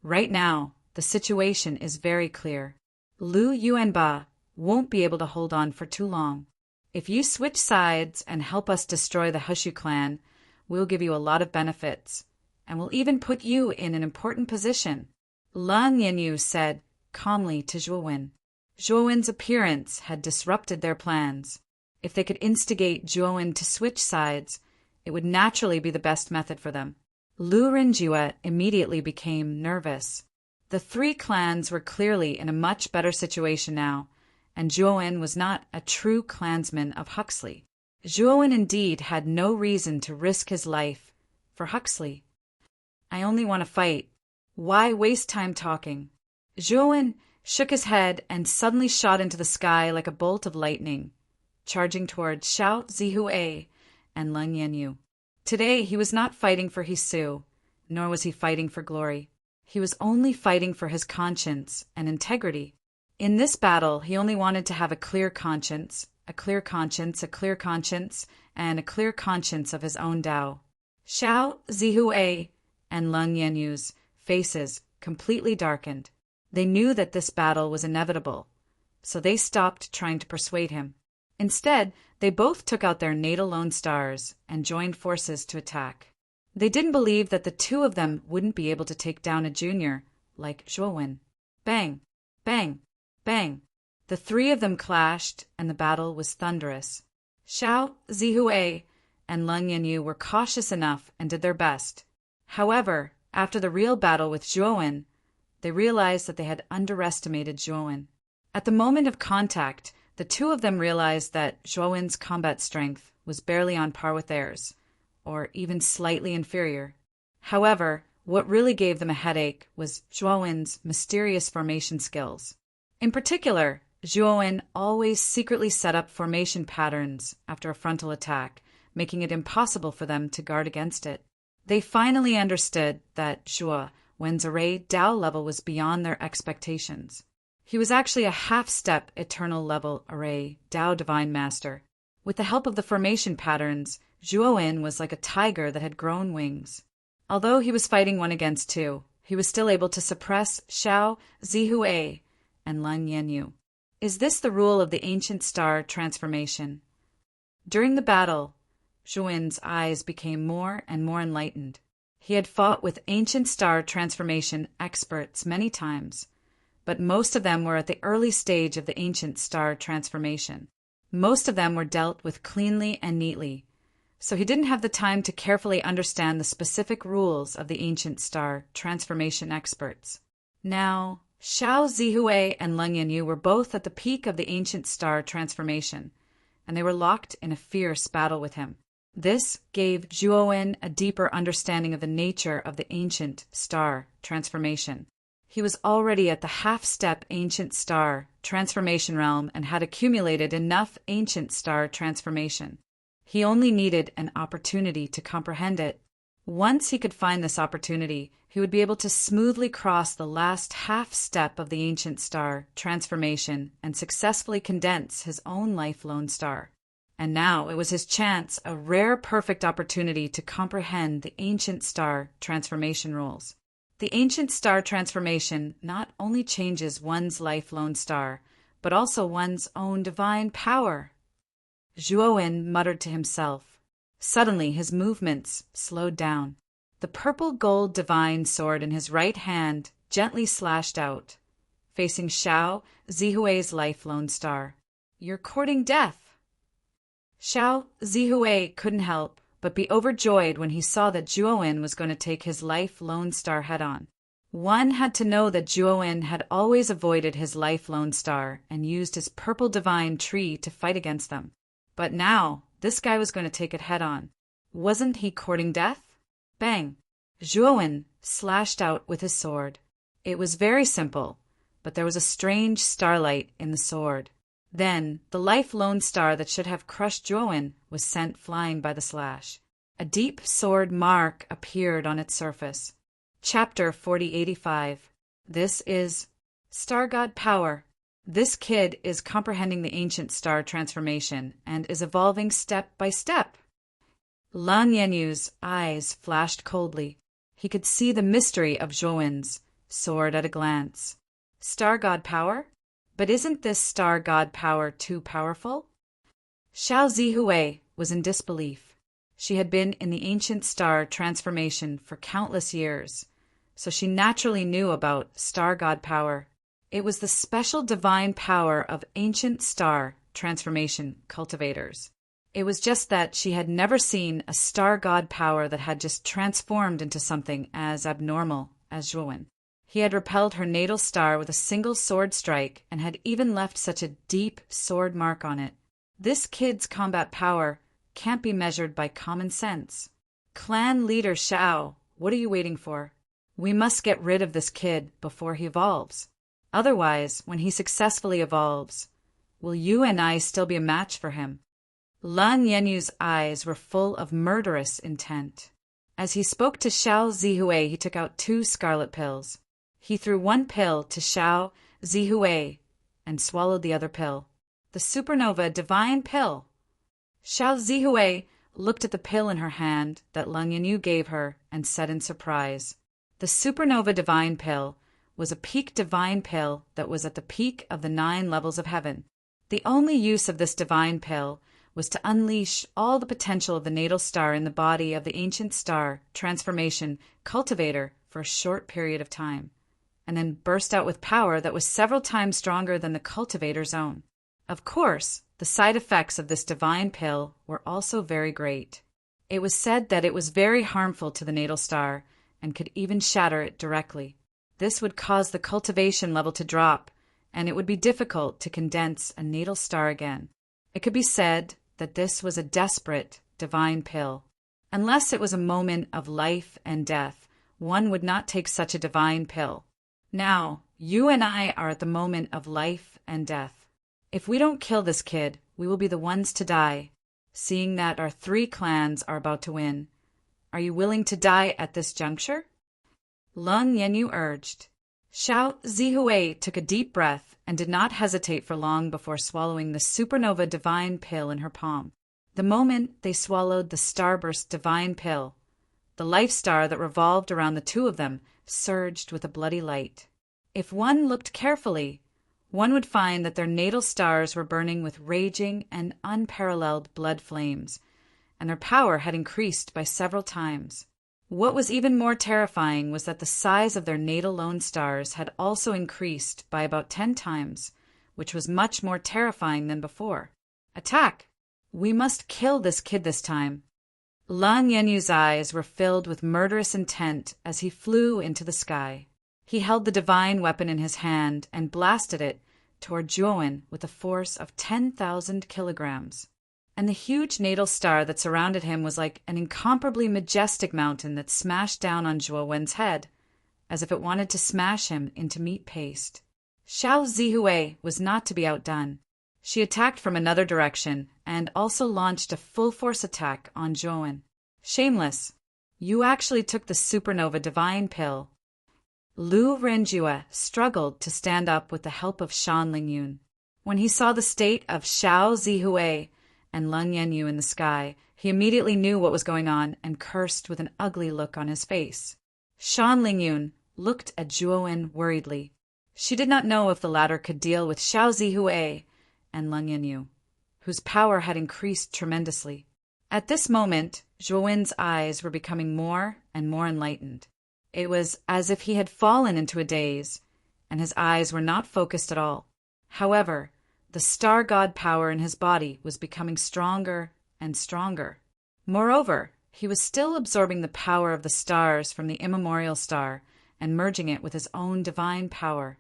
Right now, the situation is very clear. Lu Yuanba won't be able to hold on for too long. If you switch sides and help us destroy the Hushu clan, we'll give you a lot of benefits, and we'll even put you in an important position. Leng Yanyu said calmly to Zhuowen. Zhuowen's appearance had disrupted their plans. If they could instigate Zhuowen to switch sides, it would naturally be the best method for them. Lu Rinjue immediately became nervous. The three clans were clearly in a much better situation now, and Zhuowen was not a true clansman of Huxley. Zhuowen indeed had no reason to risk his life for Huxley. I only want to fight. Why waste time talking? Zhuowen shook his head and suddenly shot into the sky like a bolt of lightning, charging toward Xiao Zihue and Leng Yanyu. Today he was not fighting for Hisu, nor was he fighting for glory. He was only fighting for his conscience and integrity. In this battle, he only wanted to have a clear conscience, a clear conscience, a clear conscience, and a clear conscience of his own Tao. Xiao Zihue and Leng Yanyu's faces completely darkened. They knew that this battle was inevitable, so they stopped trying to persuade him. Instead, they both took out their natal Lone Stars and joined forces to attack. They didn't believe that the two of them wouldn't be able to take down a junior like Zhuowen. Bang! Bang! Bang! The three of them clashed, and the battle was thunderous. Xiao Zihue and Leng Yanyu were cautious enough and did their best. However, after the real battle with Zhuowen, they realized that they had underestimated Zhuowen. At the moment of contact, the two of them realized that Zhuowen's combat strength was barely on par with theirs, or even slightly inferior. However, what really gave them a headache was Zhuowen's mysterious formation skills. In particular, Zhuowen always secretly set up formation patterns after a frontal attack, making it impossible for them to guard against it. They finally understood that Zhuowen's array Tao level was beyond their expectations. He was actually a half-step eternal level array Tao Divine Master. With the help of the formation patterns, Zhuowen was like a tiger that had grown wings. Although he was fighting 1 against 2, he was still able to suppress Xiao Zihue and Leng Yanyu. Is this the rule of the Ancient Star transformation? During the battle, Zhuowen's eyes became more and more enlightened. He had fought with Ancient Star transformation experts many times, but most of them were at the early stage of the Ancient Star transformation. Most of them were dealt with cleanly and neatly, so he didn't have the time to carefully understand the specific rules of the Ancient Star transformation experts. Now, Xiao Zihui and Leng Yanyu were both at the peak of the ancient star transformation, and they were locked in a fierce battle with him. This gave Zhuowen a deeper understanding of the nature of the ancient star transformation. He was already at the half-step ancient star transformation realm and had accumulated enough ancient star transformation. He only needed an opportunity to comprehend it. Once he could find this opportunity, he would be able to smoothly cross the last half-step of the ancient star transformation and successfully condense his own life lone star. And now it was his chance, a rare perfect opportunity to comprehend the ancient star transformation rules. The ancient star transformation not only changes one's life lone star, but also one's own divine power. Zhuowen muttered to himself. Suddenly his movements slowed down. The purple gold divine sword in his right hand gently slashed out, facing Xiao Zihui's life lone star. "You're courting death." Xiao Zihui couldn't help but be overjoyed when he saw that Zhuowen was going to take his life lone star head-on. One had to know that Zhuowen had always avoided his life lone star and used his purple divine tree to fight against them. But now, this guy was going to take it head-on. Wasn't he courting death? Bang! Zhuowen slashed out with his sword. It was very simple, but there was a strange starlight in the sword. Then, the life lone star that should have crushed Zhuowen was sent flying by the slash. A deep sword mark appeared on its surface. Chapter 4085. This is Star God Power. This kid is comprehending the ancient star transformation and is evolving step by step. Leng Yanyu's eyes flashed coldly. He could see the mystery of Zhuowen's sword at a glance. Star God Power? But isn't this star god power too powerful? Xiao Zihui was in disbelief. She had been in the ancient star transformation for countless years, so she naturally knew about star god power. It was the special divine power of ancient star transformation cultivators. It was just that she had never seen a star god power that had just transformed into something as abnormal as Zhuowen. He had repelled her natal star with a single sword strike and had even left such a deep sword mark on it. This kid's combat power can't be measured by common sense. Clan leader Xiao, what are you waiting for? We must get rid of this kid before he evolves. Otherwise, when he successfully evolves, will you and I still be a match for him? Leng Yanyu's eyes were full of murderous intent. As he spoke to Xiao Zihui, he took out 2 scarlet pills. He threw one pill to Xiao Zihui and swallowed the other pill. The supernova divine pill. Xiao Zihui looked at the pill in her hand that Leng Yanyu gave her and said in surprise. The supernova divine pill was a peak divine pill that was at the peak of the 9 levels of heaven. The only use of this divine pill was to unleash all the potential of the natal star in the body of the ancient star transformation cultivator for a short period of time, and then burst out with power that was several times stronger than the cultivator's own. Of course, the side effects of this divine pill were also very great. It was said that it was very harmful to the natal star and could even shatter it directly. This would cause the cultivation level to drop, and it would be difficult to condense a natal star again. It could be said that this was a desperate divine pill. Unless it was a moment of life and death, one would not take such a divine pill. Now, you and I are at the moment of life and death. If we don't kill this kid, we will be the ones to die. Seeing that our 3 clans are about to win, are you willing to die at this juncture? Leng Yanyu urged. Xiao Zihui took a deep breath and did not hesitate for long before swallowing the supernova divine pill in her palm. The moment they swallowed the starburst divine pill, the life star that revolved around the 2 of them surged with a bloody light. If one looked carefully, one would find that their natal stars were burning with raging and unparalleled blood flames, and their power had increased by several times. What was even more terrifying was that the size of their natal lone stars had also increased by about 10 times, which was much more terrifying than before. Attack! We must kill this kid this time. Leng Yanyu's eyes were filled with murderous intent as he flew into the sky. He held the divine weapon in his hand and blasted it toward Zhuowen with a force of 10,000 kilograms. And the huge natal star that surrounded him was like an incomparably majestic mountain that smashed down on Zhuowen's head, as if it wanted to smash him into meat paste. Xiao Zihui was not to be outdone. She attacked from another direction and also launched a full-force attack on Zhuowen. Shameless! You actually took the supernova divine pill. Lu Renjue struggled to stand up with the help of Shan Lingyun. When he saw the state of Xiao Zihui and Leng Yanyu in the sky, he immediately knew what was going on and cursed with an ugly look on his face. Shan Lingyun looked at Zhuowen worriedly. She did not know if the latter could deal with Xiao Zihui and Leng Yanyu, whose power had increased tremendously. At this moment, Zhuowen's eyes were becoming more and more enlightened. It was as if he had fallen into a daze, and his eyes were not focused at all. However, the star god power in his body was becoming stronger and stronger. Moreover, he was still absorbing the power of the stars from the immemorial star and merging it with his own divine power.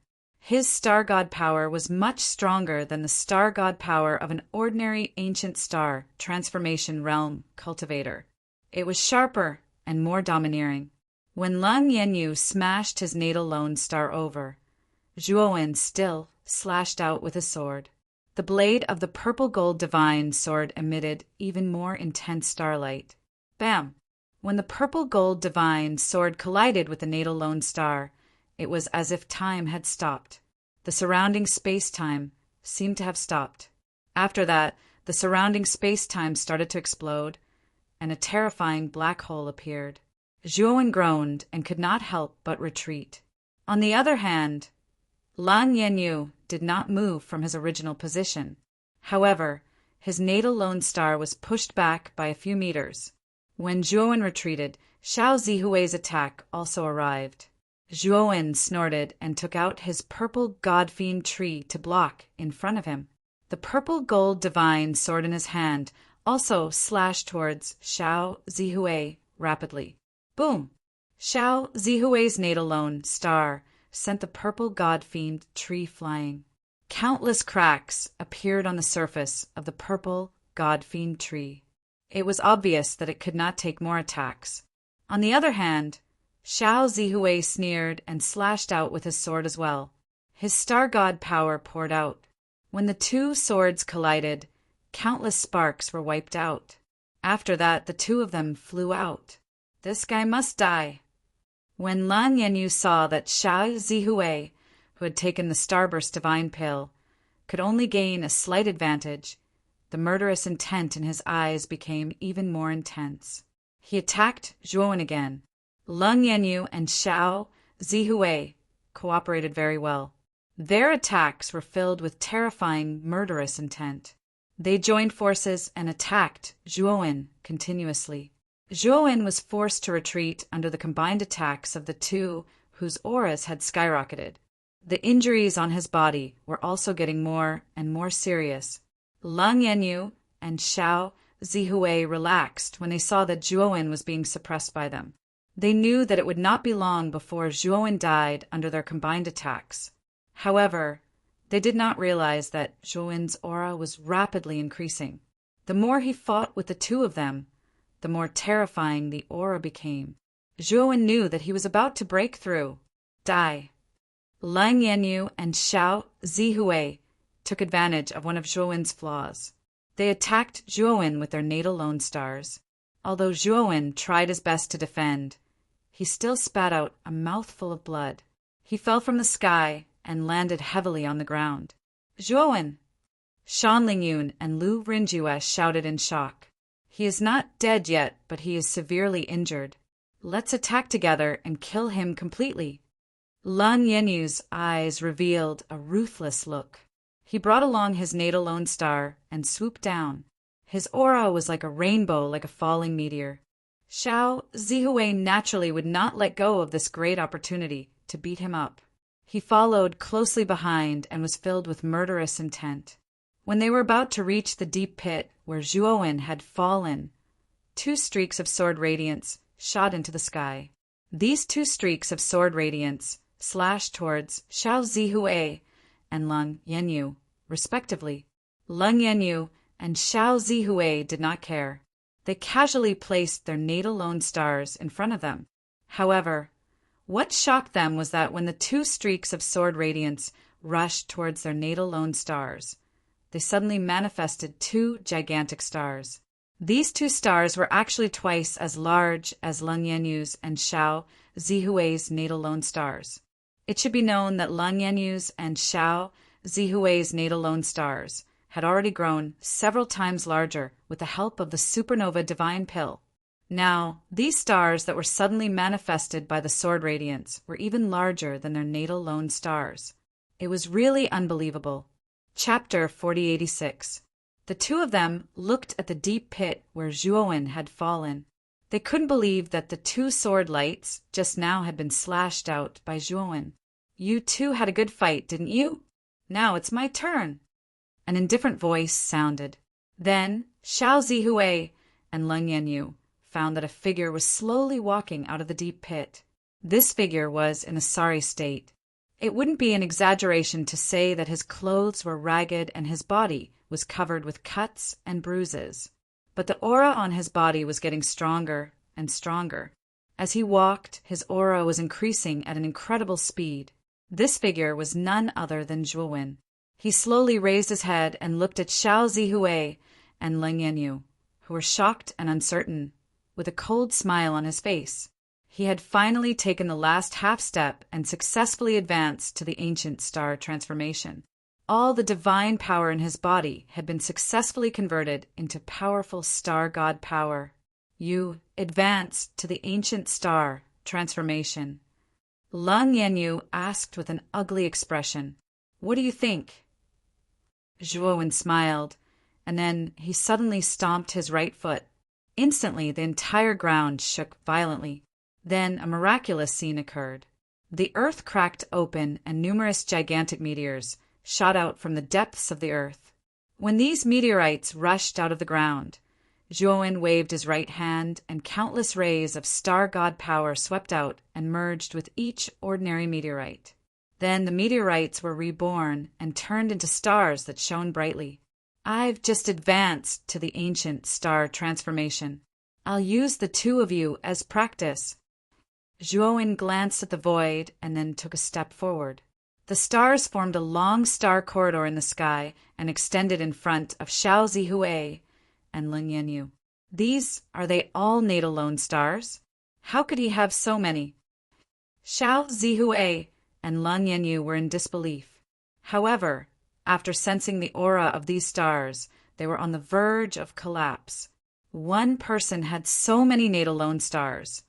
His star god power was much stronger than the star god power of an ordinary ancient star transformation realm cultivator. It was sharper and more domineering. When Leng Yanyu smashed his natal lone star over, Zhuowen still slashed out with his sword. The blade of the purple gold divine sword emitted even more intense starlight. Bam! When the purple gold divine sword collided with the natal lone star, it was as if time had stopped. The surrounding space-time seemed to have stopped. After that, the surrounding space-time started to explode, and a terrifying black hole appeared. Zhuowen groaned and could not help but retreat. On the other hand, Leng Yanyu did not move from his original position. However, his natal lone star was pushed back by a few meters. When Zhuowen retreated, Xiao Zihui's attack also arrived. Zhuowen snorted and took out his purple godfiend tree to block in front of him. The purple gold divine sword in his hand also slashed towards Xiao Zihui rapidly. Boom! Xiao Zihui's natal lone star sent the purple godfiend tree flying. Countless cracks appeared on the surface of the purple godfiend tree. It was obvious that it could not take more attacks. On the other hand, Xiao Zihui sneered and slashed out with his sword as well. His star god power poured out. When the two swords collided, countless sparks were wiped out. After that, the two of them flew out. This guy must die. When Leng Yanyu saw that Xiao Zihui, who had taken the Starburst Divine Pill, could only gain a slight advantage, the murderous intent in his eyes became even more intense. He attacked Zhuowen again. Leng Yanyu and Xiao Zihui cooperated very well. Their attacks were filled with terrifying, murderous intent. They joined forces and attacked Zhuowen continuously. Zhuowen was forced to retreat under the combined attacks of the two whose auras had skyrocketed. The injuries on his body were also getting more and more serious. Leng Yanyu and Xiao Zihui relaxed when they saw that Zhuowen was being suppressed by them. They knew that it would not be long before Zhuowen died under their combined attacks. However, they did not realize that Zhuowen's aura was rapidly increasing. The more he fought with the two of them, the more terrifying the aura became. Zhuowen knew that he was about to break through, die. Leng Yanyu and Xiao Zihui took advantage of one of Zhuowen's flaws. They attacked Zhuowen with their natal lone stars. Although Zhuowen tried his best to defend, he still spat out a mouthful of blood. He fell from the sky and landed heavily on the ground. Zhuowen! Shan Lingyun and Lu Renjue shouted in shock. He is not dead yet, but he is severely injured. Let's attack together and kill him completely. Leng Yanyu's eyes revealed a ruthless look. He brought along his natal lone star and swooped down. His aura was like a rainbow, like a falling meteor. Xiao Zihui naturally would not let go of this great opportunity to beat him up. He followed closely behind and was filled with murderous intent. When they were about to reach the deep pit where Zhuowen had fallen, two streaks of sword radiance shot into the sky. These two streaks of sword radiance slashed towards Xiao Zihue and Lung Yanyu, respectively. Lung Yanyu and Xiao Zihue did not care. They casually placed their natal lone stars in front of them. However, what shocked them was that when the two streaks of sword radiance rushed towards their natal lone stars, they suddenly manifested two gigantic stars. These two stars were actually twice as large as Lung Yanyu's and Xiao Zihue's natal lone stars. It should be known that Lung Yanyu's and Xiao Zihue's natal lone stars had already grown several times larger with the help of the supernova divine pill. Now, these stars that were suddenly manifested by the sword radiance were even larger than their natal lone stars. It was really unbelievable. Chapter 4086. The two of them looked at the deep pit where Zhuowen had fallen. They couldn't believe that the two sword lights just now had been slashed out by Zhuowen. You two had a good fight, didn't you? Now it's my turn. An indifferent voice sounded. Then Xiao Zihue and Lung Yanyu found that a figure was slowly walking out of the deep pit. This figure was in a sorry state. It wouldn't be an exaggeration to say that his clothes were ragged and his body was covered with cuts and bruises. But the aura on his body was getting stronger and stronger. As he walked, his aura was increasing at an incredible speed. This figure was none other than Zhuowen. He slowly raised his head and looked at Xiao Zihue and Lung Yanyu, who were shocked and uncertain, with a cold smile on his face. He had finally taken the last half step and successfully advanced to the ancient star transformation. All the divine power in his body had been successfully converted into powerful star god power. You advanced to the ancient star transformation. Lung Yanyu asked with an ugly expression, "What do you think?" Zhuowen smiled, and then he suddenly stomped his right foot. Instantly, the entire ground shook violently. Then a miraculous scene occurred. The earth cracked open and numerous gigantic meteors shot out from the depths of the earth. When these meteorites rushed out of the ground, Zhuowen waved his right hand and countless rays of star god power swept out and merged with each ordinary meteorite. Then the meteorites were reborn and turned into stars that shone brightly. I've just advanced to the ancient star transformation. I'll use the two of you as practice. Zhuowen glanced at the void and then took a step forward. The stars formed a long star corridor in the sky and extended in front of Xiao Zihue and Lung Yanyu. Are they all natal lone stars? How could he have so many? Xiao Zihue and Lung Yanyu were in disbelief. However, after sensing the aura of these stars, they were on the verge of collapse. One person had so many natal lone stars,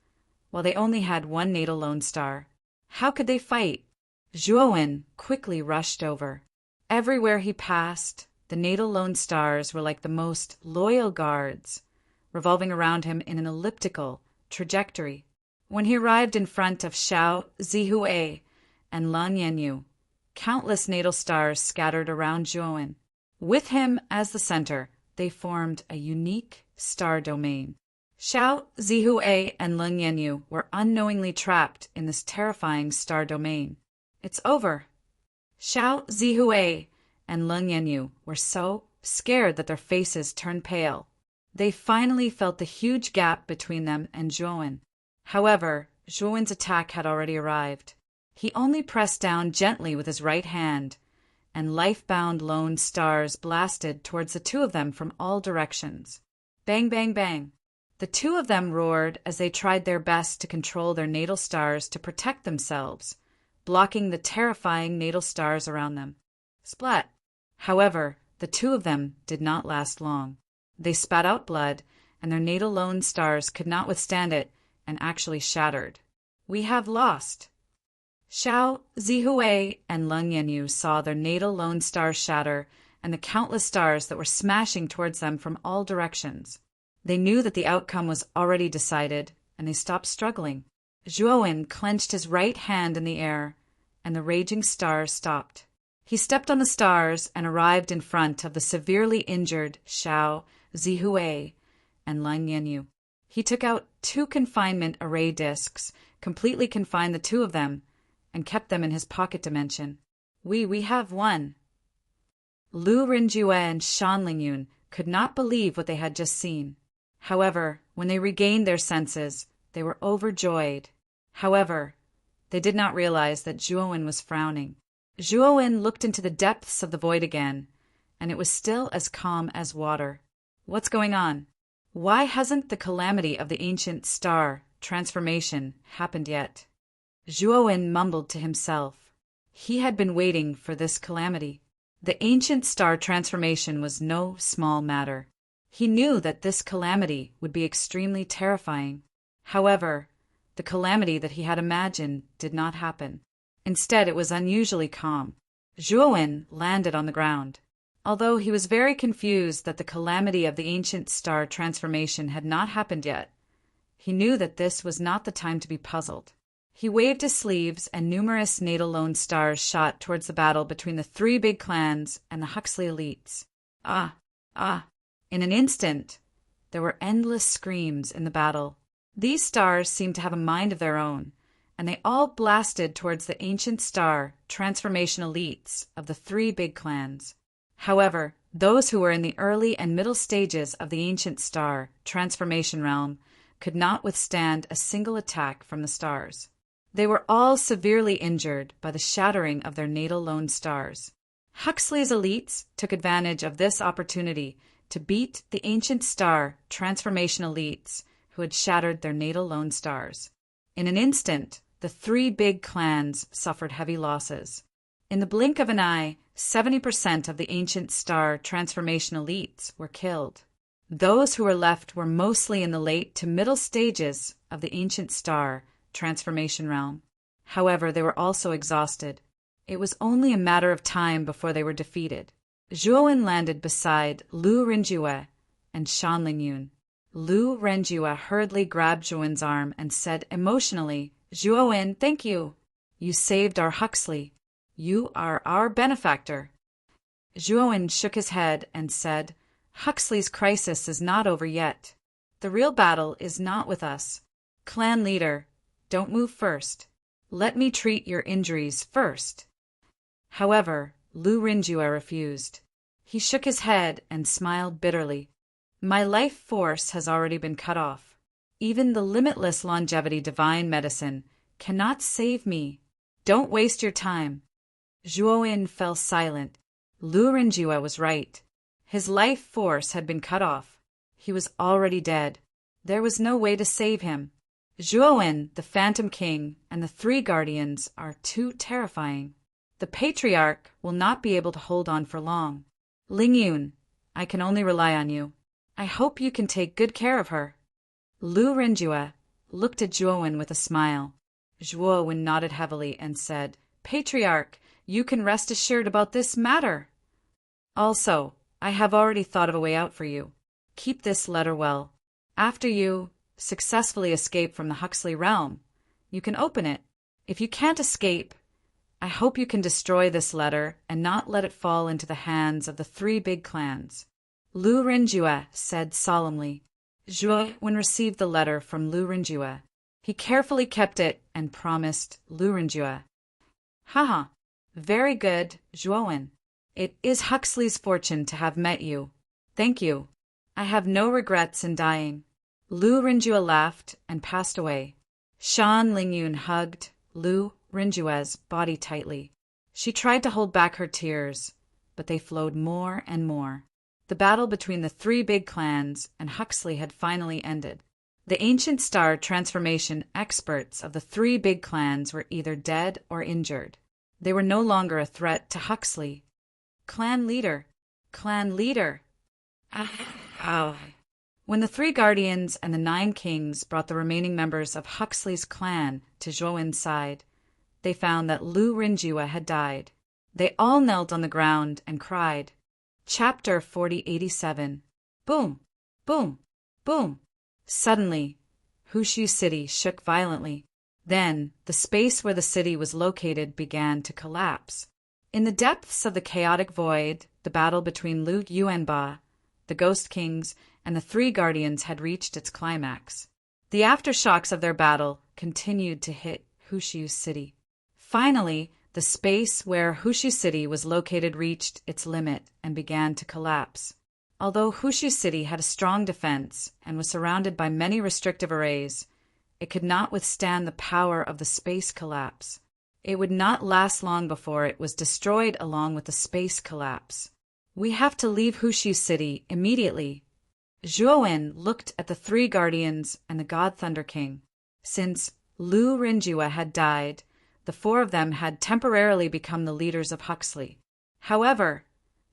while they only had one natal lone star. How could they fight? Zhuowen quickly rushed over. Everywhere he passed, the natal lone stars were like the most loyal guards, revolving around him in an elliptical trajectory. When he arrived in front of Xiao Zihue and Lung Yanyu, countless natal stars scattered around Zhuowen. With him as the center, they formed a unique star domain. Xiao Zihue and Lung Yanyu were unknowingly trapped in this terrifying star domain. It's over. Xiao Zihue and Lung Yanyu were so scared that their faces turned pale. They finally felt the huge gap between them and Zhuowen. However, Zhuowen's attack had already arrived. He only pressed down gently with his right hand, and life-bound lone stars blasted towards the two of them from all directions. Bang, bang, bang. The two of them roared as they tried their best to control their natal stars to protect themselves, blocking the terrifying natal stars around them. Splat! However, the two of them did not last long. They spat out blood, and their natal lone stars could not withstand it and actually shattered. We have lost. Xiao Zihue and Lung Yanyu saw their natal lone stars shatter and the countless stars that were smashing towards them from all directions. They knew that the outcome was already decided, and they stopped struggling. Zhuowen clenched his right hand in the air, and the raging stars stopped. He stepped on the stars and arrived in front of the severely injured Xiao Zihue and Lung Yanyu. He took out two confinement array discs, completely confined the two of them, and kept them in his pocket dimension. We have won. Lu Rinjue and Shan Lingyun could not believe what they had just seen. However, when they regained their senses, they were overjoyed. However, they did not realize that Zhuowen was frowning. Zhuowen looked into the depths of the void again, and it was still as calm as water. What's going on? Why hasn't the calamity of the ancient star transformation happened yet? Zhuowen mumbled to himself. He had been waiting for this calamity. The ancient star transformation was no small matter. He knew that this calamity would be extremely terrifying. However, the calamity that he had imagined did not happen. Instead, it was unusually calm. Zhuowen landed on the ground. Although he was very confused that the calamity of the ancient star transformation had not happened yet, he knew that this was not the time to be puzzled. He waved his sleeves, and numerous natal lone stars shot towards the battle between the three big clans and the Huxley elites. Ah! In an instant, there were endless screams in the battle. These stars seemed to have a mind of their own, and they all blasted towards the ancient star transformation elites of the three big clans. However, those who were in the early and middle stages of the ancient star transformation realm could not withstand a single attack from the stars. They were all severely injured by the shattering of their natal lone stars. Huxley's elites took advantage of this opportunity to beat the ancient star transformation elites who had shattered their natal lone stars. In an instant, the three big clans suffered heavy losses. In the blink of an eye, 70% of the ancient star transformation elites were killed. Those who were left were mostly in the late to middle stages of the ancient star transformation realm. However, they were also exhausted. It was only a matter of time before they were defeated. Zhuowen landed beside Lu Rinjue and Shan Lingyun. Lu Renjue hurriedly grabbed Zhuowen's arm and said emotionally, "Zhuowen, thank you. You saved our Huxley. You are our benefactor." Zhuowen shook his head and said, "Huxley's crisis is not over yet. The real battle is not with us. Clan leader, don't move first. Let me treat your injuries first." However, Lu Rinjue refused. He shook his head and smiled bitterly. "My life force has already been cut off. Even the limitless longevity divine medicine cannot save me. Don't waste your time." Zhuowen fell silent. Lu Rinjue was right. His life force had been cut off. He was already dead. There was no way to save him. Zhuowen, the Phantom King, and the three guardians are too terrifying. The Patriarch will not be able to hold on for long. Lingyun, I can only rely on you. I hope you can take good care of her. Lu Rinjue looked at Zhuowen with a smile. Zhuowen nodded heavily and said, "Patriarch, you can rest assured about this matter. Also, I have already thought of a way out for you. Keep this letter well. After you successfully escape from the Huxley realm, you can open it. If you can't escape, I hope you can destroy this letter and not let it fall into the hands of the three big clans." Lu Rinjue said solemnly. Zhuowen received the letter from Lu Rinjue. He carefully kept it and promised Lu Rinjue, "Haha, very good, Zhuowen. It is Huxley's fortune to have met you. Thank you. I have no regrets in dying." Lu Rinjue laughed and passed away. Shan Lingyun hugged Lu Rinjue's body tightly. She tried to hold back her tears, but they flowed more and more. The battle between the three big clans and Huxley had finally ended. The ancient star transformation experts of the three big clans were either dead or injured. They were no longer a threat to Huxley. Clan leader! Clan leader! Ow! When the three guardians and the 9 kings brought the remaining members of Huxley's clan to Zhuowen's side, they found that Lu Rinjue had died. They all knelt on the ground and cried. Chapter 4087. Boom! Boom! Boom! Suddenly, Hushu City shook violently. Then, the space where the city was located began to collapse. In the depths of the chaotic void, the battle between Lu Yuanba, the Ghost Kings, and the three guardians had reached its climax. The aftershocks of their battle continued to hit Hushu City. Finally, the space where Hushu City was located reached its limit and began to collapse. Although Hushu City had a strong defense and was surrounded by many restrictive arrays, it could not withstand the power of the space collapse. It would not last long before it was destroyed along with the space collapse. We have to leave Hushu City immediately. Zhuowen looked at the three guardians and the God Thunder King. Since Lu Rinjua had died, the four of them had temporarily become the leaders of Huxley. However,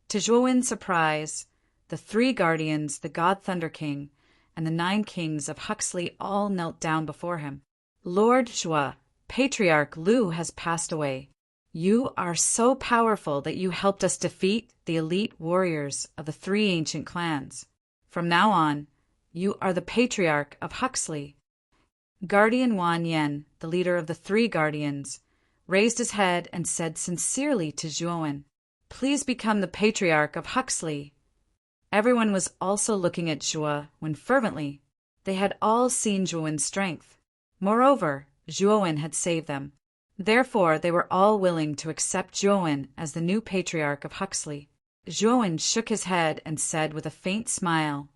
to Zhuowen's surprise, the three guardians, the God Thunder King, and the 9 kings of Huxley all knelt down before him. Lord Zhua, Patriarch Lu has passed away. You are so powerful that you helped us defeat the elite warriors of the 3 ancient clans. From now on, you are the Patriarch of Huxley. Guardian Wan Yen, the leader of the 3 guardians, raised his head and said sincerely to Zhuowen, "Please become the Patriarch of Huxley." Everyone was also looking at Zhuowen fervently. They had all seen Zhuowen's strength. Moreover, Zhuowen had saved them. Therefore, they were all willing to accept Zhuowen as the new Patriarch of Huxley. Zhuowen shook his head and said with a faint smile,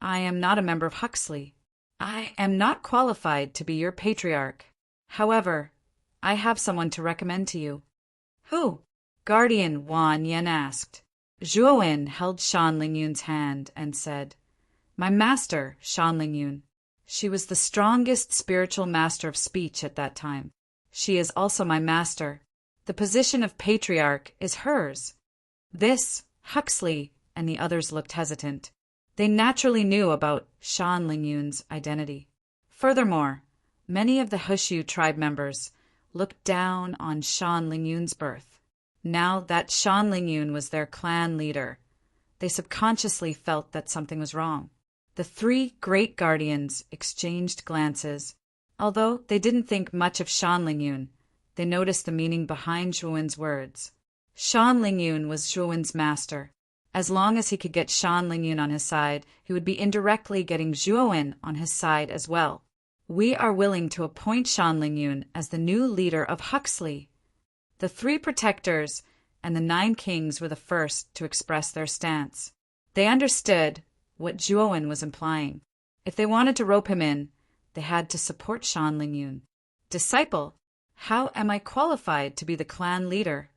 "I am not a member of Huxley. I am not qualified to be your Patriarch. However, I have someone to recommend to you." "Who?" Guardian Wan Yen asked. Zhuowen held Shan Lingyun's hand and said, "My master, Shan Lingyun." She was the strongest spiritual master of speech at that time. She is also my master. The position of Patriarch is hers. This, Huxley, and the others looked hesitant. They naturally knew about Shan Lingyun's identity. Furthermore, many of the Hushu tribe members looked down on Shan Lingyun's birth. Now that Shan Lingyun was their clan leader, they subconsciously felt that something was wrong. The 3 great guardians exchanged glances. Although they didn't think much of Shan Lingyun, they noticed the meaning behind Zhuowen's words. Shan Lingyun was Zhuowen's master. As long as he could get Shan Lingyun on his side, he would be indirectly getting Zhuowen on his side as well. We are willing to appoint Shan Lingyun as the new leader of Huxley. The 3 protectors and the 9 kings were the first to express their stance. They understood what Zhuowen was implying. If they wanted to rope him in, they had to support Shan Lingyun. "Disciple, how am I qualified to be the clan leader?"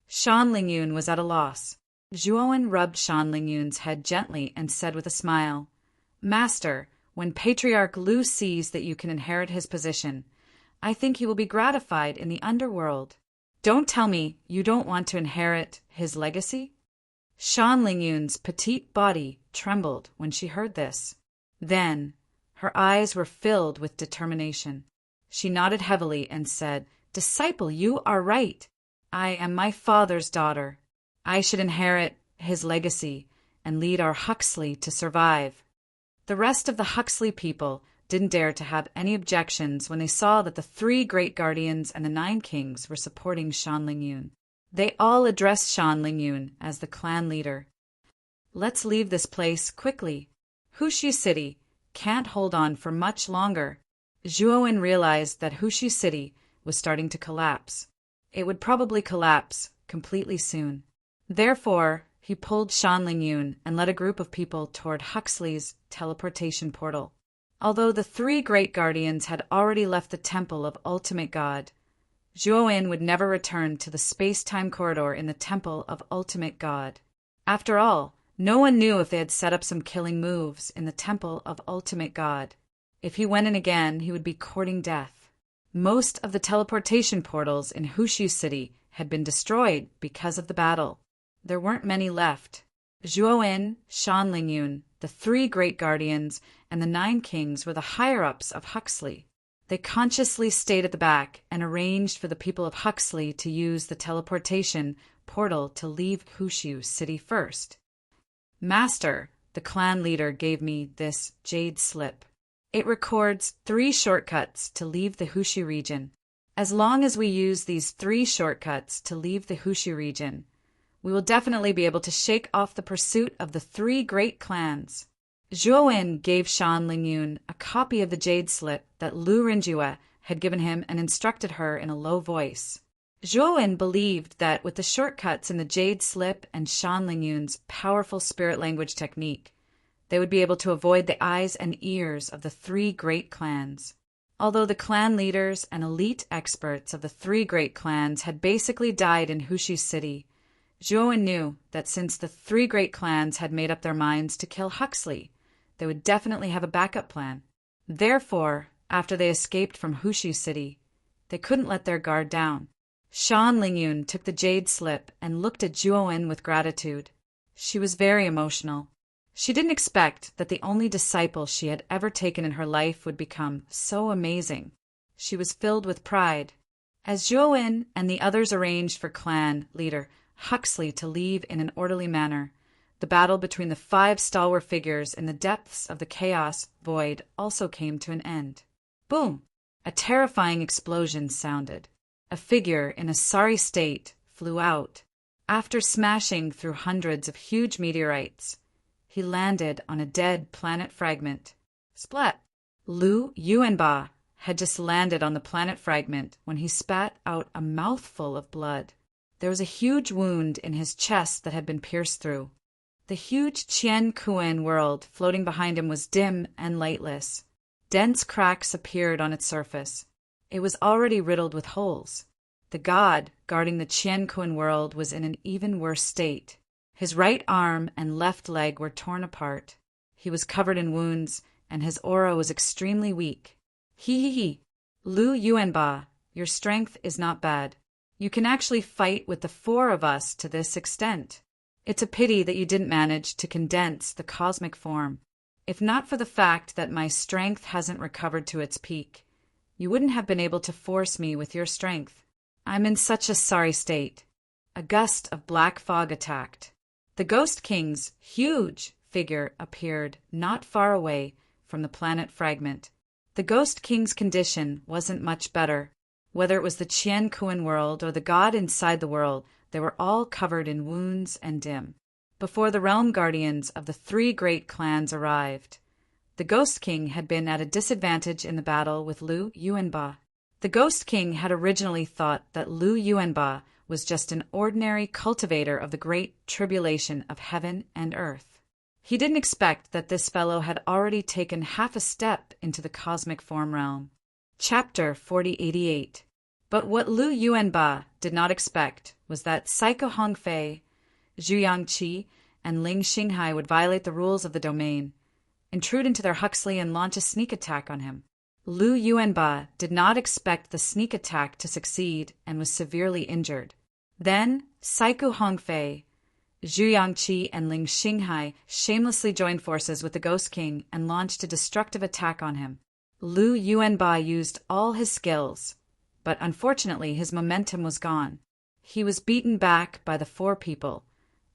Shan Lingyun was at a loss. Zhuowen rubbed Shan Lingyun's head gently and said with a smile, "Master, when Patriarch Lu sees that you can inherit his position, I think he will be gratified in the underworld. Don't tell me you don't want to inherit his legacy?" Shan Lingyun's petite body trembled when she heard this. Then, her eyes were filled with determination. She nodded heavily and said, "Disciple, you are right. I am my father's daughter. I should inherit his legacy and lead our Huxley to survive." The rest of the Huxley people didn't dare to have any objections when they saw that the 3 great guardians and the 9 kings were supporting Shan Lingyun. They all addressed Shan Lingyun as the clan leader. "Let's leave this place quickly. Hushu City can't hold on for much longer." Zhuowen realized that Hushu City was starting to collapse. It would probably collapse completely soon. Therefore, he pulled Shan Lingyun and led a group of people toward Huxley's teleportation portal. Although the 3 great guardians had already left the Temple of Ultimate God, Zhuowen would never return to the space-time corridor in the Temple of Ultimate God. After all, no one knew if they had set up some killing moves in the Temple of Ultimate God. If he went in again, he would be courting death. Most of the teleportation portals in Hushu City had been destroyed because of the battle. There weren't many left. Zhuowen, Shan Lingyun, the 3 great guardians, and the 9 kings were the higher-ups of Huxley. They consciously stayed at the back and arranged for the people of Huxley to use the teleportation portal to leave Hushu City first. "Master," the clan leader gave me this jade slip. It records 3 shortcuts to leave the Hushu region. As long as we use these 3 shortcuts to leave the Hushu region, we will definitely be able to shake off the pursuit of the 3 great clans. Zhuowen gave Shan Lingyun a copy of the jade slip that Lu Rinjua had given him and instructed her in a low voice. Zhuowen believed that with the shortcuts in the Jade Slip and Shan Lingyun's powerful spirit language technique, they would be able to avoid the eyes and ears of the three great clans. Although the clan leaders and elite experts of the three great clans had basically died in Hushi City, Zhuowen knew that since the three great clans had made up their minds to kill Huxley, they would definitely have a backup plan. Therefore, after they escaped from Hushi City, they couldn't let their guard down. Shan Lingyun took the Jade Slip and looked at Zhuowen with gratitude. She was very emotional. She didn't expect that the only disciple she had ever taken in her life would become so amazing. She was filled with pride. As Zhuowen and the others arranged for clan leader Huxley to leave in an orderly manner, the battle between the 5 stalwart figures in the depths of the chaos void also came to an end. Boom! A terrifying explosion sounded. A figure in a sorry state flew out. After smashing through hundreds of huge meteorites, he landed on a dead planet fragment. Splat! Lu Yuanba had just landed on the planet fragment when he spat out a mouthful of blood. There was a huge wound in his chest that had been pierced through. The huge Qian Kuan world floating behind him was dim and lightless. Dense cracks appeared on its surface. It was already riddled with holes. The god guarding the Qian Kuan world was in an even worse state. His right arm and left leg were torn apart. He was covered in wounds, and his aura was extremely weak. He. Lu Yuanba, your strength is not bad. You can actually fight with the 4 of us to this extent. It's a pity that you didn't manage to condense the cosmic form. If not for the fact that my strength hasn't recovered to its peak, you wouldn't have been able to force me with your strength. I'm in such a sorry state. A gust of black fog attacked. The Ghost King's huge figure appeared not far away from the planet fragment. The Ghost King's condition wasn't much better. Whether it was the Qian Kuan world or the god inside the world, they were all covered in wounds and dim. Before the realm guardians of the 3 great clans arrived, the Ghost King had been at a disadvantage in the battle with Lu Yuanba. The Ghost King had originally thought that Lu Yuanba was just an ordinary cultivator of the great tribulation of heaven and earth. He didn't expect that this fellow had already taken half a step into the cosmic form realm. Chapter 4088. But what Lu Yuanba did not expect was that Psycho Hongfei, Zhu Yangqi, and Ling Xinghai would violate the rules of the domain, intrude into their Huxley and launch a sneak attack on him. Lu Yuanba did not expect the sneak attack to succeed and was severely injured. Then, Psycho Hongfei, Zhu Yangqi, and Ling Xinghai shamelessly joined forces with the Ghost King and launched a destructive attack on him. Lu Yuanba used all his skills, but unfortunately his momentum was gone. He was beaten back by the 4 people,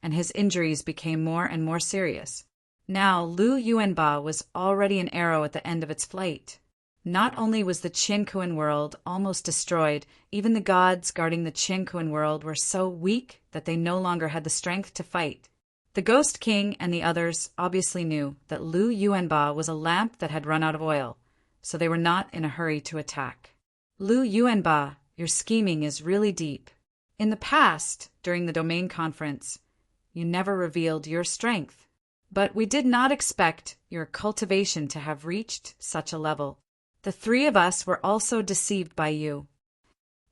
and his injuries became more and more serious. Now Lu Yuanba was already an arrow at the end of its flight. Not only was the Qiankuan world almost destroyed, even the gods guarding the Qiankuan world were so weak that they no longer had the strength to fight. The Ghost King and the others obviously knew that Lu Yuanba was a lamp that had run out of oil, so they were not in a hurry to attack. Lu Yuanba, your scheming is really deep. In the past, during the domain conference, you never revealed your strength. But we did not expect your cultivation to have reached such a level. The 3 of us were also deceived by you.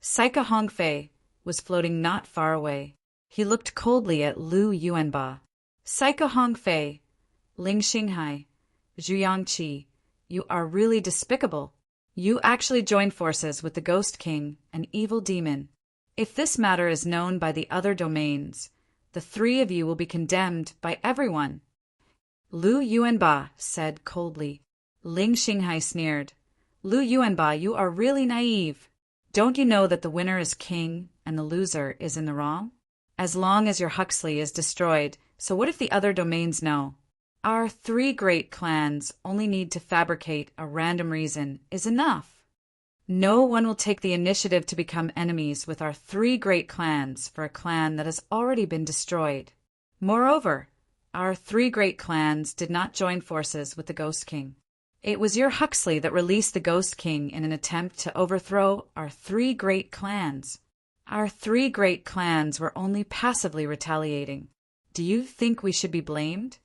Psycho Hongfei was floating not far away. He looked coldly at Lu Yuanba. Psycho Hongfei, Ling Xinghai, Zhu Yangqi, you are really despicable. You actually joined forces with the Ghost King, an evil demon. If this matter is known by the other domains, the 3 of you will be condemned by everyone. Lu Yuanba said coldly. Ling Xinghai sneered. Lu Yuanba, you are really naive. Don't you know that the winner is king and the loser is in the wrong? As long as your Huxley is destroyed, so what if the other domains know? Our 3 great clans only need to fabricate a random reason is enough. No one will take the initiative to become enemies with our 3 great clans for a clan that has already been destroyed. Moreover, our 3 great clans did not join forces with the Ghost King. It was your Huxley that released the Ghost King in an attempt to overthrow our three great clans. Our three great clans were only passively retaliating. Do you think we should be blamed?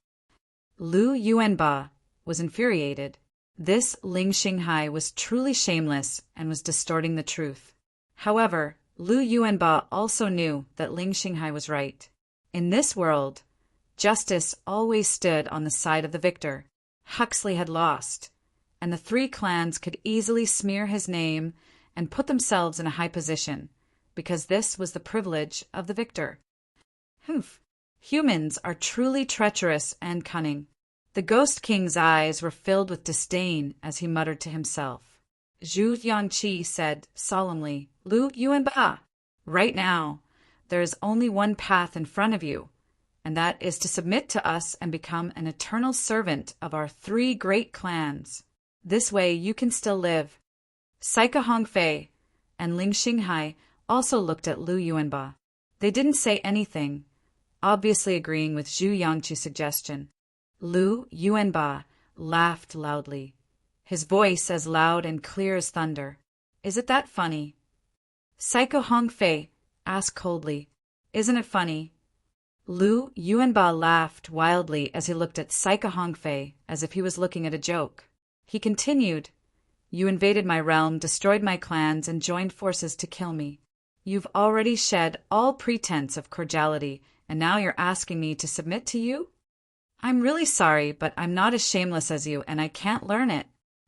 Lu Yuanba was infuriated. This Ling Xinghai was truly shameless and was distorting the truth. However, Lu Yuanba also knew that Ling Xinghai was right. In this world, justice always stood on the side of the victor. Huxley had lost, and the three clans could easily smear his name and put themselves in a high position, because this was the privilege of the victor. Humph! Humans are truly treacherous and cunning. The Ghost King's eyes were filled with disdain as he muttered to himself. Zhu Yangqi said solemnly, Lu Yuanba, right now, there is only one path in front of you, and that is to submit to us and become an eternal servant of our three great clans. This way you can still live. Saica Hongfei and Ling Xinghai also looked at Lu Yuanba. They didn't say anything, obviously agreeing with Zhu Yangqi's suggestion. Lu Yuanba laughed loudly, his voice as loud and clear as thunder. Is it that funny? Saica Hongfei asked coldly, Isn't it funny? Lu Yuanba laughed wildly as he looked at Saica Hongfei as if he was looking at a joke. He continued, You invaded my realm, destroyed my clans, and joined forces to kill me. You've already shed all pretense of cordiality, and now you're asking me to submit to you? I'm really sorry, but I'm not as shameless as you, and I can't learn it.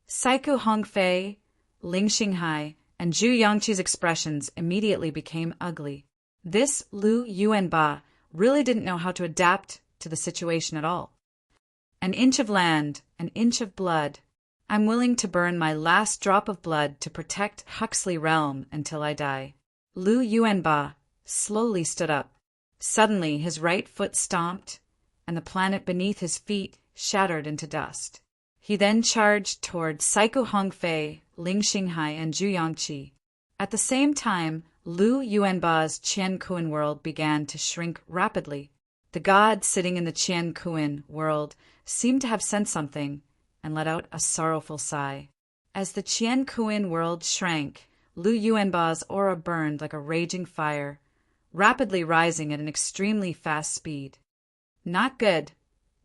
Saica Hongfei, Ling Xinghai, and Zhu Yangqi's expressions immediately became ugly. This Lu Yuanba really didn't know how to adapt to the situation at all. An inch of land, an inch of blood. I'm willing to burn my last drop of blood to protect Huxley realm until I die. Lu Yuanba slowly stood up. Suddenly his right foot stomped, and the planet beneath his feet shattered into dust. He then charged toward Saica Hongfei, Ling Xinghai, and Zhu Yangqi. At the same time, Lu Yuanba's Qian Kuan world began to shrink rapidly. The god sitting in the Qian Kuan world seemed to have sensed something and let out a sorrowful sigh. As the Qian Kuan world shrank, Lu Yuanba's aura burned like a raging fire, rapidly rising at an extremely fast speed. Not good.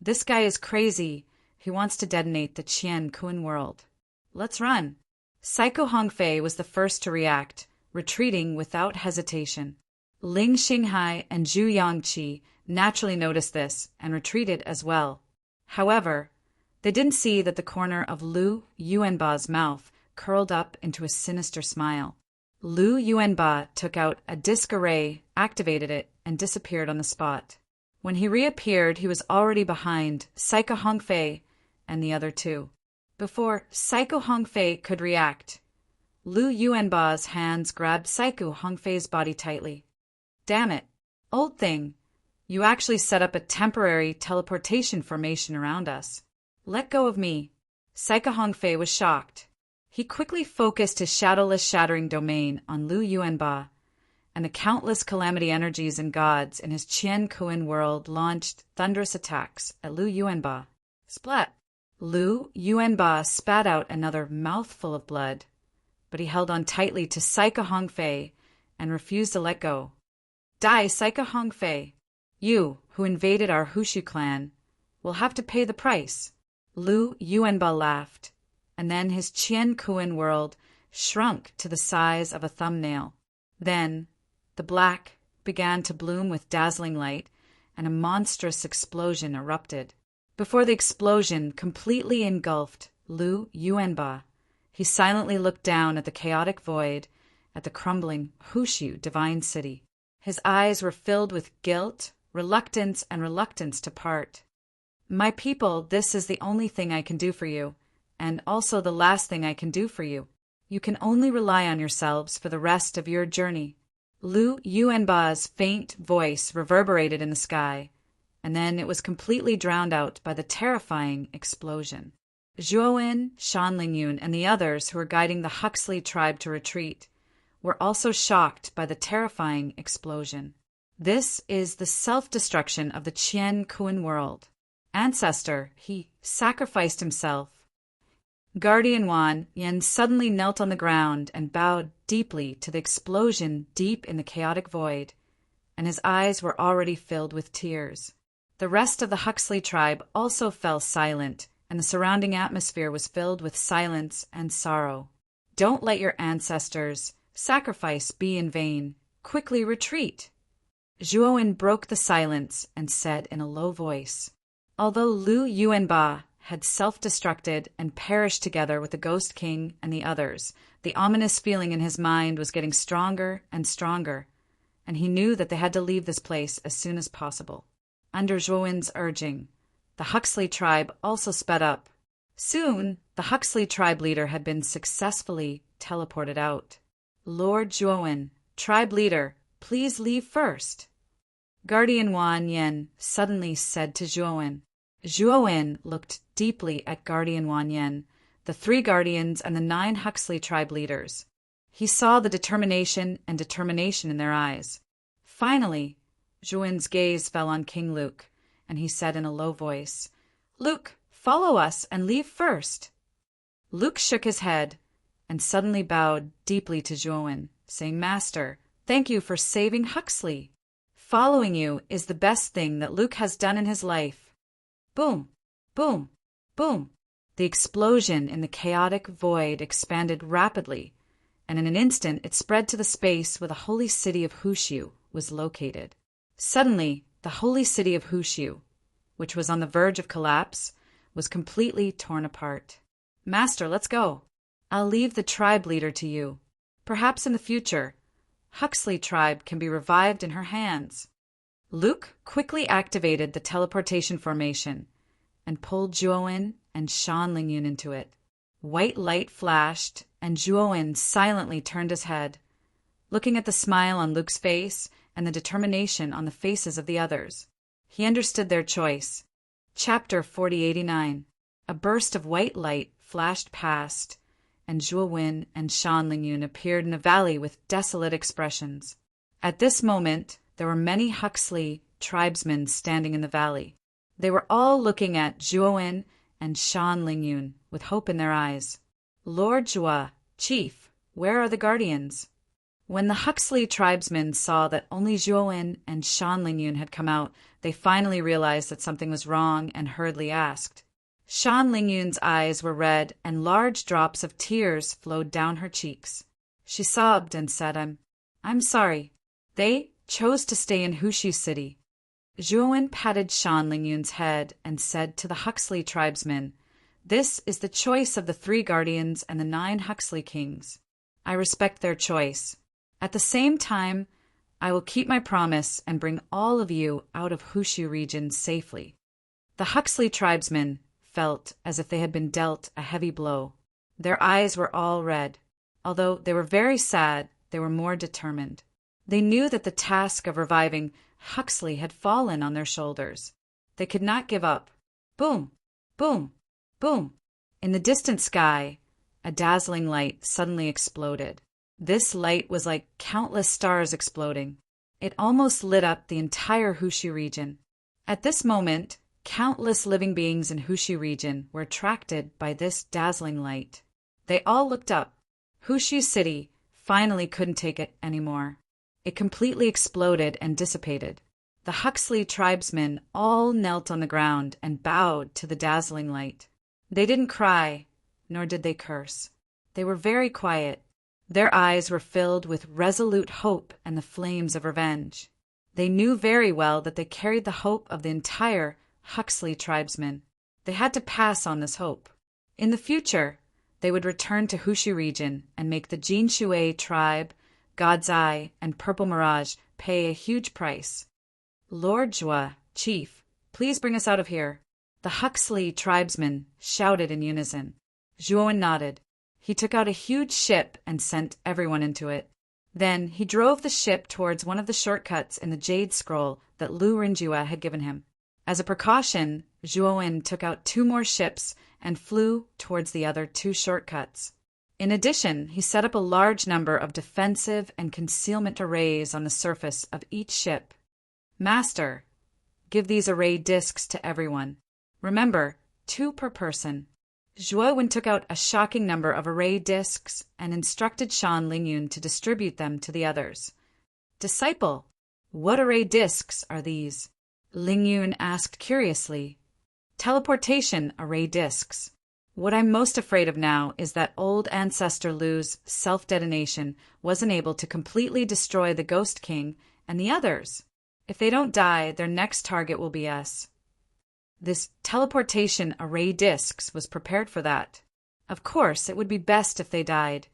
This guy is crazy. He wants to detonate the Qian Kuan world. Let's run. Saica Hongfei was the first to react, retreating without hesitation. Ling Xinghai and Zhu Yangqi naturally noticed this and retreated as well. However, they didn't see that the corner of Lu Yuanba's mouth curled up into a sinister smile. Lu Yuanba took out a disc array, activated it, and disappeared on the spot. When he reappeared, he was already behind Saica Hongfei and the other two. Before Saica Hongfei could react, Lu Yuanba's hands grabbed Saica Hongfei's body tightly. Damn it, old thing, you actually set up a temporary teleportation formation around us. Let go of me. Saica Hongfei was shocked. He quickly focused his shadowless shattering domain on Lu Yuanba, and the countless calamity energies and gods in his Qian Kuan world launched thunderous attacks at Lu Yuanba. Splat! Lu Yuanba spat out another mouthful of blood, but he held on tightly to Saica Hongfei and refused to let go. Die, Saica Hongfei! You, who invaded our Hushu clan, will have to pay the price. Lu Yuanba laughed, and then his Qian Kuan world shrunk to the size of a thumbnail. Then, the black began to bloom with dazzling light, and a monstrous explosion erupted. Before the explosion completely engulfed Lu Yuanba, he silently looked down at the chaotic void, at the crumbling Hushu divine city. His eyes were filled with guilt, reluctance to part. My people, this is the only thing I can do for you, and also the last thing I can do for you. You can only rely on yourselves for the rest of your journey. Lu Yuanba's faint voice reverberated in the sky, and then it was completely drowned out by the terrifying explosion. Zhuowen, Shan Lingyun, and the others who were guiding the Huxley tribe to retreat were also shocked by the terrifying explosion. This is the self-destruction of the Qian Kuan world. Ancestor, he sacrificed himself. Guardian Wan Yen suddenly knelt on the ground and bowed deeply to the explosion deep in the chaotic void, and his eyes were already filled with tears. The rest of the Huxley tribe also fell silent, and the surrounding atmosphere was filled with silence and sorrow. Don't let your ancestors' sacrifice be in vain. Quickly retreat. Zhuowen broke the silence and said in a low voice, although Lu Yuanba had self-destructed and perished together with the Ghost King and the others, the ominous feeling in his mind was getting stronger and stronger, and he knew that they had to leave this place as soon as possible. Under Zhuowen's urging, the Huxley tribe also sped up. Soon, the Huxley tribe leader had been successfully teleported out. Lord Zhuowen, tribe leader, please leave first. Guardian Wan Yen suddenly said to Zhuowen. Zhuowen looked deeply at Guardian Wan Yen, the 3 guardians and the 9 Huxley tribe leaders. He saw the determination in their eyes. Finally, Zhuowen's gaze fell on King Luke, and he said in a low voice, Luke, follow us and leave first. Luke shook his head and suddenly bowed deeply to Zhuowen, saying, Master, thank you for saving Huxley. Following you is the best thing that Luke has done in his life. Boom, boom, boom. The explosion in the chaotic void expanded rapidly, and in an instant it spread to the space where the holy city of Hushu was located. Suddenly, the holy city of Hushu, which was on the verge of collapse, was completely torn apart. Master, let's go. I'll leave the tribe leader to you. Perhaps in the future, Huxley tribe can be revived in her hands. Luke quickly activated the teleportation formation and pulled Zhuowen and Shan Lingyun into it. White light flashed, and Zhuowen silently turned his head, looking at the smile on Luke's face and the determination on the faces of the others. He understood their choice. Chapter 4089. A burst of white light flashed past, and Zhuowen and Shan Lingyun appeared in a valley with desolate expressions. At this moment, there were many Huxley tribesmen standing in the valley. They were all looking at Zhuowen and Shan Lingyun with hope in their eyes. Lord Zhua, Chief, where are the guardians? When the Huxley tribesmen saw that only Zhuowen and Shan Lingyun had come out, they finally realized that something was wrong and hurriedly asked. Shan Lingyun's eyes were red and large drops of tears flowed down her cheeks. She sobbed and said, I'm sorry. They chose to stay in Hushu City. Zhuowen patted Shan Lingyun's head and said to the Huxley tribesmen, This is the choice of the 3 guardians and the 9 Huxley kings. I respect their choice. At the same time, I will keep my promise and bring all of you out of Hushu region safely. The Huxley tribesmen felt as if they had been dealt a heavy blow. Their eyes were all red. Although they were very sad, they were more determined. They knew that the task of reviving Huxley had fallen on their shoulders. They could not give up. Boom, boom, boom. In the distant sky, a dazzling light suddenly exploded. This light was like countless stars exploding. It almost lit up the entire Hushu region. At this moment, countless living beings in Hushu region were attracted by this dazzling light. They all looked up. Hushu City finally couldn't take it anymore. It completely exploded and dissipated. The Huxley tribesmen all knelt on the ground and bowed to the dazzling light. They didn't cry, nor did they curse. They were very quiet. Their eyes were filled with resolute hope and the flames of revenge. They knew very well that they carried the hope of the entire Huxley tribesmen. They had to pass on this hope. In the future, they would return to Hushu region and make the Jinshui tribe, God's Eye, and Purple Mirage pay a huge price. Lord Zhua, Chief, please bring us out of here. The Huxley tribesmen shouted in unison. Zhuowen nodded. He took out a huge ship and sent everyone into it. Then he drove the ship towards one of the shortcuts in the Jade Scroll that Lu Rinjua had given him. As a precaution, Zhuowen took out 2 more ships and flew towards the other 2 shortcuts. In addition, he set up a large number of defensive and concealment arrays on the surface of each ship. Master, give these array discs to everyone. Remember, 2 per person. Zhuo took out a shocking number of array discs and instructed Shan Lingyun to distribute them to the others. Disciple, what array discs are these? Lingyun asked curiously. Teleportation array discs. What I'm most afraid of now is that old ancestor Lu's self-detonation wasn't able to completely destroy the Ghost King and the others. If they don't die, their next target will be us. This teleportation array discs was prepared for that. Of course, it would be best if they died,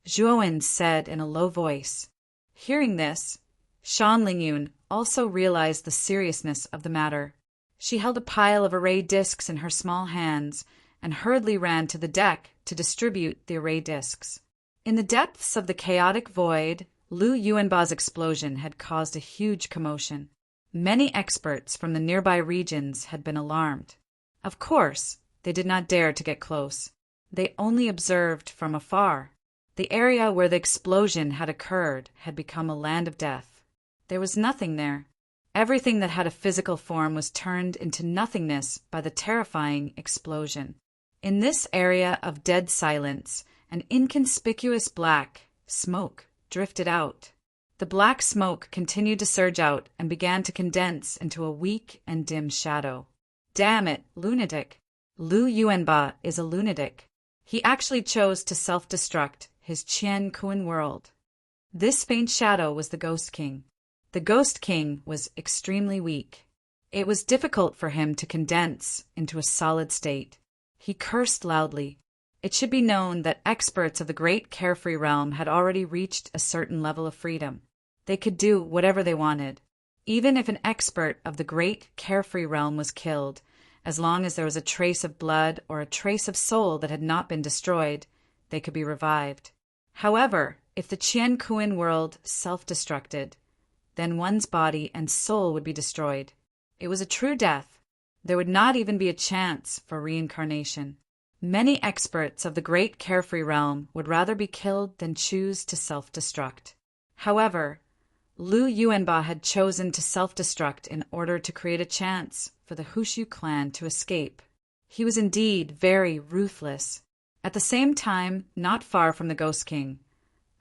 Zhuo said in a low voice. Hearing this, Shan Lingyun also realized the seriousness of the matter. She held a pile of array discs in her small hands and hurriedly ran to the deck to distribute the array discs. In the depths of the chaotic void, Lu Yuanba's explosion had caused a huge commotion. Many experts from the nearby regions had been alarmed. Of course, they did not dare to get close. They only observed from afar. The area where the explosion had occurred had become a land of death. There was nothing there. Everything that had a physical form was turned into nothingness by the terrifying explosion. In this area of dead silence, an inconspicuous black smoke drifted out. The black smoke continued to surge out and began to condense into a weak and dim shadow. Damn it, lunatic. Lu Yuanba is a lunatic. He actually chose to self-destruct his Qian Kun world. This faint shadow was the Ghost King. The Ghost King was extremely weak. It was difficult for him to condense into a solid state. He cursed loudly. It should be known that experts of the Great Carefree Realm had already reached a certain level of freedom. They could do whatever they wanted. Even if an expert of the Great Carefree Realm was killed, as long as there was a trace of blood or a trace of soul that had not been destroyed, they could be revived. However, if the Qian Kun world self-destructed, then one's body and soul would be destroyed. It was a true death. There would not even be a chance for reincarnation. Many experts of the Great Carefree Realm would rather be killed than choose to self-destruct. However, Lu Yuanba had chosen to self-destruct in order to create a chance for the Hushu clan to escape. He was indeed very ruthless. At the same time, not far from the Ghost King,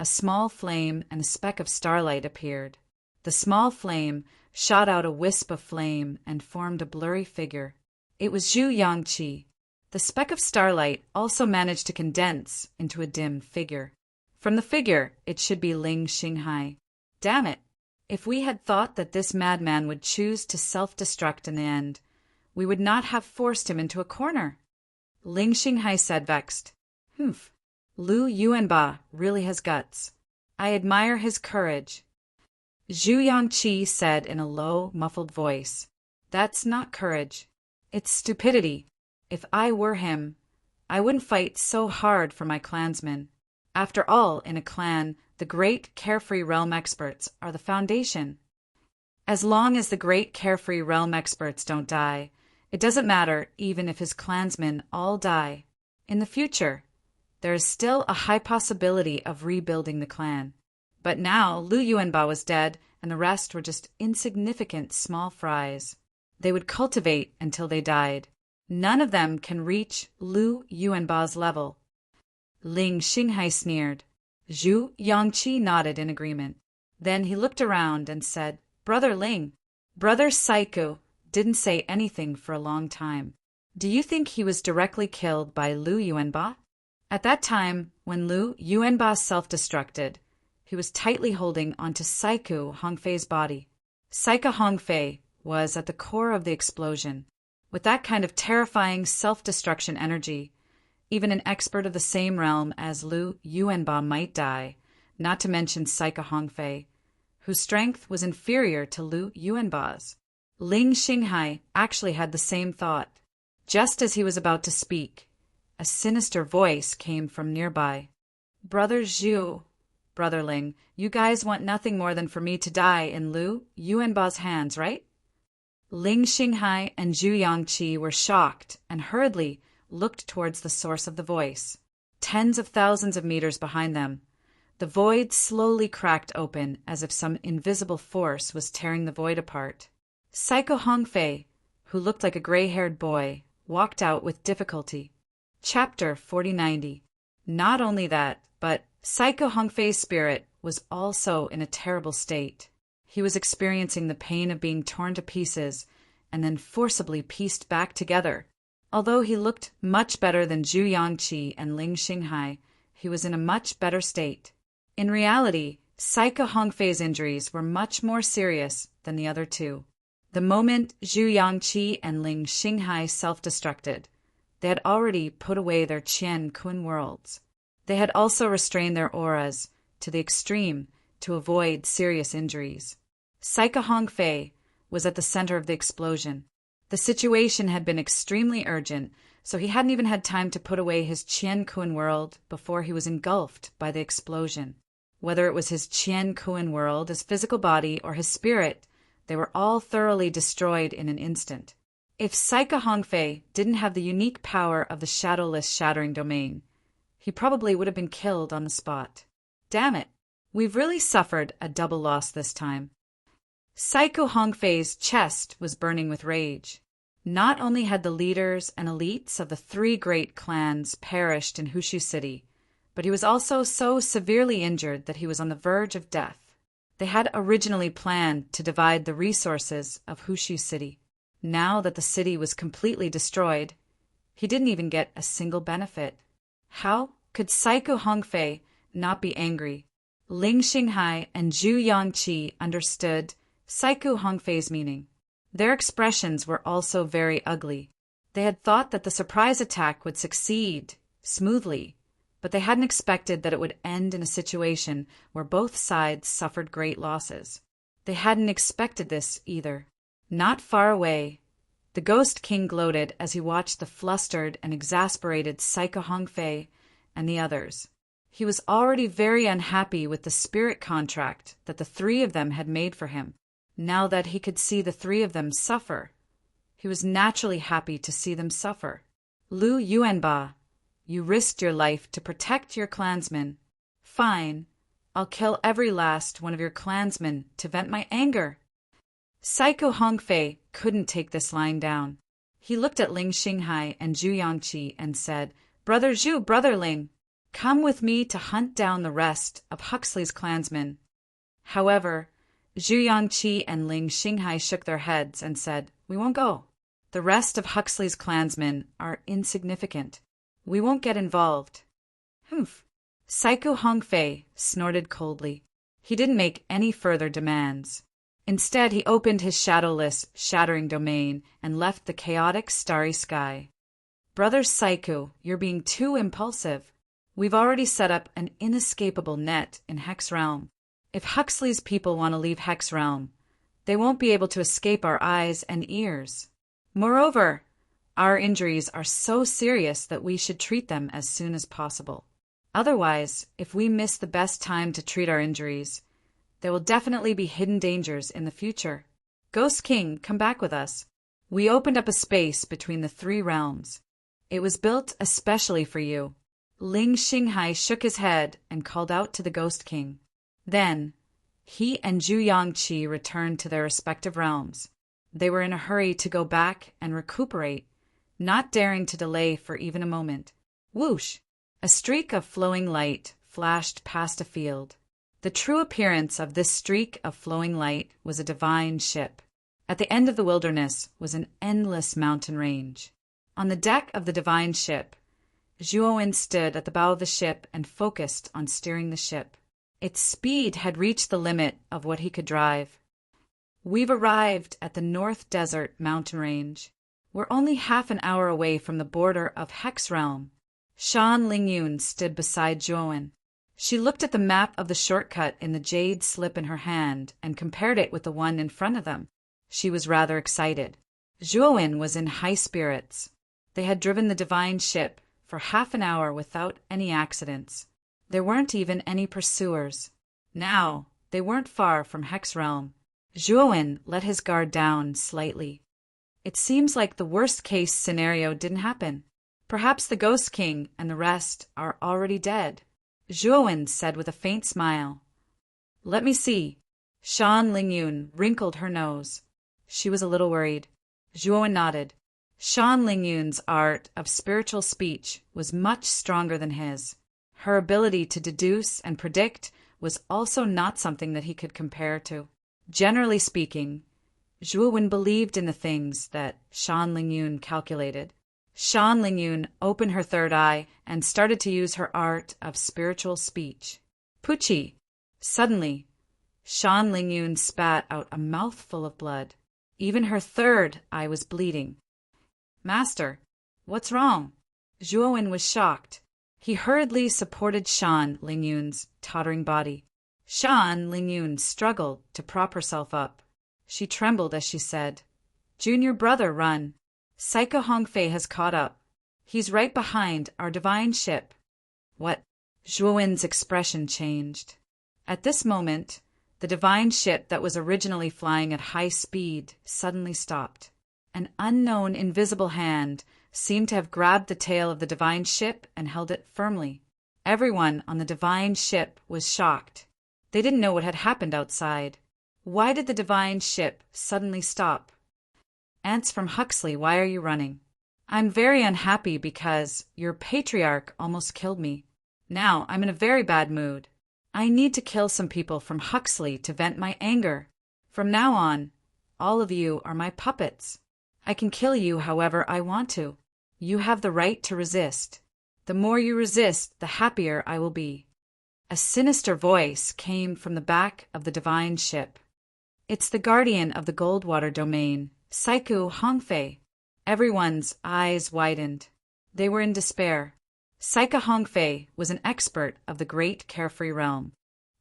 a small flame and a speck of starlight appeared. The small flame shot out a wisp of flame and formed a blurry figure. It was Zhu Yangqi. The speck of starlight also managed to condense into a dim figure. From the figure, it should be Ling Xinghai. Damn it! If we had thought that this madman would choose to self-destruct in the end, we would not have forced him into a corner. Ling Xinghai said, vexed. Humph. Lu Yuanba really has guts. I admire his courage. Zhu Yangqi said in a low, muffled voice. That's not courage. It's stupidity. If I were him, I wouldn't fight so hard for my clansmen. After all, in a clan, the Great Carefree Realm experts are the foundation. As long as the Great Carefree Realm experts don't die, it doesn't matter even if his clansmen all die. In the future, there is still a high possibility of rebuilding the clan. But now Lu Yuanba was dead, and the rest were just insignificant small fries. They would cultivate until they died. None of them can reach Lu Yuanba's level. Ling Xinghai sneered. Zhu Yangqi nodded in agreement. Then he looked around and said, Brother Ling, Brother Saiku didn't say anything for a long time. Do you think he was directly killed by Lu Yuanba? At that time, when Lu Yuanba self-destructed, he was tightly holding onto Saiku Hongfei's body. Saiku Hongfei was at the core of the explosion. With that kind of terrifying self-destruction energy, even an expert of the same realm as Lu Yuanba might die, not to mention Saiku Hongfei, whose strength was inferior to Lu Yuanba's. Ling Xinghai actually had the same thought. Just as he was about to speak, a sinister voice came from nearby. Brother Zhu, Brother Ling, you guys want nothing more than for me to die in Lu Yuanba's hands, right? Ling Xinghai and Zhu Yangqi were shocked and hurriedly looked towards the source of the voice. Tens of thousands of meters behind them, the void slowly cracked open as if some invisible force was tearing the void apart. Saiku Hongfei, who looked like a gray-haired boy, walked out with difficulty. Chapter 4090. Not only that, but Psycho Hongfei's spirit was also in a terrible state. He was experiencing the pain of being torn to pieces and then forcibly pieced back together. Although he looked much better than Zhu Yangqi and Ling Xinghai, he was in a much better state. In reality, Psycho Hongfei's injuries were much more serious than the other two. The moment Zhu Yangqi and Ling Xinghai self-destructed, they had already put away their Qian Kun worlds. They had also restrained their auras to the extreme to avoid serious injuries. Psycho Hongfei was at the center of the explosion. The situation had been extremely urgent, so he hadn't even had time to put away his Qian Kun world before he was engulfed by the explosion. Whether it was his Qian Kun world, his physical body, or his spirit, they were all thoroughly destroyed in an instant. If Psycho Hongfei didn't have the unique power of the shadowless shattering domain, he probably would have been killed on the spot. Damn it, we've really suffered a double loss this time. Psycho Hongfei's chest was burning with rage. Not only had the leaders and elites of the three great clans perished in Hushu City, but he was also so severely injured that he was on the verge of death. They had originally planned to divide the resources of Hushu City. Now that the city was completely destroyed, he didn't even get a single benefit. How could Psycho Hongfei not be angry? Ling Xinghai and Zhu Yangqi understood Psycho Hongfei's meaning. Their expressions were also very ugly. They had thought that the surprise attack would succeed smoothly, but they hadn't expected that it would end in a situation where both sides suffered great losses. They hadn't expected this either. Not far away, the Ghost King gloated as he watched the flustered and exasperated Psycho Hongfei and the others. He was already very unhappy with the spirit contract that the three of them had made for him. Now that he could see the three of them suffer, he was naturally happy to see them suffer. Lu Yuanba, you risked your life to protect your clansmen. Fine, I'll kill every last one of your clansmen to vent my anger. Psycho Hongfei couldn't take this lying down. He looked at Ling Xinghai and Zhu Yangqi and said, Brother Zhu, Brother Ling, come with me to hunt down the rest of Huxley's clansmen. However, Zhu Yangqi and Ling Xinghai shook their heads and said, We won't go. The rest of Huxley's clansmen are insignificant. We won't get involved. Humph. Psycho Hongfei snorted coldly. He didn't make any further demands. Instead, he opened his shadowless, shattering domain and left the chaotic, starry sky. Brother Psycho, you're being too impulsive. We've already set up an inescapable net in Hex Realm. If Huxley's people want to leave Hex Realm, they won't be able to escape our eyes and ears. Moreover, our injuries are so serious that we should treat them as soon as possible. Otherwise, if we miss the best time to treat our injuries, there will definitely be hidden dangers in the future. Ghost King, come back with us. We opened up a space between the three realms. It was built especially for you. Ling Xinghai shook his head and called out to the Ghost King. Then, he and Zhu Yangqi returned to their respective realms. They were in a hurry to go back and recuperate, not daring to delay for even a moment. Whoosh! A streak of flowing light flashed past a field. The true appearance of this streak of flowing light was a divine ship. At the end of the wilderness was an endless mountain range. On the deck of the divine ship, Zhuowen stood at the bow of the ship and focused on steering the ship. Its speed had reached the limit of what he could drive. We've arrived at the North Desert mountain range. We're only half an hour away from the border of Hex Realm. Shan Lingyun stood beside Zhuowen. She looked at the map of the shortcut in the jade slip in her hand and compared it with the one in front of them. She was rather excited. Zhuowen was in high spirits. They had driven the divine ship for half an hour without any accidents. There weren't even any pursuers. Now, they weren't far from Hex Realm. Zhuowen let his guard down slightly. It seems like the worst-case scenario didn't happen. Perhaps the Ghost King and the rest are already dead. Zhuowen said with a faint smile. Let me see. Shan Lingyun wrinkled her nose. She was a little worried. Zhuowen nodded. Shan Lingyun's art of spiritual speech was much stronger than his. Her ability to deduce and predict was also not something that he could compare to. Generally speaking, Zhuo Wen believed in the things that Shan Lingyun calculated. Shan Lingyun opened her third eye and started to use her art of spiritual speech. Puchi! Suddenly, Shan Lingyun spat out a mouthful of blood. Even her third eye was bleeding. Master, what's wrong? Zhuo Wen was shocked. He hurriedly supported Shan Lingyun's tottering body. Shan Lingyun struggled to prop herself up. She trembled as she said, "Junior brother, run. Psycho Hongfei has caught up. He's right behind our divine ship." What? Zhuo Wen's expression changed. At this moment, the divine ship that was originally flying at high speed suddenly stopped. An unknown invisible hand seemed to have grabbed the tail of the divine ship and held it firmly. Everyone on the divine ship was shocked. They didn't know what had happened outside. Why did the divine ship suddenly stop? "Ants from Huxley, why are you running?" "I'm very unhappy because your patriarch almost killed me. Now I'm in a very bad mood. I need to kill some people from Huxley to vent my anger. From now on, all of you are my puppets. I can kill you however I want to. You have the right to resist. The more you resist, the happier I will be." A sinister voice came from the back of the divine ship. "It's the guardian of the Goldwater domain, Psycho Hongfei." Everyone's eyes widened. They were in despair. Psycho Hongfei was an expert of the great carefree realm.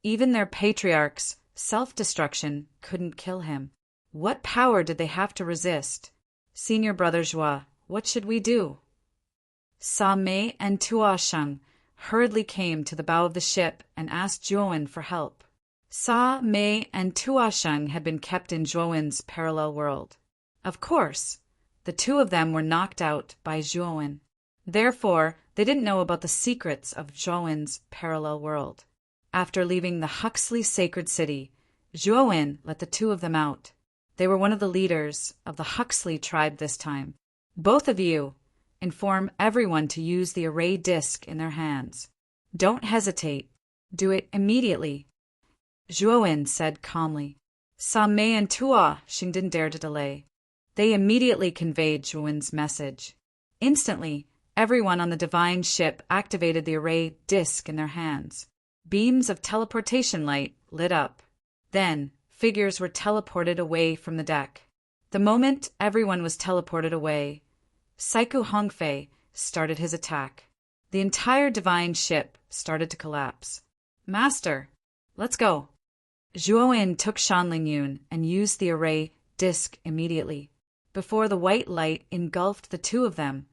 Even their patriarch's self-destruction couldn't kill him. What power did they have to resist? "Senior brother Zhua, what should we do?" Sa Mei and Tua Sheng hurriedly came to the bow of the ship and asked Zhuo Wen for help. Sa Mei and Tua Sheng had been kept in Zhuo Wen's parallel world. Of course, the two of them were knocked out by Zhuo Wen. Therefore, they didn't know about the secrets of Zhuo Wen's parallel world. After leaving the Huxley sacred city, Zhuo Wen let the two of them out. They were one of the leaders of the Huxley tribe this time. "Both of you, inform everyone to use the array disc in their hands. Don't hesitate. Do it immediately," Zhuo Wen said calmly. Sa Mei and Tua Sheng didn't dare to delay. They immediately conveyed Zhuo Wen's message. Instantly, everyone on the divine ship activated the array disc in their hands. Beams of teleportation light lit up. Then, figures were teleported away from the deck. The moment everyone was teleported away, Psycho Hongfei started his attack. The entire divine ship started to collapse. "Master, let's go." Zhuo Wen took Shan Lingyun and used the array disc immediately. Before the white light engulfed the two of them,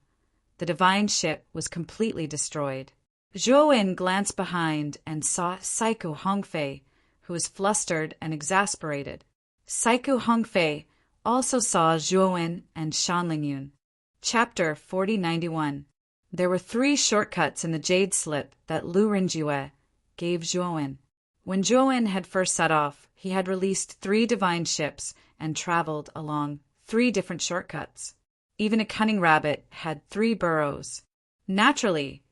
the divine ship was completely destroyed. Zhuo Wen glanced behind and saw Psycho Hongfei, who was flustered and exasperated. Psycho Hongfei also saw Zhuo Wen and Shan Lingyun. Chapter 4091. There were 3 shortcuts in the jade slip that Lu Rinjue gave Zhuo Wen. When Zhuo Wen had first set off, he had released 3 divine ships and traveled along 3 different shortcuts. Even a cunning rabbit had 3 burrows. Naturally,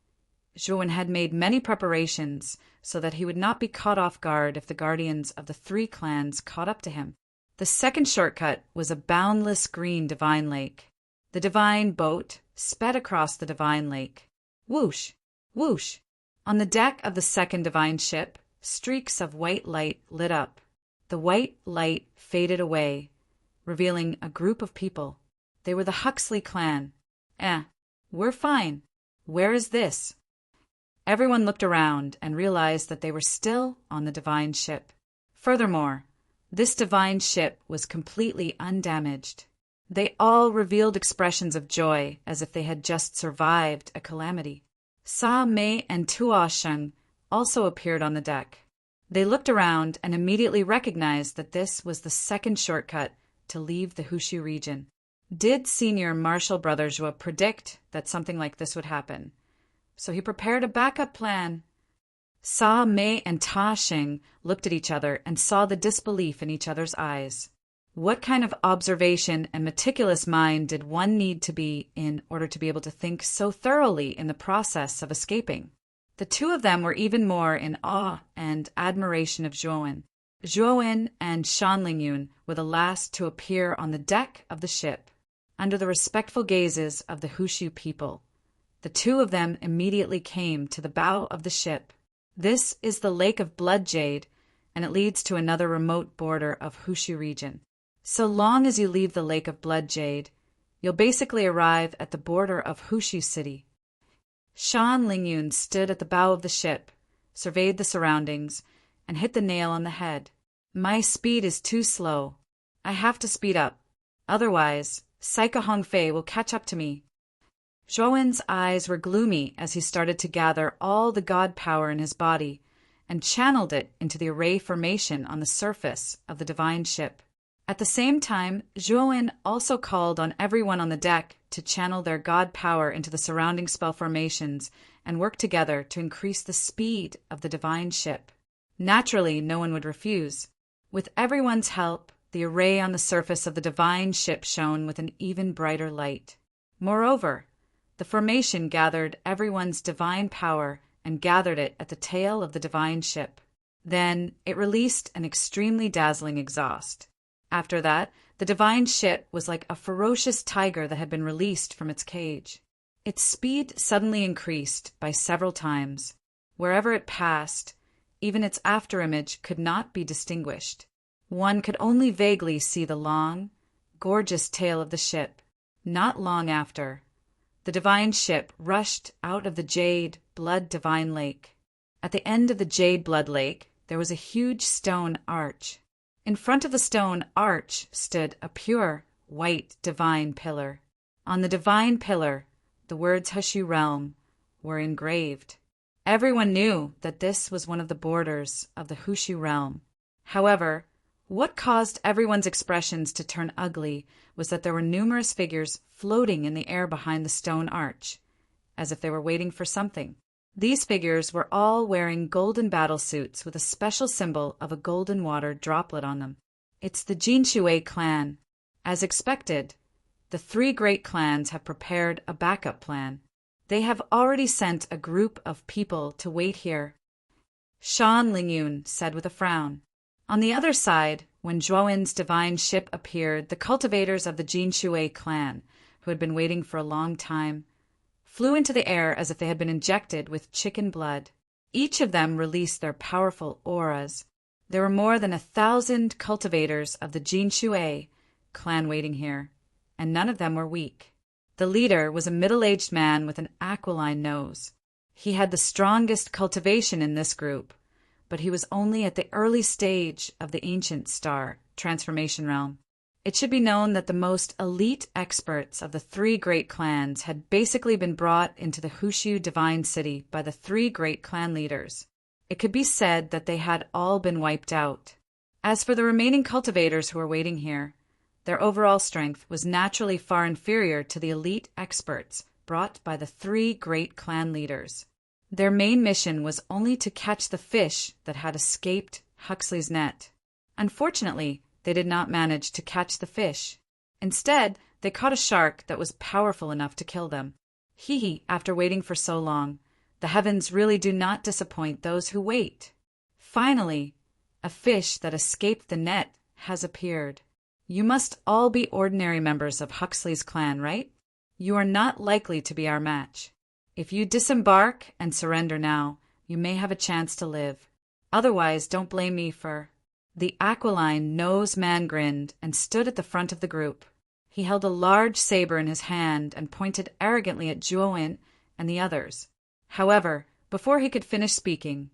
Zhuo Wen had made many preparations so that he would not be caught off guard if the guardians of the 3 clans caught up to him. The second shortcut was a boundless green divine lake. The divine boat sped across the divine lake. Whoosh! Whoosh! On the deck of the second divine ship, streaks of white light lit up. The white light faded away, revealing a group of people. They were the Huxley clan. We're fine. Where is this? Everyone looked around and realized that they were still on the divine ship. Furthermore, this divine ship was completely undamaged. They all revealed expressions of joy as if they had just survived a calamity. Sa Mei and Tua Sheng also appeared on the deck. They looked around and immediately recognized that this was the second shortcut to leave the Hushu region. Did Senior Marshal Brother Zhuo predict that something like this would happen? So he prepared a backup plan. Sa Mei and Ta Sheng looked at each other and saw the disbelief in each other's eyes. What kind of observation and meticulous mind did one need to be in order to be able to think so thoroughly in the process of escaping? The two of them were even more in awe and admiration of Zhuowen. Zhuowen and Shan Lingyun were the last to appear on the deck of the ship, under the respectful gazes of the Hushu people. The two of them immediately came to the bow of the ship. This is the Lake of Blood Jade, and it leads to another remote border of Hushu region. So long as you leave the Lake of Blood Jade, you'll basically arrive at the border of Hushu City. Shan Lingyun stood at the bow of the ship, surveyed the surroundings, and hit the nail on the head. My speed is too slow. I have to speed up. Otherwise, Saika Hongfei will catch up to me. Zhuowen's eyes were gloomy as he started to gather all the god power in his body and channeled it into the array formation on the surface of the divine ship. At the same time, Zhuowen also called on everyone on the deck to channel their god power into the surrounding spell formations and work together to increase the speed of the divine ship. Naturally, no one would refuse. With everyone's help, the array on the surface of the divine ship shone with an even brighter light. Moreover, the formation gathered everyone's divine power and gathered it at the tail of the divine ship. Then it released an extremely dazzling exhaust. After that, the divine ship was like a ferocious tiger that had been released from its cage. Its speed suddenly increased by several times. Wherever it passed, even its afterimage could not be distinguished. One could only vaguely see the long, gorgeous tail of the ship. Not long after, the divine ship rushed out of the Jade Blood Divine Lake. At the end of the Jade Blood Lake, there was a huge stone arch. In front of the stone arch stood a pure, white divine pillar. On the divine pillar, the words Hushu Realm were engraved. Everyone knew that this was one of the borders of the Hushu Realm. However, what caused everyone's expressions to turn ugly was that there were numerous figures floating in the air behind the stone arch, as if they were waiting for something. These figures were all wearing golden battle suits with a special symbol of a golden water droplet on them. It's the Jinshui clan. As expected, the three great clans have prepared a backup plan. They have already sent a group of people to wait here, Shan Lingyun said with a frown. On the other side, when Zhuowen's divine ship appeared, the cultivators of the Jinshui clan, who had been waiting for a long time, flew into the air as if they had been injected with chicken blood. Each of them released their powerful auras. There were more than 1,000 cultivators of the Jinshui clan waiting here, and none of them were weak. The leader was a middle-aged man with an aquiline nose. He had the strongest cultivation in this group, but he was only at the early stage of the ancient star transformation realm. It should be known that the most elite experts of the three great clans had basically been brought into the Hushu Divine City by the three great clan leaders. It could be said that they had all been wiped out. As for the remaining cultivators who were waiting here, their overall strength was naturally far inferior to the elite experts brought by the three great clan leaders. Their main mission was only to catch the fish that had escaped Huxley's net. Unfortunately, they did not manage to catch the fish. Instead, they caught a shark that was powerful enough to kill them. After waiting for so long, the heavens really do not disappoint those who wait. Finally, a fish that escaped the net has appeared. You must all be ordinary members of Huxley's clan, right? You are not likely to be our match. If you disembark and surrender now, you may have a chance to live. Otherwise, don't blame me for... The aquiline nose man grinned and stood at the front of the group. He held a large saber in his hand and pointed arrogantly at Zhuowen and the others. However, before he could finish speaking,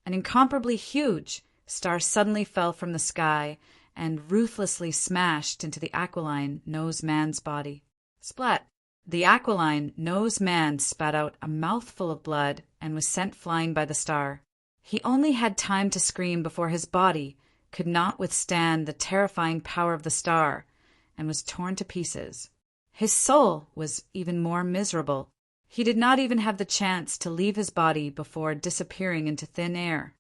an incomparably huge star suddenly fell from the sky and ruthlessly smashed into the aquiline nose man's body. Splat! The aquiline nose man spat out a mouthful of blood and was sent flying by the star. He only had time to scream before his body could not withstand the terrifying power of the star and was torn to pieces. His soul was even more miserable. He did not even have the chance to leave his body before disappearing into thin air.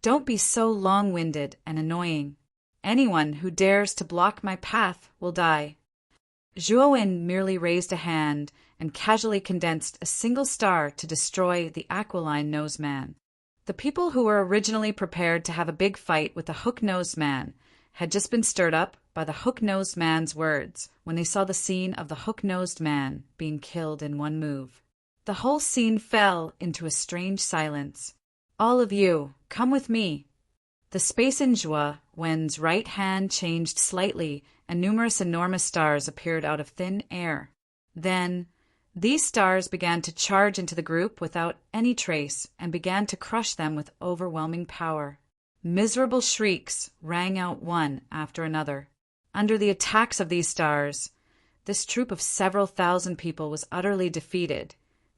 Don't be so long-winded and annoying. Anyone who dares to block my path will die. Zhuowen merely raised a hand and casually condensed a single star to destroy the aquiline nose man. The people who were originally prepared to have a big fight with the hook-nosed man had just been stirred up by the hook-nosed man's words when they saw the scene of the hook-nosed man being killed in one move. The whole scene fell into a strange silence. All of you, come with me. The space in Zhuowen's right hand changed slightly, and numerous enormous stars appeared out of thin air. Then, these stars began to charge into the group without any trace and began to crush them with overwhelming power. Miserable shrieks rang out one after another. Under the attacks of these stars, this troop of several thousand people was utterly defeated,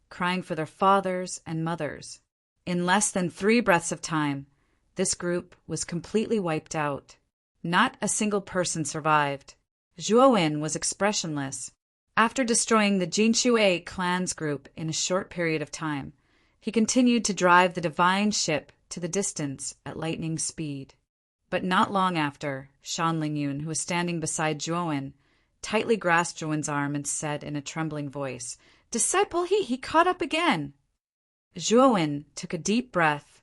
crying for their fathers and mothers. In less than 3 breaths of time, this group was completely wiped out. Not a single person survived. Zhuowen was expressionless. After destroying the Jinshui clan's group in a short period of time, he continued to drive the divine ship to the distance at lightning speed. But not long after, Shan Lingyun, who was standing beside Zhuowen, tightly grasped Zhuowen's arm and said in a trembling voice, "Disciple, he caught up again." Zhuowen took a deep breath,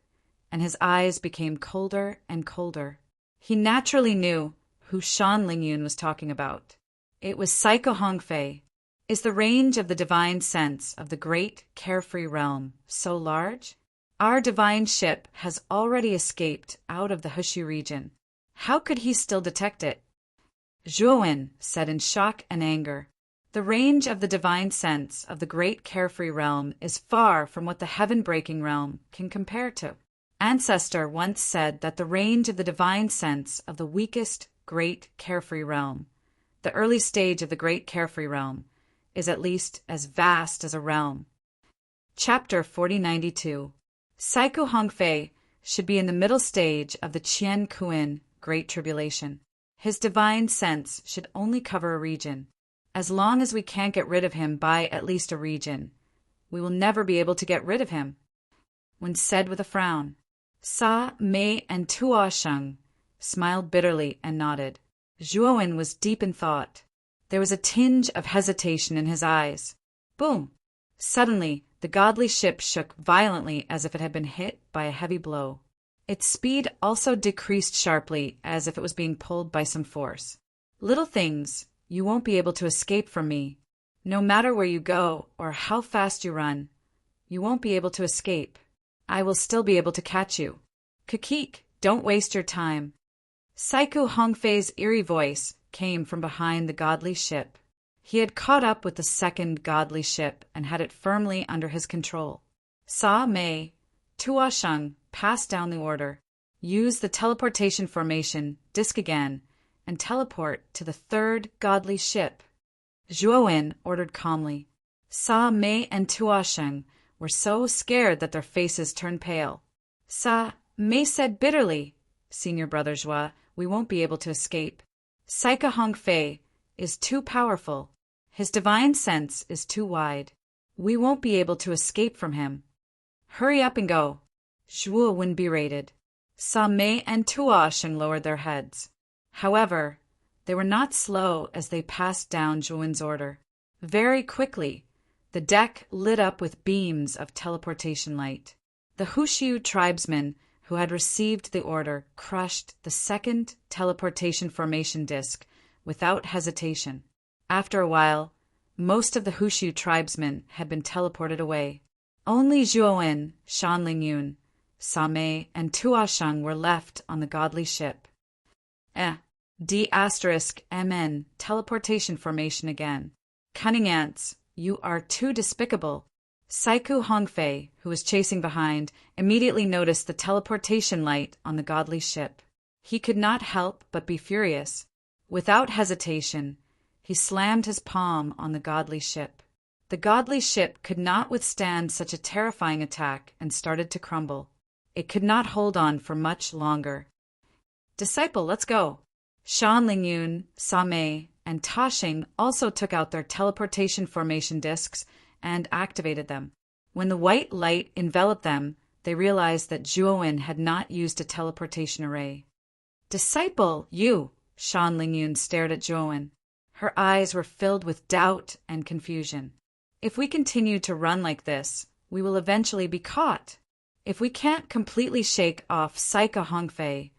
and his eyes became colder and colder. He naturally knew who Shan Lingyun was talking about. It was Psycho Hongfei. Is the range of the divine sense of the great carefree realm so large? Our divine ship has already escaped out of the Hushu region. How could he still detect it? Zhuowen said in shock and anger, "The range of the divine sense of the great carefree realm is far from what the heaven-breaking realm can compare to. Ancestor once said that the range of the divine sense of the weakest great carefree realm, the early stage of the great carefree realm, is at least as vast as a realm." Chapter 4092. Saiku Hongfei should be in the middle stage of the Qian Kuan Great Tribulation. His divine sense should only cover a region. As long as we can't get rid of him by at least a region, we will never be able to get rid of him. When said with a frown, Sa Mei and Tuo Sheng smiled bitterly and nodded. Zhuowen was deep in thought. There was a tinge of hesitation in his eyes. Boom! Suddenly, the godly ship shook violently as if it had been hit by a heavy blow. Its speed also decreased sharply as if it was being pulled by some force. "Little things, you won't be able to escape from me. No matter where you go or how fast you run, you won't be able to escape. I will still be able to catch you. Kakik, don't waste your time." Saiku Hongfei's eerie voice came from behind the godly ship. He had caught up with the second godly ship and had it firmly under his control. Sa Mei, Tuo Sheng passed down the order. Use the teleportation formation, disc again, and teleport to the third godly ship. Zhuowen ordered calmly. Sa Mei and Tuo Sheng were so scared that their faces turned pale. Sa Mei said bitterly, "Senior Brother Zhuo, we won't be able to escape. Saiku Hongfei is too powerful. His divine sense is too wide. We won't be able to escape from him. Hurry up and go." Zhuowen berated. Sa Mei and Tuo Sheng lowered their heads. However, they were not slow as they passed down Zhuowen's order. Very quickly, the deck lit up with beams of teleportation light. The Hushu tribesmen who had received the order crushed the second teleportation formation disc without hesitation. After a while, most of the Hushu tribesmen had been teleported away. Only Zhuowen, Shan Lingyun, Sa Mei, and Tuo Sheng were left on the godly ship. D*MN teleportation formation again. Cunning ants, you are too despicable. Saiku Hongfei, who was chasing behind, immediately noticed the teleportation light on the godly ship. He could not help but be furious. Without hesitation, he slammed his palm on the godly ship. The godly ship could not withstand such a terrifying attack and started to crumble. It could not hold on for much longer. "Disciple, let's go." Shan Lingyun, Sa Mei, and Ta Xing also took out their teleportation formation discs and activated them. When the white light enveloped them, they realized that Zhuowen had not used a teleportation array. Disciple, you! Shan Lingyun stared at Zhuowen. Her eyes were filled with doubt and confusion. If we continue to run like this, we will eventually be caught. If we can't completely shake off Saika Hongfei,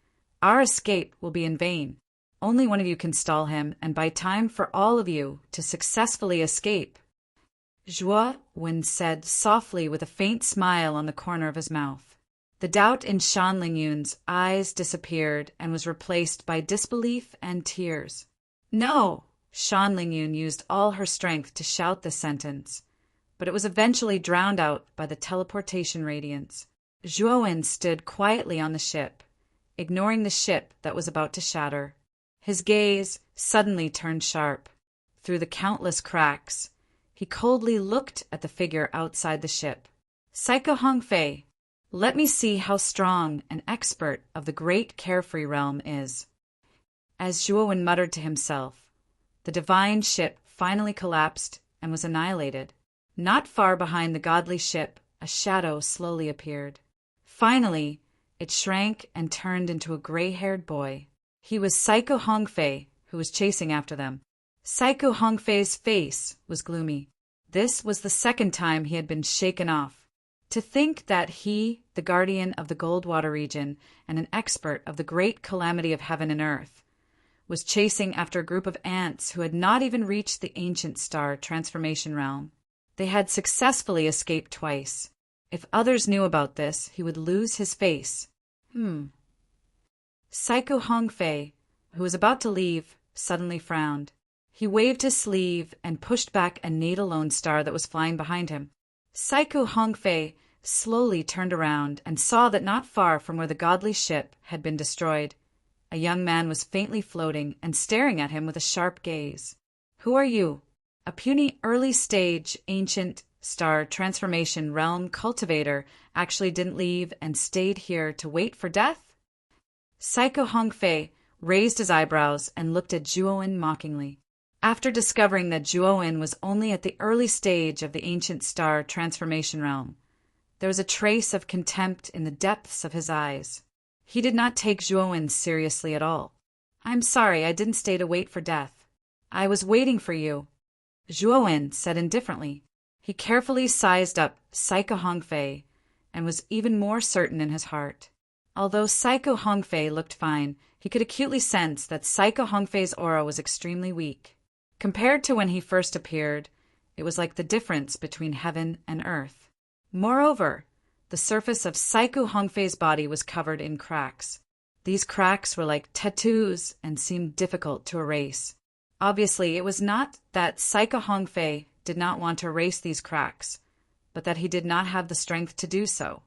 our escape will be in vain. Only one of you can stall him and buy time for all of you to successfully escape. Zhuowen said softly with a faint smile on the corner of his mouth. The doubt in Shan Lingyun's eyes disappeared and was replaced by disbelief and tears. No! Shan Lingyun used all her strength to shout this sentence, but it was eventually drowned out by the teleportation radiance. Zhuowen stood quietly on the ship, ignoring the ship that was about to shatter. His gaze suddenly turned sharp. Through the countless cracks, he coldly looked at the figure outside the ship. Saika Hongfei, let me see how strong an expert of the great carefree realm is. As Zhuowen muttered to himself, the divine ship finally collapsed and was annihilated. Not far behind the godly ship, a shadow slowly appeared. Finally, it shrank and turned into a gray-haired boy. He was Saika Hongfei, who was chasing after them. Saika Hongfei's face was gloomy. This was the second time he had been shaken off. To think that he, the guardian of the Goldwater region and an expert of the great calamity of heaven and earth, was chasing after a group of ants who had not even reached the ancient star transformation realm. They had successfully escaped twice. If others knew about this, he would lose his face. Saika Hongfei, who was about to leave, suddenly frowned. He waved his sleeve and pushed back a natal lone star that was flying behind him. Saika Hongfei slowly turned around and saw that not far from where the godly ship had been destroyed, a young man was faintly floating and staring at him with a sharp gaze. Who are you? A puny early-stage ancient star transformation realm cultivator actually didn't leave and stayed here to wait for death? Saika Hongfei raised his eyebrows and looked at Zhuowen mockingly. After discovering that Zhuowen was only at the early stage of the ancient star transformation realm, there was a trace of contempt in the depths of his eyes. He did not take Zhuowen seriously at all. I'm sorry, I didn't stay to wait for death. I was waiting for you, Zhuowen said indifferently. He carefully sized up Saika Hongfei and was even more certain in his heart. Although Saika Hongfei looked fine, he could acutely sense that Saika Hongfei's aura was extremely weak. Compared to when he first appeared, it was like the difference between heaven and earth. Moreover, the surface of Saika Hongfei's body was covered in cracks. These cracks were like tattoos and seemed difficult to erase. Obviously, it was not that Saika Hongfei did not want to erase these cracks, but that he did not have the strength to do so.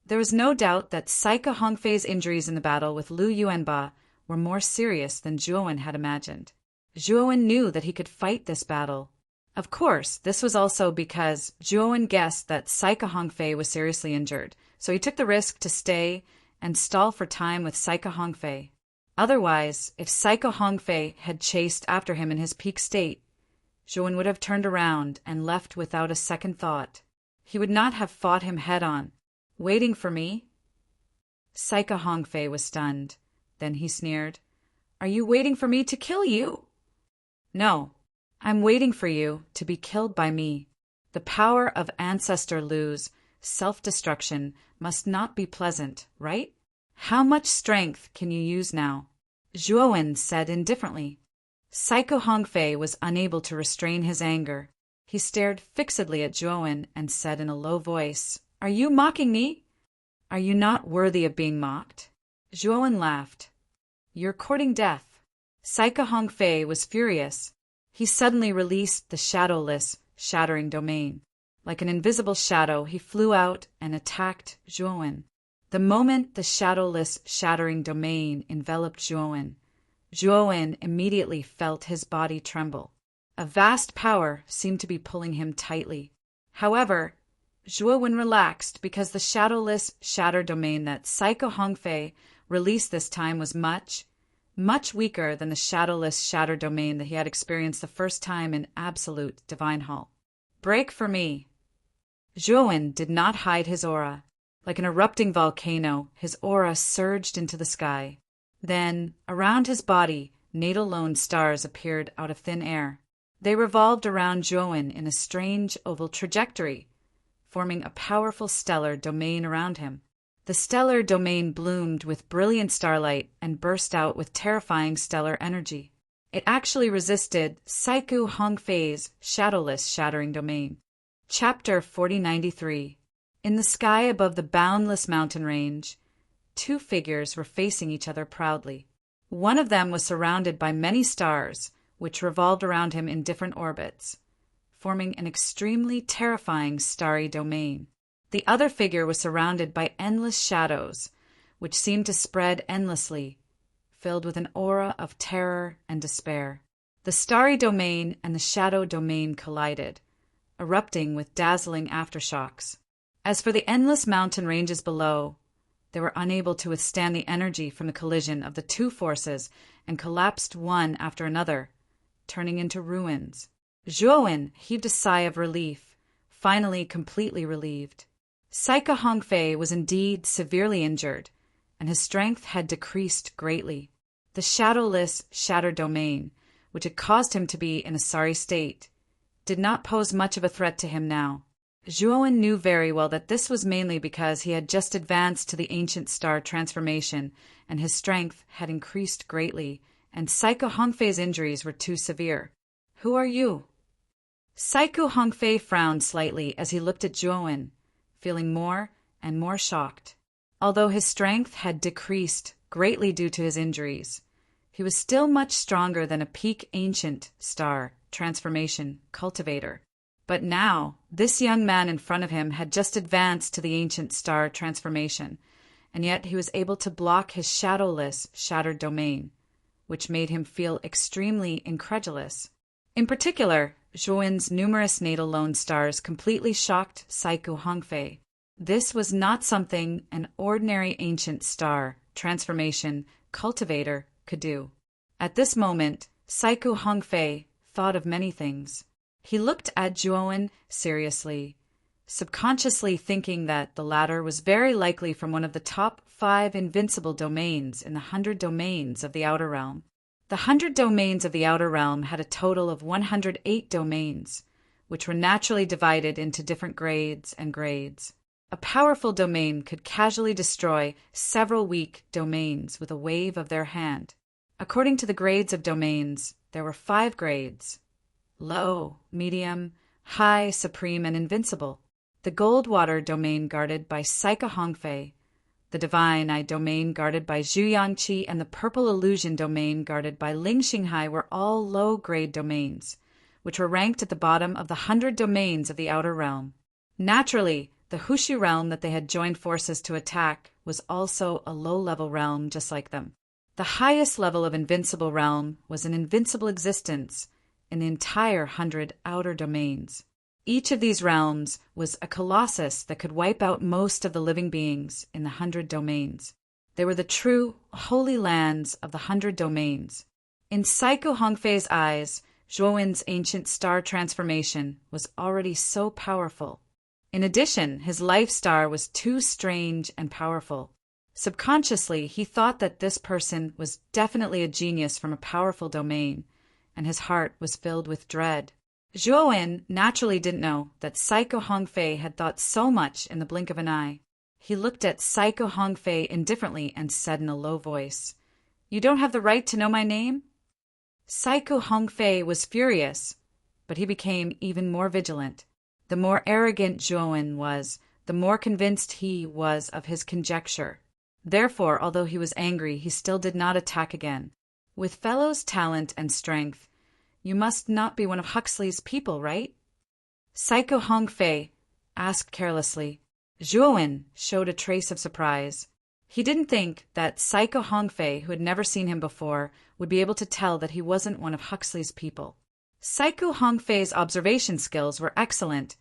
There was no doubt that Saika Hongfei's injuries in the battle with Lu Yuanba were more serious than Zhuowen had imagined. Zhuowen knew that he could fight this battle. Of course, this was also because Zhuowen guessed that Saika Hongfei was seriously injured, so he took the risk to stay and stall for time with Saika Hongfei. Otherwise, if Saika Hongfei had chased after him in his peak state, Zhuowen would have turned around and left without a second thought. He would not have fought him head-on. Waiting for me? Saika Hongfei was stunned. Then he sneered. Are you waiting for me to kill you? No, I'm waiting for you to be killed by me. The power of Ancestor Lu's self-destruction must not be pleasant, right? How much strength can you use now? Zhuowen said indifferently. Saika Hongfei was unable to restrain his anger. He stared fixedly at Zhuowen and said in a low voice, Are you mocking me? Are you not worthy of being mocked? Zhuowen laughed. You're courting death. Saika Hongfei was furious. He suddenly released the shadowless, shattering domain. Like an invisible shadow, he flew out and attacked Zhuowen. The moment the shadowless, shattering domain enveloped Zhuowen, Zhuowen immediately felt his body tremble. A vast power seemed to be pulling him tightly. However, Zhuowen relaxed because the shadowless, shatter domain that Saika Hongfei released this time was much weaker than the shadowless, shatter domain that he had experienced the first time in absolute Divine Hall. Break for me. Zhuowen did not hide his aura. Like an erupting volcano, his aura surged into the sky. Then, around his body, natal lone stars appeared out of thin air. They revolved around Zhuowen in a strange oval trajectory, forming a powerful stellar domain around him. The stellar domain bloomed with brilliant starlight and burst out with terrifying stellar energy. It actually resisted Saiku Hongfei's shadowless shattering domain. Chapter 4093. In the sky above the boundless mountain range, two figures were facing each other proudly. One of them was surrounded by many stars, which revolved around him in different orbits, forming an extremely terrifying starry domain. The other figure was surrounded by endless shadows, which seemed to spread endlessly, filled with an aura of terror and despair. The starry domain and the shadow domain collided, erupting with dazzling aftershocks. As for the endless mountain ranges below, they were unable to withstand the energy from the collision of the two forces and collapsed one after another, turning into ruins. Zhuowen heaved a sigh of relief, finally completely relieved. Saiku Hongfei was indeed severely injured, and his strength had decreased greatly. The shadowless, shattered domain, which had caused him to be in a sorry state, did not pose much of a threat to him now. Zhuowen knew very well that this was mainly because he had just advanced to the ancient star transformation, and his strength had increased greatly, and Saiku Hongfei's injuries were too severe. "Who are you?" Saiku Hongfei frowned slightly as he looked at Zhuowen, feeling more and more shocked. Although his strength had decreased greatly due to his injuries, he was still much stronger than a peak ancient star transformation cultivator. But now, this young man in front of him had just advanced to the ancient star transformation, and yet he was able to block his shadowless, shattered domain, which made him feel extremely incredulous. In particular, Zhuowen's numerous natal lone stars completely shocked Saiku Hongfei. This was not something an ordinary ancient star transformation cultivator could do. At this moment, Saiku Hongfei thought of many things. He looked at Zhuowen seriously, subconsciously thinking that the latter was very likely from one of the top 5 invincible domains in the 100 domains of the Outer Realm. The 100 domains of the Outer Realm had a total of 108 domains, which were naturally divided into different grades and grades. A powerful domain could casually destroy several weak domains with a wave of their hand. According to the grades of domains, there were 5 grades: low, medium, high, supreme, and invincible. The Goldwater domain guarded by Saiku Hongfei, the Divine Eye domain guarded by Zhu Yangqi, and the Purple Illusion domain guarded by Ling Xinghai were all low-grade domains, which were ranked at the bottom of the 100 domains of the Outer Realm. Naturally, the Hushu realm that they had joined forces to attack was also a low-level realm just like them. The highest level of invincible realm was an invincible existence in the entire 100 outer domains. Each of these realms was a colossus that could wipe out most of the living beings in the 100 domains. They were the true, holy lands of the 100 domains. In Saiku Hongfei's eyes, Zhuowen's ancient star transformation was already so powerful. In addition, his life star was too strange and powerful. Subconsciously, he thought that this person was definitely a genius from a powerful domain, and his heart was filled with dread. Zhuowen naturally didn't know that Saiku Hongfei had thought so much in the blink of an eye. He looked at Saiku Hongfei indifferently and said in a low voice, "You don't have the right to know my name?" Saiku Hongfei was furious, but he became even more vigilant. The more arrogant Zhuowen was, the more convinced he was of his conjecture. Therefore, although he was angry, he still did not attack again. With Fellow's talent and strength, you must not be one of Huxley's people, right? Saiku Hongfei asked carelessly. Zhuowen showed a trace of surprise. He didn't think that Saiku Hongfei, who had never seen him before, would be able to tell that he wasn't one of Huxley's people. Saiku Hongfei's observation skills were excellent,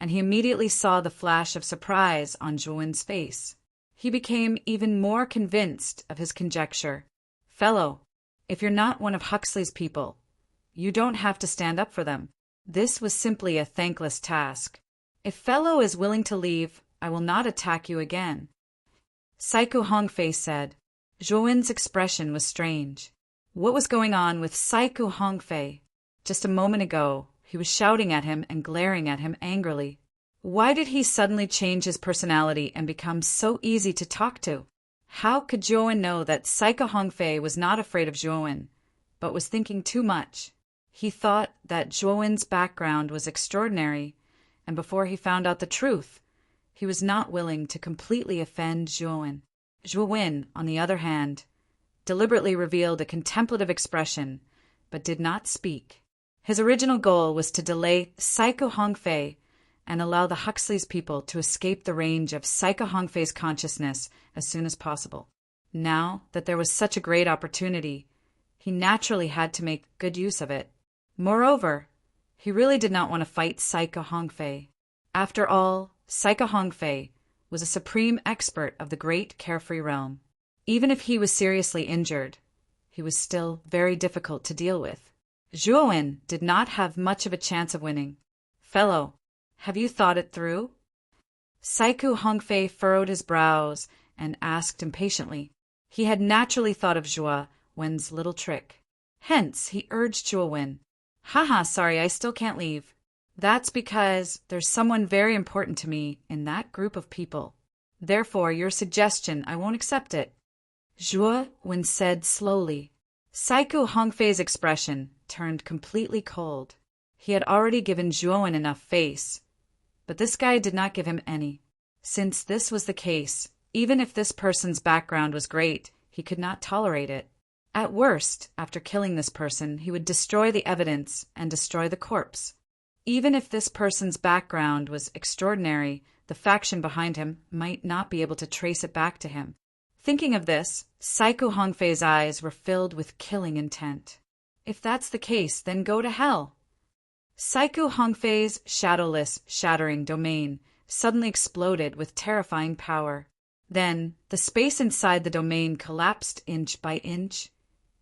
and he immediately saw the flash of surprise on Zhuowen's face. He became even more convinced of his conjecture. "Fellow, if you're not one of Huxley's people, you don't have to stand up for them. This was simply a thankless task. If Fellow is willing to leave, I will not attack you again," Saiku Hongfei said. Zhou expression was strange. What was going on with Saiku Hongfei? Just a moment ago, he was shouting at him and glaring at him angrily. Why did he suddenly change his personality and become so easy to talk to? How could Zhou know that Saiku Hongfei was not afraid of Zhou, but was thinking too much? He thought that Zhou's background was extraordinary, and before he found out the truth, he was not willing to completely offend Zhou. Zhou, on the other hand, deliberately revealed a contemplative expression, but did not speak. His original goal was to delay Saiku Hongfei and allow the Huxley's people to escape the range of Saiku Hongfei's consciousness as soon as possible. Now that there was such a great opportunity, he naturally had to make good use of it. Moreover, he really did not want to fight Saiku Hongfei. After all, Saiku Hongfei was a supreme expert of the great carefree realm. Even if he was seriously injured, he was still very difficult to deal with. Zhou did not have much of a chance of winning. Fellow, have you thought it through? Saiku Hongfei furrowed his brows and asked impatiently. He had naturally thought of Zhou Wen's little trick. Hence, he urged Zhou Wen. Haha, sorry, I still can't leave. That's because there's someone very important to me in that group of people. Therefore, your suggestion, I won't accept it. Zhou Wen said slowly. Saiku Hongfei's expression turned completely cold. He had already given Zhou Wen enough face, but this guy did not give him any. Since this was the case, even if this person's background was great, he could not tolerate it. At worst, after killing this person, he would destroy the evidence and destroy the corpse. Even if this person's background was extraordinary, the faction behind him might not be able to trace it back to him. Thinking of this, Saiku Hongfei's eyes were filled with killing intent. If that's the case, then go to hell. Saiku Hongfei's shadowless, shattering domain suddenly exploded with terrifying power. Then, the space inside the domain collapsed inch by inch,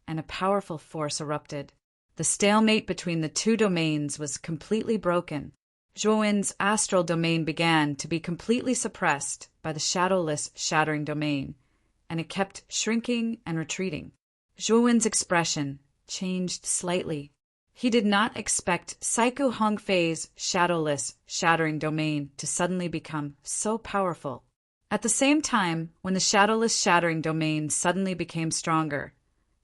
and a powerful force erupted. The stalemate between the two domains was completely broken. Zhou astral domain began to be completely suppressed by the shadowless, shattering domain, and it kept shrinking and retreating. Zhou expression changed slightly. He did not expect Saiku Hongfei's shadowless, shattering domain to suddenly become so powerful. At the same time, when the shadowless, shattering domain suddenly became stronger,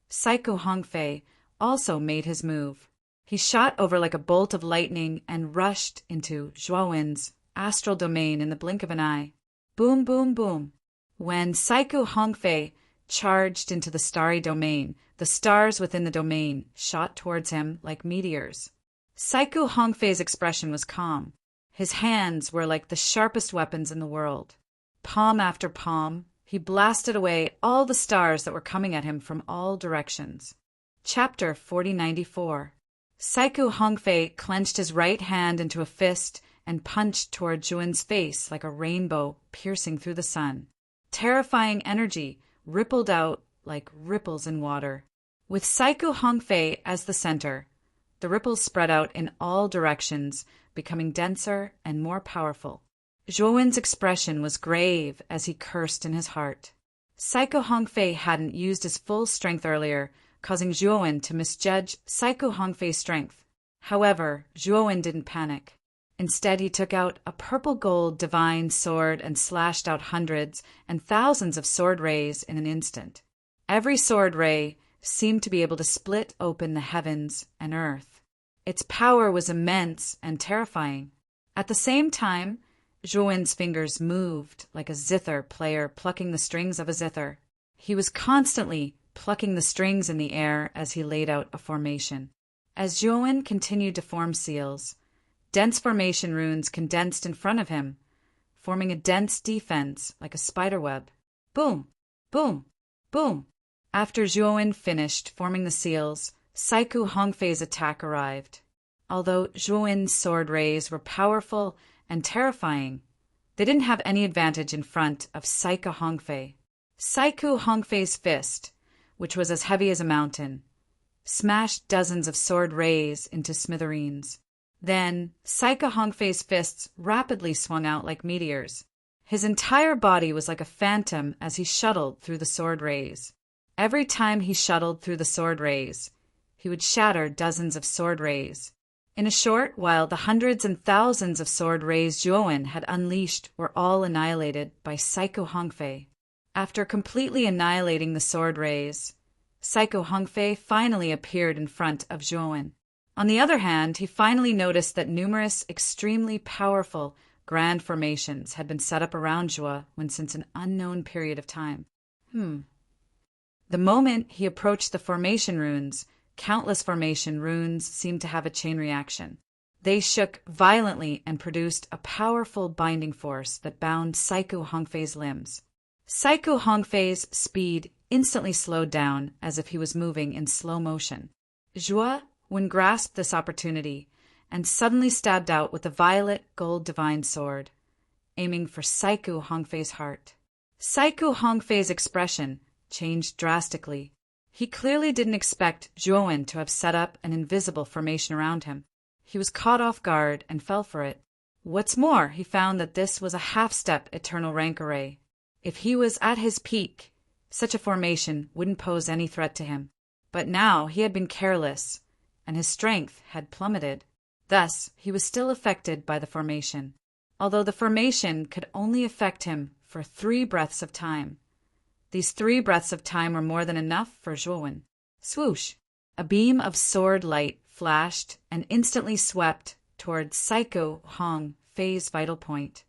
Saiku Hongfei also made his move. He shot over like a bolt of lightning and rushed into Zhou astral domain in the blink of an eye. Boom, boom, boom. When Saiku Hongfei charged into the starry domain, the stars within the domain shot towards him like meteors. Saiku Hongfei's expression was calm. His hands were like the sharpest weapons in the world. Palm after palm, he blasted away all the stars that were coming at him from all directions. Chapter 4094. Saiku Hongfei clenched his right hand into a fist and punched toward Zhou's face like a rainbow piercing through the sun. Terrifying energy rippled out like ripples in water. With Saiku Hongfei as the center, the ripples spread out in all directions, becoming denser and more powerful. Zhou's expression was grave as he cursed in his heart. Saiku Hongfei hadn't used his full strength earlier, causing Zhou to misjudge Saiku Hongfei's strength. However, Zhou didn't panic. Instead, he took out a purple-gold divine sword and slashed out hundreds and thousands of sword rays in an instant. Every sword ray seemed to be able to split open the heavens and earth. Its power was immense and terrifying. At the same time, Zhou's fingers moved like a zither player plucking the strings of a zither. He was constantly plucking the strings in the air as he laid out a formation. As Zhou continued to form seals, dense formation runes condensed in front of him, forming a dense defense like a spiderweb. Boom! Boom! Boom! After Zhou finished forming the seals, Saiku Hongfei's attack arrived. Although Zhou's sword rays were powerful and terrifying, they didn't have any advantage in front of Saiku Hongfei. Saiku Hongfei's fist, which was as heavy as a mountain, smashed dozens of sword rays into smithereens. Then, Saiku Hongfei's fists rapidly swung out like meteors. His entire body was like a phantom as he shuttled through the sword rays. Every time he shuttled through the sword rays, he would shatter dozens of sword rays. In a short while, the hundreds and thousands of sword rays Zhuowen had unleashed were all annihilated by Psycho Hongfei. After completely annihilating the sword rays, Psycho Hongfei finally appeared in front of Zhuowen. On the other hand, he finally noticed that numerous extremely powerful grand formations had been set up around Zhuowen since an unknown period of time. The moment he approached the formation runes, countless formation runes seemed to have a chain reaction. They shook violently and produced a powerful binding force that bound Psycho Hongfei's limbs. Psycho Hongfei's speed instantly slowed down as if he was moving in slow motion. Zhuowen grasped this opportunity and suddenly stabbed out with a violet gold divine sword, aiming for Psycho Hongfei's heart. Psycho Hongfei's expression changed drastically. He clearly didn't expect Zhuowen to have set up an invisible formation around him. He was caught off guard and fell for it. What's more, he found that this was a half-step eternal rank array. If he was at his peak, such a formation wouldn't pose any threat to him. But now he had been careless, and his strength had plummeted. Thus, he was still affected by the formation, although the formation could only affect him for 3 breaths of time. These 3 breaths of time were more than enough for Zhuowen. Swoosh! A beam of sword light flashed and instantly swept towards Psycho Hongfei's vital point.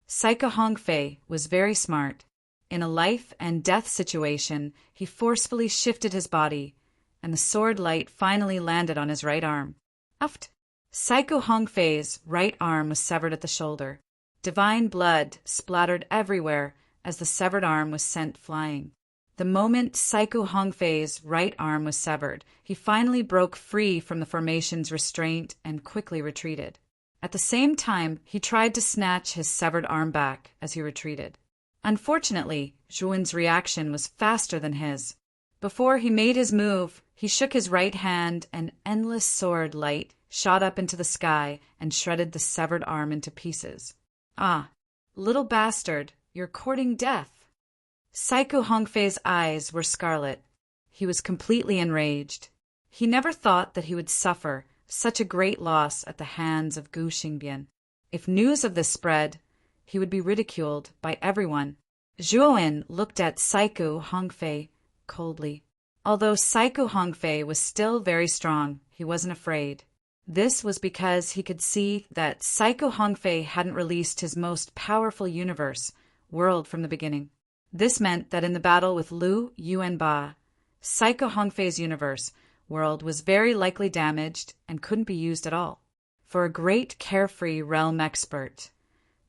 Psycho Hongfei was very smart. In a life and death situation, he forcefully shifted his body, and the sword light finally landed on his right arm. Uft! Psycho Hongfei's right arm was severed at the shoulder. Divine blood splattered everywhere as the severed arm was sent flying. The moment Psycho Hongfei's right arm was severed, he finally broke free from the formation's restraint and quickly retreated. At the same time, he tried to snatch his severed arm back as he retreated. Unfortunately, Zhuowen's reaction was faster than his. Before he made his move, he shook his right hand and endless sword light shot up into the sky and shredded the severed arm into pieces. Ah, little bastard, you're courting death. Psycho Hongfei's eyes were scarlet. He was completely enraged. He never thought that he would suffer such a great loss at the hands of Gu Xingbian. If news of this spread, he would be ridiculed by everyone. Zhuowen looked at Psycho Hongfei coldly. Although Psycho Hongfei was still very strong, he wasn't afraid. This was because he could see that Psycho Hongfei hadn't released his most powerful universe, world from the beginning. This meant that in the battle with Lu Yuanba, Psycho Hongfei's universe, world was very likely damaged and couldn't be used at all. For a great carefree realm expert,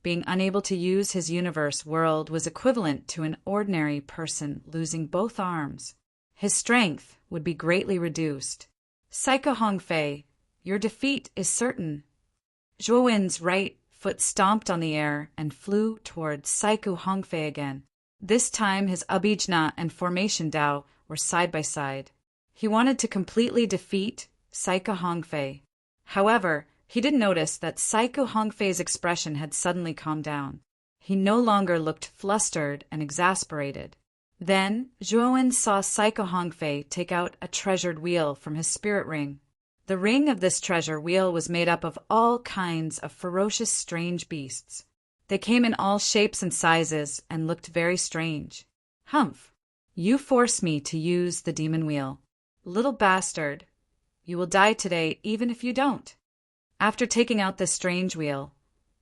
being unable to use his universe world was equivalent to an ordinary person losing both arms. His strength would be greatly reduced. Psycho Hongfei, your defeat is certain. Zhuowen's right foot stomped on the air and flew towards Psycho Hongfei again. This time his Abhijna and Formation Dao were side by side. He wanted to completely defeat Psycho Hongfei. However, he didn't notice that Psycho Hongfei's expression had suddenly calmed down. He no longer looked flustered and exasperated. Then, Zhuowen saw Psycho Hongfei take out a treasured wheel from his spirit ring. The ring of this treasure wheel was made up of all kinds of ferocious strange beasts. They came in all shapes and sizes and looked very strange. Humph! You forced me to use the demon wheel. Little bastard! You will die today even if you don't. After taking out this strange wheel,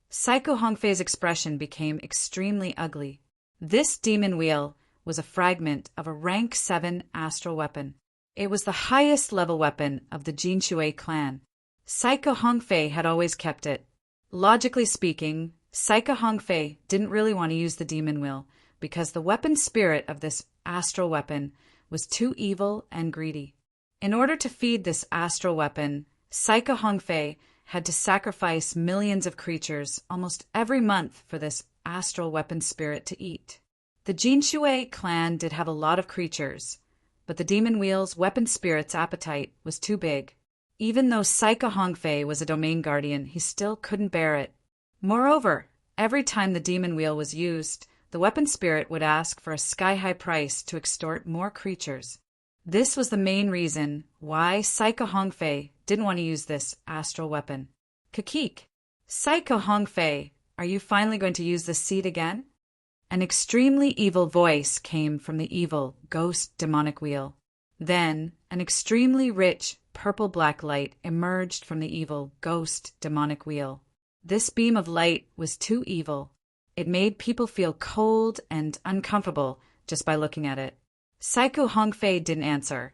Psycho Hongfei's expression became extremely ugly. This demon wheel was a fragment of a rank 7 astral weapon. It was the highest level weapon of the Jinshui clan. Psycho Hongfei had always kept it. Logically speaking, Psycho Hongfei didn't really want to use the demon wheel because the weapon spirit of this astral weapon was too evil and greedy. In order to feed this astral weapon, Psycho Hongfei had to sacrifice millions of creatures almost every month for this astral weapon spirit to eat. The Jinshui clan did have a lot of creatures, but the demon wheel's weapon spirit's appetite was too big. Even though Psycho Hongfei was a domain guardian, he still couldn't bear it. Moreover, every time the demon wheel was used, the weapon spirit would ask for a sky-high price to extort more creatures. This was the main reason why Psycho Hongfei didn't want to use this astral weapon. Kakik, Psycho Hongfei, are you finally going to use this seed again? An extremely evil voice came from the evil ghost demonic wheel. Then, an extremely rich purple-black light emerged from the evil ghost demonic wheel. This beam of light was too evil. It made people feel cold and uncomfortable just by looking at it. Psycho Hongfei didn't answer,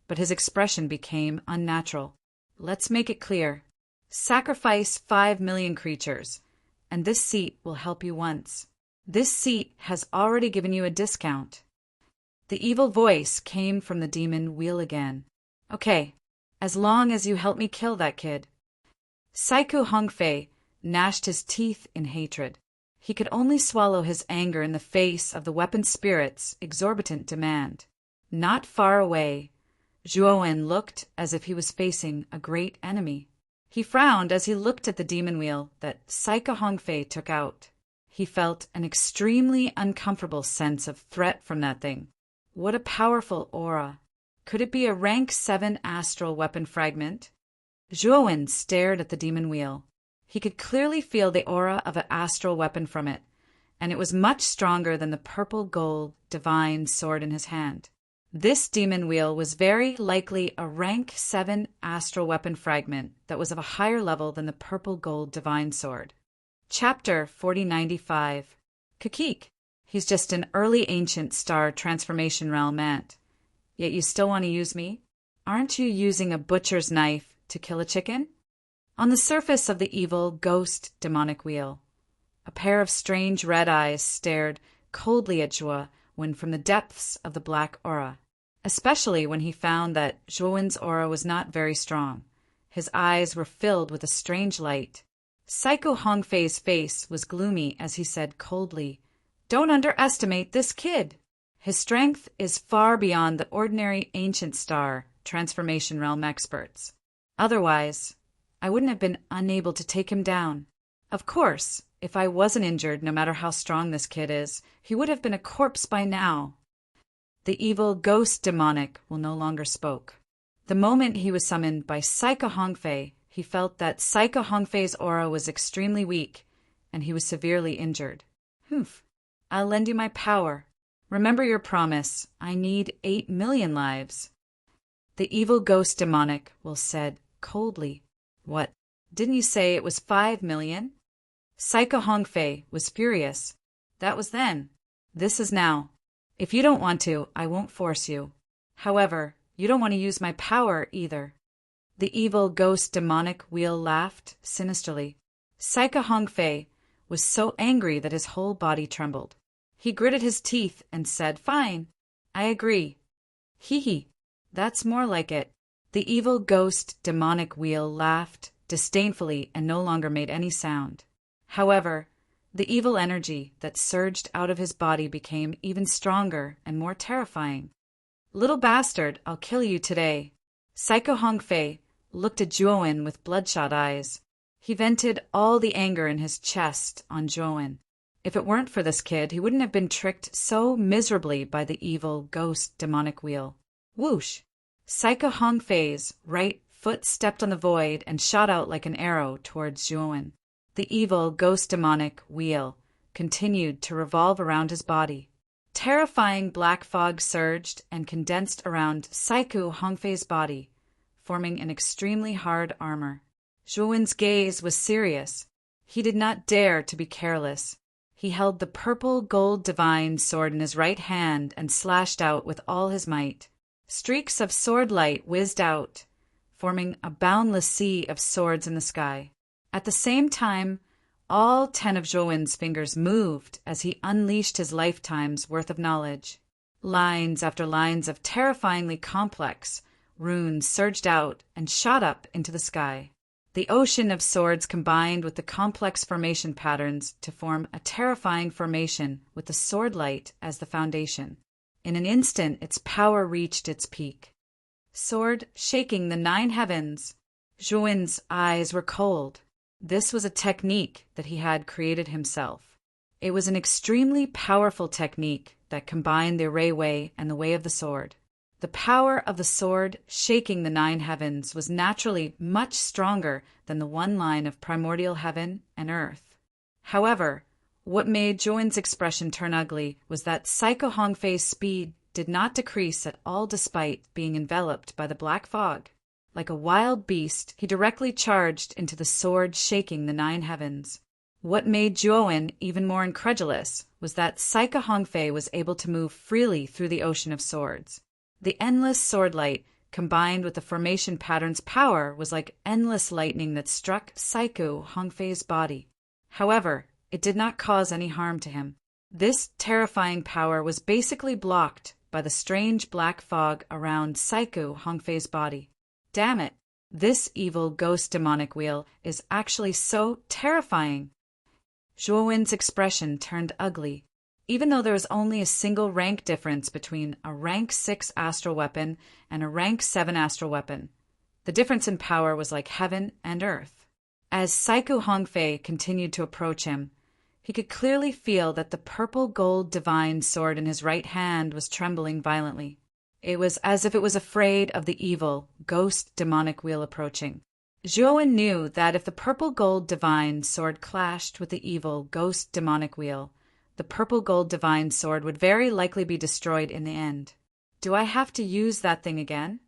but his expression became unnatural. Let's make it clear. Sacrifice 5 million creatures, and this seat will help you once. This seat has already given you a discount. The evil voice came from the demon wheel again. Okay, as long as you help me kill that kid. Psycho Hongfei gnashed his teeth in hatred. He could only swallow his anger in the face of the weapon spirit's exorbitant demand. Not far away, Zhuowen looked as if he was facing a great enemy. He frowned as he looked at the demon wheel that Psycho Hongfei took out. He felt an extremely uncomfortable sense of threat from that thing. What a powerful aura. Could it be a rank 7 astral weapon fragment? Zhuowen stared at the demon wheel. He could clearly feel the aura of an astral weapon from it, and it was much stronger than the purple gold divine sword in his hand. This demon wheel was very likely a rank 7 astral weapon fragment that was of a higher level than the purple gold divine sword. Chapter 4095. Kakik, he's just an early ancient star transformation realm ant. Yet you still want to use me? Aren't you using a butcher's knife to kill a chicken? On the surface of the evil ghost demonic wheel, a pair of strange red eyes stared coldly at Zhuo when from the depths of the black aura, especially when he found that Zhuowen's aura was not very strong. His eyes were filled with a strange light. Psycho Hongfei's face was gloomy as he said coldly, "Don't underestimate this kid. His strength is far beyond the ordinary ancient star transformation realm experts. Otherwise, I wouldn't have been unable to take him down. Of course, if I wasn't injured, no matter how strong this kid is, he would have been a corpse by now." The evil ghost demonic will no longer spoke. The moment he was summoned by Psycho Hongfei, he felt that Psycho Hongfei's aura was extremely weak, and he was severely injured. "Humph, I'll lend you my power. Remember your promise. I need 8 million lives." The evil ghost demonic will said coldly, "What? Didn't you say it was 5 million? Psycho Hongfei was furious. That was then. This is now. If you don't want to, I won't force you. However, you don't want to use my power either." The evil ghost demonic wheel laughed sinisterly. Psycho Hongfei was so angry that his whole body trembled. He gritted his teeth and said, "Fine, I agree." "Hee hee, that's more like it." The evil ghost demonic wheel laughed disdainfully and no longer made any sound. However, the evil energy that surged out of his body became even stronger and more terrifying. "Little bastard, I'll kill you today." Psycho Hongfei looked at Zhuowen with bloodshot eyes. He vented all the anger in his chest on Zhuowen. If it weren't for this kid, he wouldn't have been tricked so miserably by the evil ghost demonic wheel. Whoosh! Psycho Hongfei's right foot stepped on the void and shot out like an arrow towards Zhuowen. The evil ghost demonic wheel continued to revolve around his body. Terrifying black fog surged and condensed around Psycho Hongfei's body, forming an extremely hard armor. Zhuowen's gaze was serious. He did not dare to be careless. He held the purple gold divine sword in his right hand and slashed out with all his might. Streaks of sword light whizzed out, forming a boundless sea of swords in the sky. At the same time, all 10 of Zhuowen's fingers moved as he unleashed his lifetime's worth of knowledge. Lines after lines of terrifyingly complex runes surged out and shot up into the sky. The ocean of swords combined with the complex formation patterns to form a terrifying formation with the sword light as the foundation. In an instant, its power reached its peak. Sword shaking the 9 heavens. Zhuowen's eyes were cold. This was a technique that he had created himself. It was an extremely powerful technique that combined the Array Way and the Way of the Sword. The power of the sword shaking the 9 heavens was naturally much stronger than the one line of primordial heaven and earth. However, what made Zhuowen's expression turn ugly was that Psycho Hongfei's speed did not decrease at all despite being enveloped by the black fog. Like a wild beast, he directly charged into the sword shaking the 9 heavens. What made Zhuowen even more incredulous was that Psycho Hongfei was able to move freely through the ocean of swords. The endless sword light, combined with the formation pattern's power, was like endless lightning that struck Psycho Hongfei's body. However, it did not cause any harm to him. This terrifying power was basically blocked by the strange black fog around Psycho Hongfei's body. Damn it, this evil ghost demonic wheel is actually so terrifying. Zhuowen's expression turned ugly. Even though there was only a single rank difference between a rank 6 astral weapon and a rank 7 astral weapon, the difference in power was like heaven and earth. As Psycho Hongfei continued to approach him, he could clearly feel that the purple gold divine sword in his right hand was trembling violently. It was as if it was afraid of the evil, ghost demonic wheel approaching. Zhuowen knew that if the purple gold divine sword clashed with the evil, ghost demonic wheel, the purple gold divine sword would very likely be destroyed in the end. Do I have to use that thing again?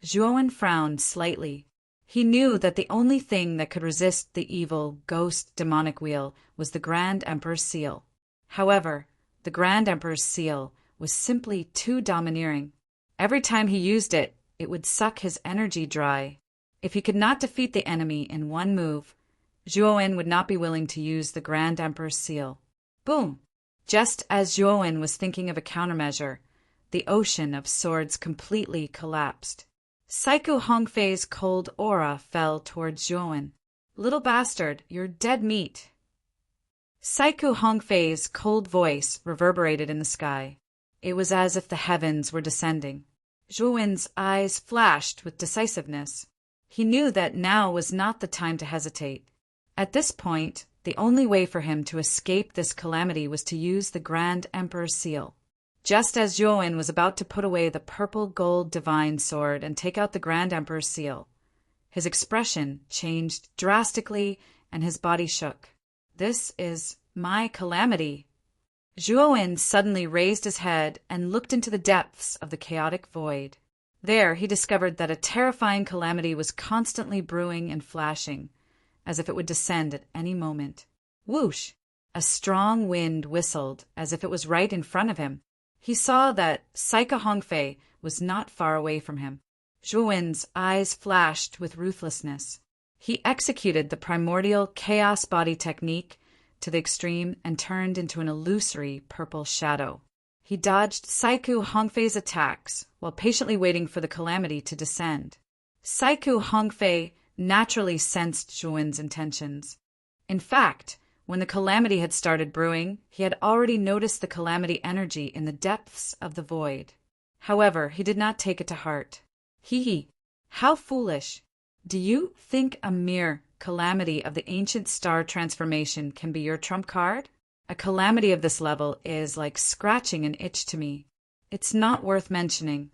Zhuowen frowned slightly. He knew that the only thing that could resist the evil, ghost demonic wheel was the Grand Emperor's seal. However, the Grand Emperor's seal was simply too domineering. Every time he used it, it would suck his energy dry. If he could not defeat the enemy in one move, Zhuowen would not be willing to use the Grand Emperor's seal. Boom! Just as Zhuowen was thinking of a countermeasure, the ocean of swords completely collapsed. Psycho Hongfei's cold aura fell towards Zhuowen. Little bastard, you're dead meat. Psycho Hongfei's cold voice reverberated in the sky. It was as if the heavens were descending. Zhuowen's eyes flashed with decisiveness. He knew that now was not the time to hesitate. At this point, the only way for him to escape this calamity was to use the Grand Emperor's seal. Just as Zhuowen was about to put away the purple gold divine sword and take out the Grand Emperor's seal, his expression changed drastically and his body shook. This is my calamity. Zhuowen suddenly raised his head and looked into the depths of the chaotic void. There he discovered that a terrifying calamity was constantly brewing and flashing, as if it would descend at any moment. Whoosh! A strong wind whistled as if it was right in front of him. He saw that Psycho Hongfei was not far away from him. Zhuowen's eyes flashed with ruthlessness. He executed the primordial chaos body technique to the extreme and turned into an illusory purple shadow. He dodged Psycho Hongfei's attacks while patiently waiting for the calamity to descend. Psycho Hongfei naturally sensed Zhuowen's intentions. In fact, when the calamity had started brewing, he had already noticed the calamity energy in the depths of the void. However, he did not take it to heart. How foolish! Do you think a mere calamity of the ancient star transformation can be your trump card? A calamity of this level is like scratching an itch to me. It's not worth mentioning.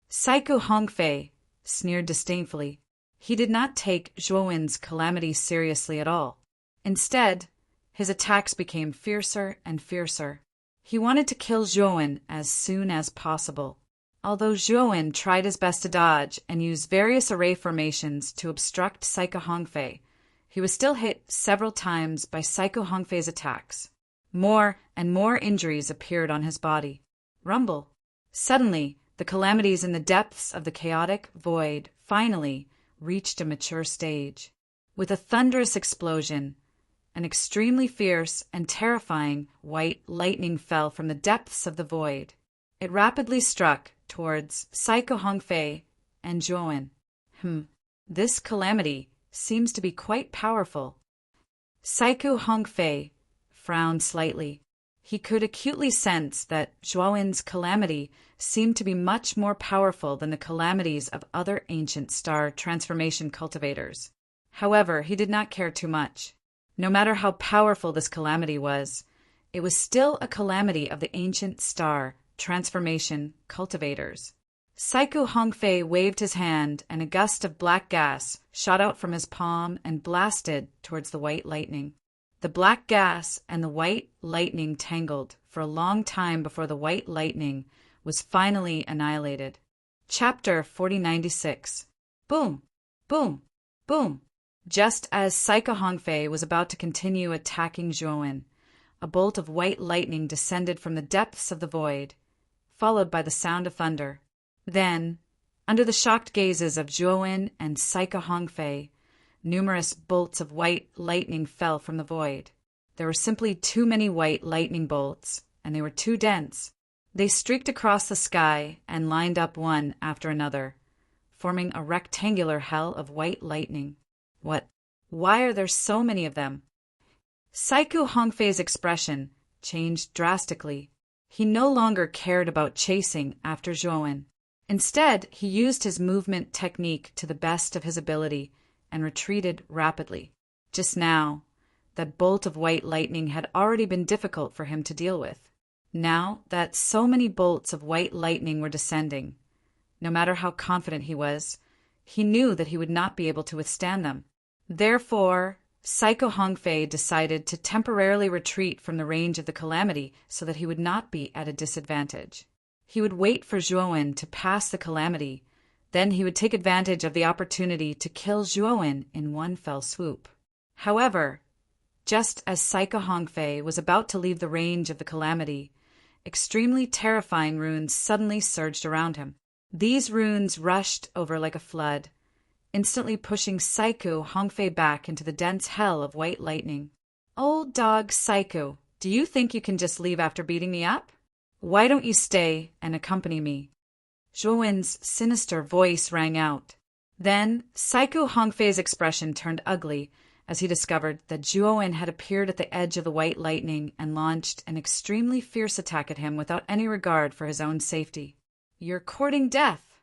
Psycho Hongfei sneered disdainfully. He did not take Zhuowen's calamity seriously at all. Instead, his attacks became fiercer and fiercer. He wanted to kill Zhuowen as soon as possible. Although Zhuowen tried his best to dodge and use various array formations to obstruct Psycho Hongfei, he was still hit several times by Psycho Hongfei's attacks. More and more injuries appeared on his body. Rumble. Suddenly, the calamities in the depths of the chaotic void finally reached a mature stage. With a thunderous explosion, an extremely fierce and terrifying white lightning fell from the depths of the void. It rapidly struck towards Psycho Hongfei and Zhuowen. This calamity seems to be quite powerful. Psycho Hongfei frowned slightly. He could acutely sense that Zhuowen's calamity seemed to be much more powerful than the calamities of other ancient star transformation cultivators. However, he did not care too much. No matter how powerful this calamity was, it was still a calamity of the ancient star transformation cultivators. Saiku Hongfei waved his hand, and a gust of black gas shot out from his palm and blasted towards the white lightning. The black gas and the white lightning tangled for a long time before the white lightning was finally annihilated. Chapter 4096. Boom! Boom! Boom! Just as Saiku Hongfei was about to continue attacking Zhuowen, a bolt of white lightning descended from the depths of the void, followed by the sound of thunder. Then, under the shocked gazes of Zhuowen and Saiku Hongfei, numerous bolts of white lightning fell from the void. There were simply too many white lightning bolts, and they were too dense. They streaked across the sky and lined up one after another, forming a rectangular hell of white lightning. What? Why are there so many of them? Saiku Hongfei's expression changed drastically. He no longer cared about chasing after Zhuowen. Instead, he used his movement technique to the best of his ability and retreated rapidly. Just now, that bolt of white lightning had already been difficult for him to deal with. Now that so many bolts of white lightning were descending, no matter how confident he was, he knew that he would not be able to withstand them. Therefore, Saiku Hongfei decided to temporarily retreat from the range of the calamity so that he would not be at a disadvantage. He would wait for Zhuowen to pass the calamity, then he would take advantage of the opportunity to kill Zhuowen in one fell swoop. However, just as Saiku Hongfei was about to leave the range of the calamity, extremely terrifying runes suddenly surged around him. These runes rushed over like a flood, instantly pushing Saiku Hongfei back into the dense hell of white lightning. Old dog Saiku, do you think you can just leave after beating me up? Why don't you stay and accompany me? Zhuowen's sinister voice rang out. Then Saiku Hongfei's expression turned ugly as he discovered that Zhuowen had appeared at the edge of the white lightning and launched an extremely fierce attack at him without any regard for his own safety. You're courting death!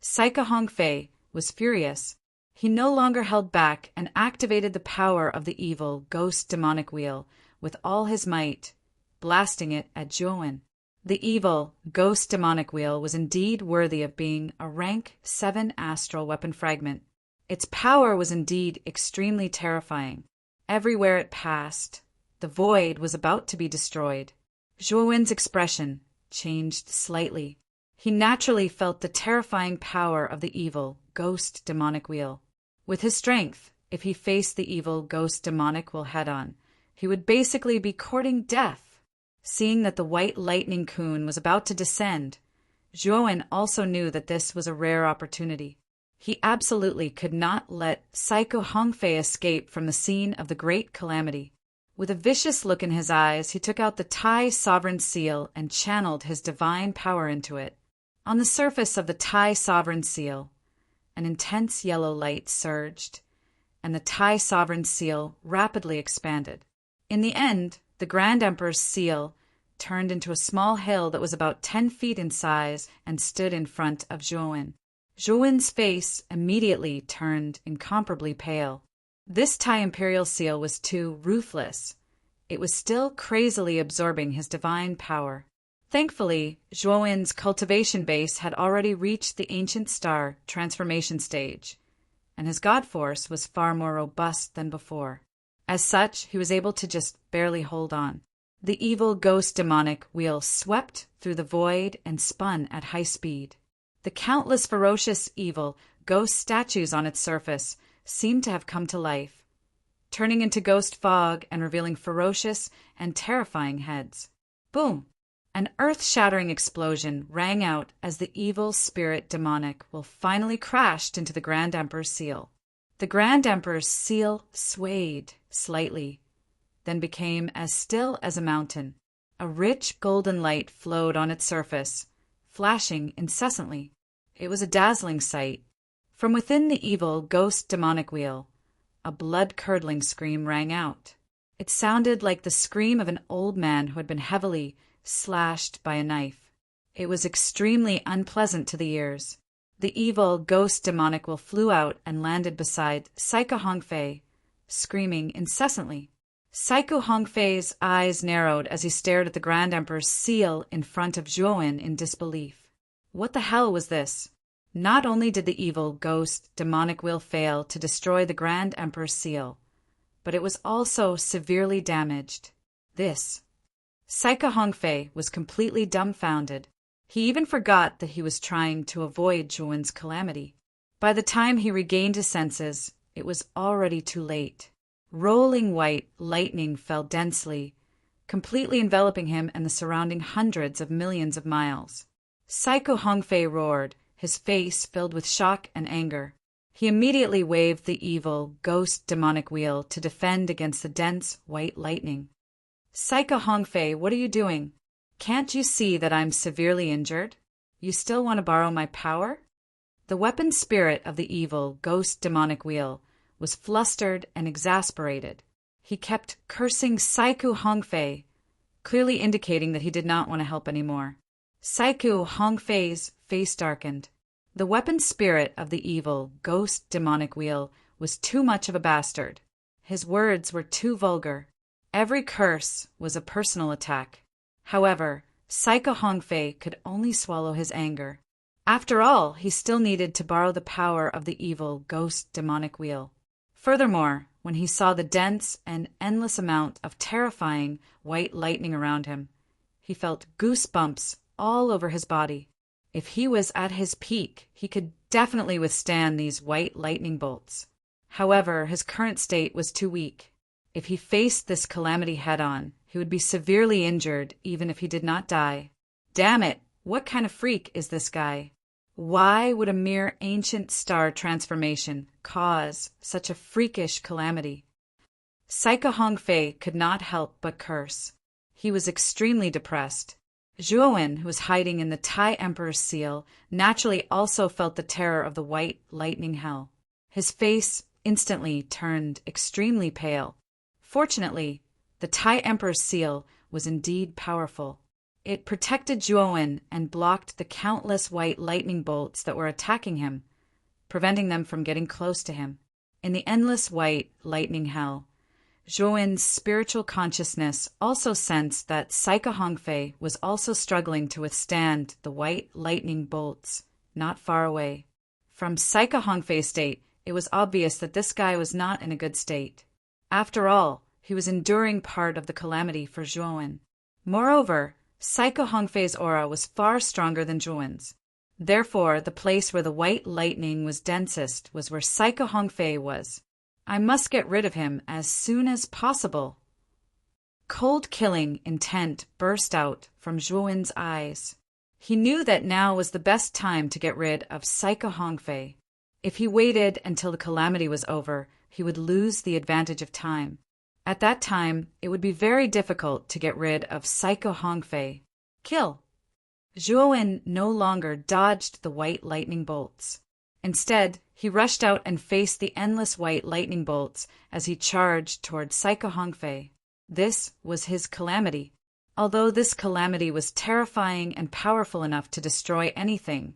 Saiku Hongfei was furious. He no longer held back and activated the power of the evil ghost demonic wheel with all his might, blasting it at Zhuowen. The evil ghost demonic wheel was indeed worthy of being a rank 7 astral weapon fragment. Its power was indeed extremely terrifying. Everywhere it passed, the void was about to be destroyed. Zhuowen's expression changed slightly. He naturally felt the terrifying power of the evil ghost demonic wheel. With his strength, if he faced the evil ghost demonic wheel head-on, he would basically be courting death. Seeing that the white lightning kun was about to descend, Zhuowen also knew that this was a rare opportunity. He absolutely could not let Saiku Hongfei escape from the scene of the great calamity. With a vicious look in his eyes, he took out the Tai Sovereign Seal and channeled his divine power into it. On the surface of the Tai Sovereign Seal, an intense yellow light surged, and the Tai Sovereign Seal rapidly expanded. In the end, the Grand Emperor's seal turned into a small hill that was about 10 feet in size and stood in front of Zhuowen. Zhuowen's face immediately turned incomparably pale. This Tai Imperial Seal was too ruthless. It was still crazily absorbing his divine power. Thankfully, Zhuowen's cultivation base had already reached the ancient star transformation stage, and his god force was far more robust than before. As such, he was able to just barely hold on. The evil ghost demonic wheel swept through the void and spun at high speed. The countless ferocious evil ghost statues on its surface seemed to have come to life, turning into ghost fog and revealing ferocious and terrifying heads. Boom! An earth-shattering explosion rang out as the evil spirit demonic will finally crashed into the Grand Emperor's seal. The Grand Emperor's seal swayed slightly, then became as still as a mountain. A rich golden light flowed on its surface, flashing incessantly. It was a dazzling sight. From within the evil ghost demonic wheel, a blood-curdling scream rang out. It sounded like the scream of an old man who had been heavily slashed by a knife. It was extremely unpleasant to the ears. The evil ghost demonic wheel flew out and landed beside Saiku Hongfei, screaming incessantly. Saiku Hongfei's eyes narrowed as he stared at the Grand Emperor's seal in front of Zhuowen in disbelief. What the hell was this? Not only did the evil, ghost, demonic will fail to destroy the Grand Emperor's seal, but it was also severely damaged. Saiku Hongfei was completely dumbfounded. He even forgot that he was trying to avoid Zhuowen's calamity. By the time he regained his senses, it was already too late. Rolling white lightning fell densely, completely enveloping him and the surrounding hundreds of millions of miles. Saiku Hongfei roared, his face filled with shock and anger. He immediately waved the evil, ghost demonic wheel to defend against the dense white lightning. Saiku Hongfei, what are you doing? Can't you see that I'm severely injured? You still want to borrow my power? The weapon spirit of the evil, ghost demonic wheel was flustered and exasperated. He kept cursing Saiku Hongfei, clearly indicating that he did not want to help anymore. Saiku Hongfei's face darkened. The weapon spirit of the evil, ghost demonic wheel was too much of a bastard. His words were too vulgar. Every curse was a personal attack. However, Saiku Hongfei could only swallow his anger. After all, he still needed to borrow the power of the evil, ghost demonic wheel. Furthermore, when he saw the dense and endless amount of terrifying white lightning around him, he felt goosebumps all over his body. If he was at his peak, he could definitely withstand these white lightning bolts. However, his current state was too weak. If he faced this calamity head-on, he would be severely injured even if he did not die. Damn it, what kind of freak is this guy? Why would a mere ancient star transformation cause such a freakish calamity? Saiku Hongfei could not help but curse. He was extremely depressed. Zhuowen, who was hiding in the Tai Emperor's seal, naturally also felt the terror of the white lightning hell. His face instantly turned extremely pale. Fortunately, the Tai Emperor's seal was indeed powerful. It protected Zhuowen and blocked the countless white lightning bolts that were attacking him, preventing them from getting close to him. In the endless white lightning hell, Zhuowen's spiritual consciousness also sensed that Saiku Hongfei was also struggling to withstand the white lightning bolts not far away. From Saiku Hongfei's state, it was obvious that this guy was not in a good state. After all, he was enduring part of the calamity for Zhuowen. Moreover, Saiku Hongfei's aura was far stronger than Zhuowen's. Therefore, the place where the white lightning was densest was where Saiku Hongfei was. I must get rid of him as soon as possible. Cold killing intent burst out from Zhuowen's eyes. He knew that now was the best time to get rid of Saiku Hongfei. If he waited until the calamity was over, he would lose the advantage of time. At that time, it would be very difficult to get rid of Saiku Hongfei. Kill! Zhuowen no longer dodged the white lightning bolts. Instead, he rushed out and faced the endless white lightning bolts as he charged toward Saiku Hongfei. This was his calamity. Although this calamity was terrifying and powerful enough to destroy anything,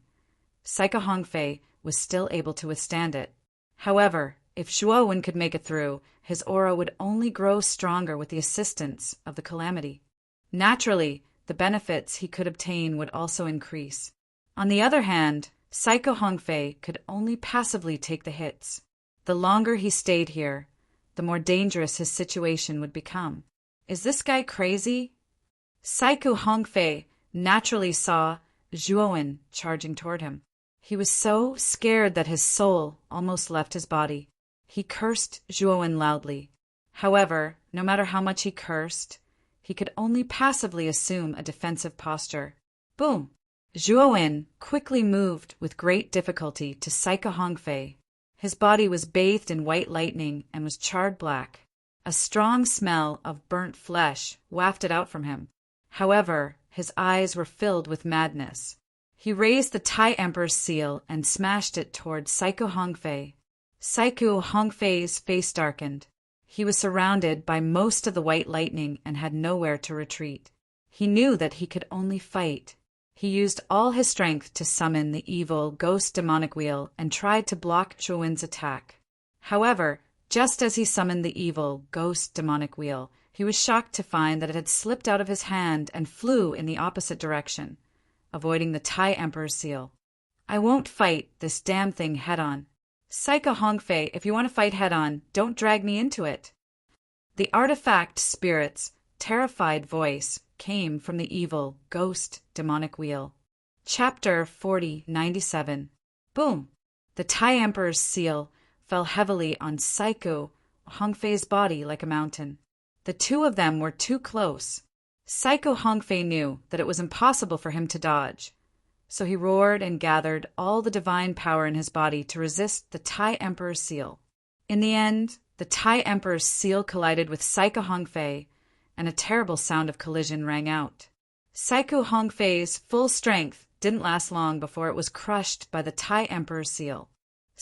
Saiku Hongfei was still able to withstand it. However, if Zhuowen could make it through, his aura would only grow stronger with the assistance of the calamity. Naturally, the benefits he could obtain would also increase. On the other hand, Saiku Hongfei could only passively take the hits. The longer he stayed here, the more dangerous his situation would become. Is this guy crazy? Saiku Hongfei naturally saw Zhuowen charging toward him. He was so scared that his soul almost left his body. He cursed Zhuowen loudly. However, no matter how much he cursed, he could only passively assume a defensive posture. Boom! Zhuowen quickly moved with great difficulty to Saiku Hongfei. His body was bathed in white lightning and was charred black. A strong smell of burnt flesh wafted out from him. However, his eyes were filled with madness. He raised the Tai Emperor's seal and smashed it toward Saiku Hongfei. Saiku Hongfei's face darkened. He was surrounded by most of the white lightning and had nowhere to retreat. He knew that he could only fight. He used all his strength to summon the evil ghost demonic wheel and tried to block Zhuowen's attack. However, Just as he summoned the evil, ghost demonic wheel, he was shocked to find that it had slipped out of his hand and flew in the opposite direction, avoiding the Tai Emperor's seal. I won't fight this damn thing head-on. Psycho Hongfei, if you want to fight head-on, don't drag me into it. The artifact spirit's terrified voice came from the evil, ghost demonic wheel. Chapter 4097. Boom! The Tai Emperor's seal fell heavily on Psycho Hongfei's body like a mountain. The two of them were too close. Psycho Hongfei knew that it was impossible for him to dodge, so he roared and gathered all the divine power in his body to resist the Tai Emperor's seal. In the end, the Tai Emperor's seal collided with Psycho Hongfei, and a terrible sound of collision rang out. Psycho Hongfei's full strength didn't last long before it was crushed by the Tai Emperor's seal.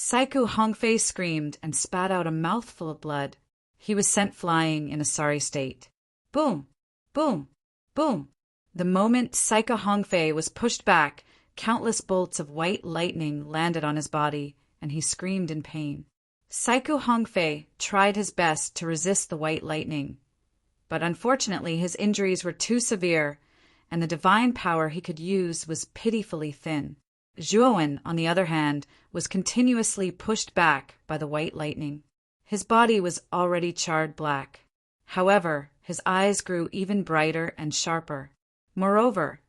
Psycho Hongfei screamed and spat out a mouthful of blood. He was sent flying in a sorry state. Boom! Boom! Boom! The moment Psycho Hongfei was pushed back, countless bolts of white lightning landed on his body, and he screamed in pain. Psycho Hongfei tried his best to resist the white lightning, but unfortunately his injuries were too severe, and the divine power he could use was pitifully thin. Zhuowen, on the other hand, was continuously pushed back by the white lightning. His body was already charred black. However, his eyes grew even brighter and sharper. Moreover,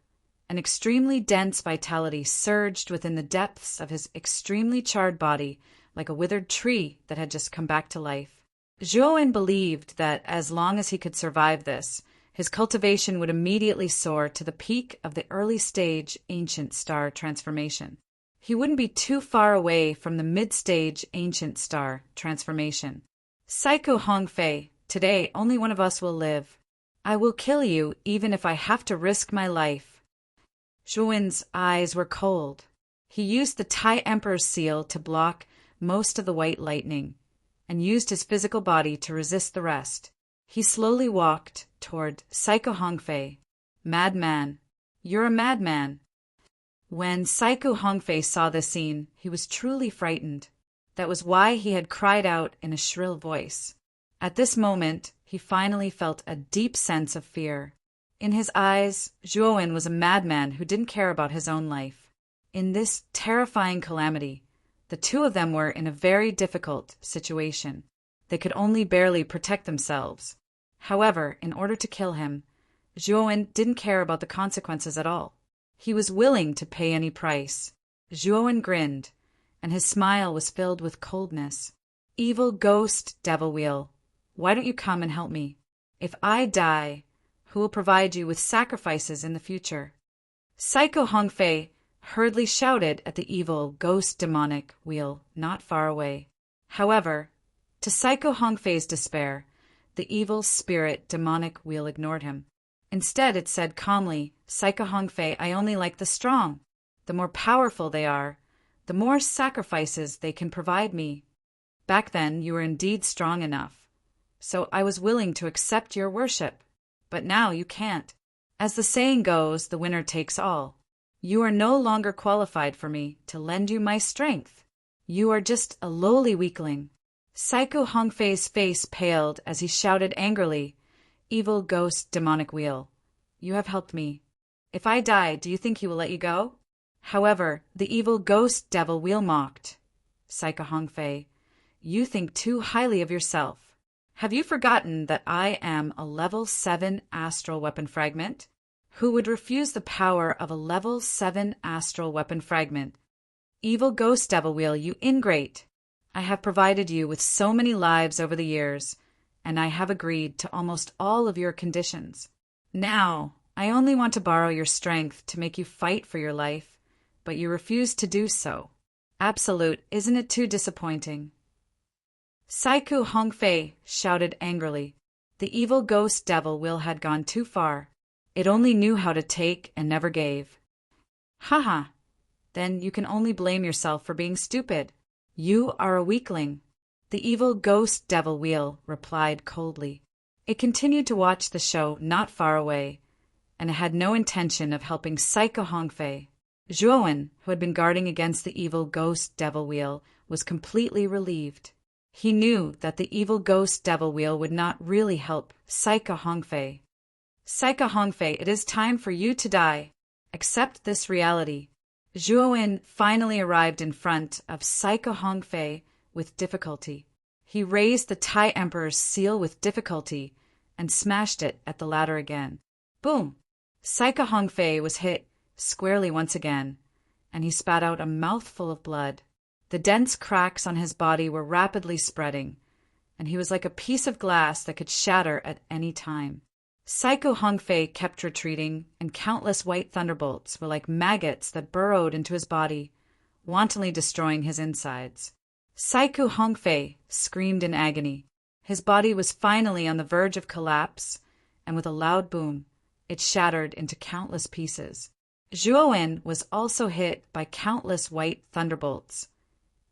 an extremely dense vitality surged within the depths of his extremely charred body like a withered tree that had just come back to life. Zhuowen believed that as long as he could survive this, his cultivation would immediately soar to the peak of the early-stage ancient star transformation. He wouldn't be too far away from the mid-stage ancient star transformation. Psycho Hongfei, today only one of us will live. I will kill you even if I have to risk my life. Zhuowen's eyes were cold. He used the Tai Emperor's seal to block most of the white lightning, and used his physical body to resist the rest. He slowly walked toward Psycho Hongfei. Madman, you're a madman. When Psycho Hongfei saw this scene, he was truly frightened. That was why he had cried out in a shrill voice. At this moment, he finally felt a deep sense of fear. In his eyes, Zhuowen was a madman who didn't care about his own life. In this terrifying calamity, the two of them were in a very difficult situation. They could only barely protect themselves. However, in order to kill him, Zhuowen didn't care about the consequences at all. He was willing to pay any price. Zhuowen grinned, and his smile was filled with coldness. Evil ghost devil wheel, why don't you come and help me? If I die, who will provide you with sacrifices in the future? Psycho Hongfei hurriedly shouted at the evil ghost demonic wheel not far away. However, to Psycho Hongfei's despair, the evil spirit demonic wheel ignored him. Instead, it said calmly, Psycho Hongfei, I only like the strong. The more powerful they are, the more sacrifices they can provide me. Back then, you were indeed strong enough, so I was willing to accept your worship. But now you can't. As the saying goes, the winner takes all. You are no longer qualified for me to lend you my strength. You are just a lowly weakling. Psycho Hongfei's face paled as he shouted angrily, Evil ghost demonic wheel, you have helped me. If I die, do you think he will let you go? However, the evil ghost devil wheel mocked. Psycho Hongfei, you think too highly of yourself. Have you forgotten that I am a level 7 astral weapon fragment? Who would refuse the power of a level 7 astral weapon fragment? Evil ghost devil wheel, you ingrate! I have provided you with so many lives over the years, and I have agreed to almost all of your conditions. Now, I only want to borrow your strength to make you fight for your life, but you refuse to do so. Absolute, isn't it too disappointing? Psycho Hongfei shouted angrily. The evil ghost devil will had gone too far. It only knew how to take and never gave. Haha, then you can only blame yourself for being stupid. You are a weakling. The evil ghost devil wheel replied coldly. It continued to watch the show not far away, and it had no intention of helping Psycho Hongfei. Zhuowen, who had been guarding against the evil ghost devil wheel, was completely relieved. He knew that the evil ghost devil wheel would not really help Saika Hongfei. Saika Hongfei, it is time for you to die. Accept this reality. Zhuowen finally arrived in front of Saika Hongfei with difficulty. He raised the Tai Emperor's seal with difficulty and smashed it at the ladder again. Boom! Saika Hongfei was hit squarely once again, and he spat out a mouthful of blood. The dense cracks on his body were rapidly spreading, and he was like a piece of glass that could shatter at any time. Saika Hongfei kept retreating, and countless white thunderbolts were like maggots that burrowed into his body, wantonly destroying his insides. Saika Hongfei screamed in agony. His body was finally on the verge of collapse, and with a loud boom, it shattered into countless pieces. Zhuowen was also hit by countless white thunderbolts,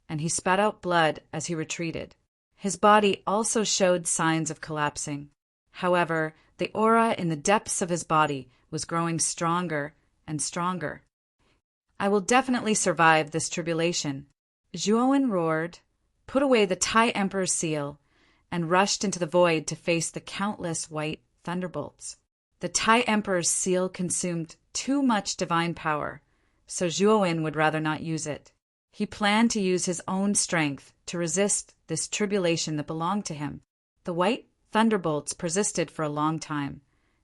and he spat out blood as he retreated. His body also showed signs of collapsing. However, the aura in the depths of his body was growing stronger and stronger. I will definitely survive this tribulation. Zhuowen roared, put away the Tai Emperor's seal, and rushed into the void to face the countless white thunderbolts. The Tai Emperor's seal consumed too much divine power, so Zhuowen would rather not use it. He planned to use his own strength to resist this tribulation that belonged to him. The white thunderbolts persisted for a long time,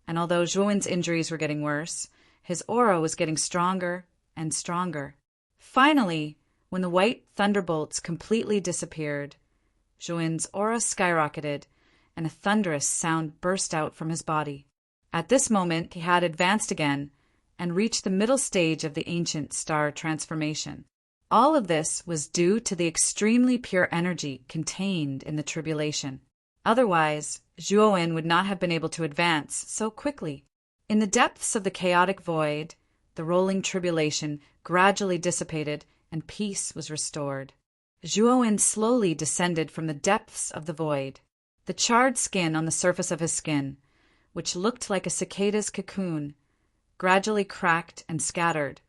and although Zhuowen's injuries were getting worse, his aura was getting stronger and stronger. Finally, when the white thunderbolts completely disappeared, Zhuowen's aura skyrocketed, and a thunderous sound burst out from his body. At this moment, he had advanced again and reached the middle stage of the ancient star transformation. All of this was due to the extremely pure energy contained in the tribulation. Otherwise, Zhuowen would not have been able to advance so quickly. In the depths of the chaotic void, the rolling tribulation gradually dissipated and peace was restored. Zhuowen slowly descended from the depths of the void. The charred skin on the surface of his skin, which looked like a cicada's cocoon, gradually cracked and scattered,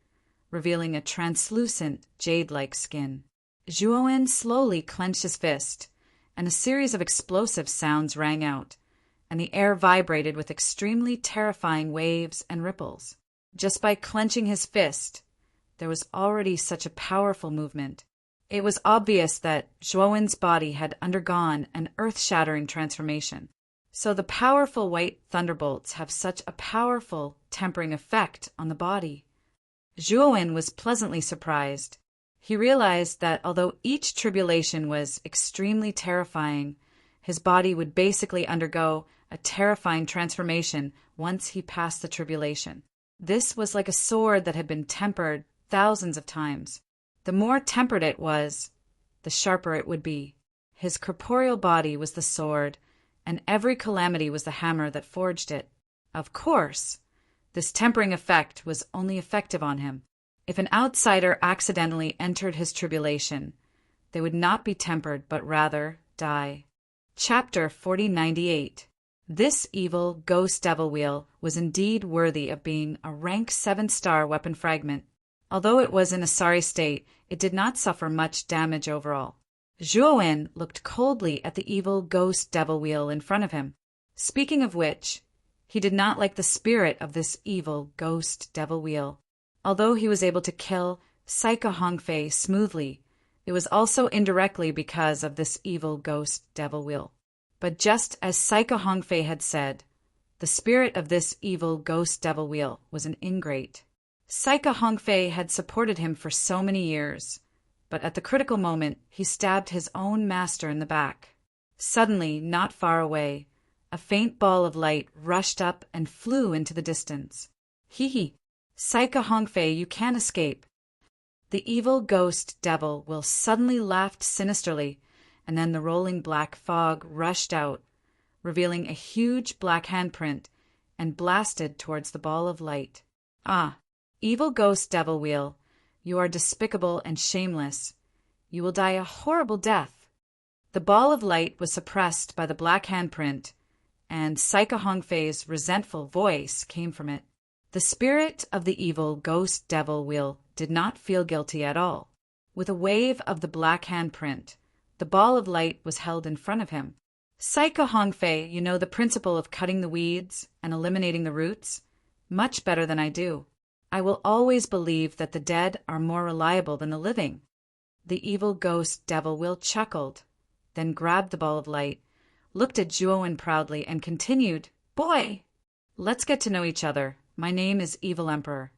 revealing a translucent, jade-like skin. Zhuowen slowly clenched his fist, and a series of explosive sounds rang out, and the air vibrated with extremely terrifying waves and ripples. Just by clenching his fist, there was already such a powerful movement. It was obvious that Zhuowen's body had undergone an earth-shattering transformation. So the powerful white thunderbolts have such a powerful tempering effect on the body. Zhuowen was pleasantly surprised. He realized that although each tribulation was extremely terrifying, his body would basically undergo a terrifying transformation once he passed the tribulation. This was like a sword that had been tempered thousands of times. The more tempered it was, the sharper it would be. His corporeal body was the sword, and every calamity was the hammer that forged it. Of course, this tempering effect was only effective on him. If an outsider accidentally entered his tribulation, they would not be tempered but rather die. Chapter 4098. This evil ghost devil wheel was indeed worthy of being a rank 7-star weapon fragment. Although it was in a sorry state, it did not suffer much damage overall. Zhuowen looked coldly at the evil ghost devil wheel in front of him. Speaking of which, he did not like the spirit of this evil ghost devil wheel. Although he was able to kill Saika Hongfei smoothly, it was also indirectly because of this evil ghost devil wheel. But just as Saika Hongfei had said, the spirit of this evil ghost devil wheel was an ingrate. Saika Hongfei had supported him for so many years, but at the critical moment he stabbed his own master in the back. Suddenly, not far away, a faint ball of light rushed up and flew into the distance. Hee! Saika Hongfei, you can't escape. The evil ghost devil will suddenly laughed sinisterly, and then the rolling black fog rushed out, revealing a huge black handprint, and blasted towards the ball of light. Ah, evil ghost devil wheel, you are despicable and shameless. You will die a horrible death. The ball of light was suppressed by the black handprint, and Saika Hongfei's resentful voice came from it. The spirit of the evil ghost devil wheel did not feel guilty at all. With a wave of the black handprint, The ball of light was held in front of him. Psycho Hongfei, you know the principle of cutting the weeds and eliminating the roots? Much better than I do. I will always believe that the dead are more reliable than the living. The evil ghost devil Will chuckled, then grabbed the ball of light, looked at Zhuowen proudly, and continued, "Boy, let's get to know each other. My name is Evil Emperor.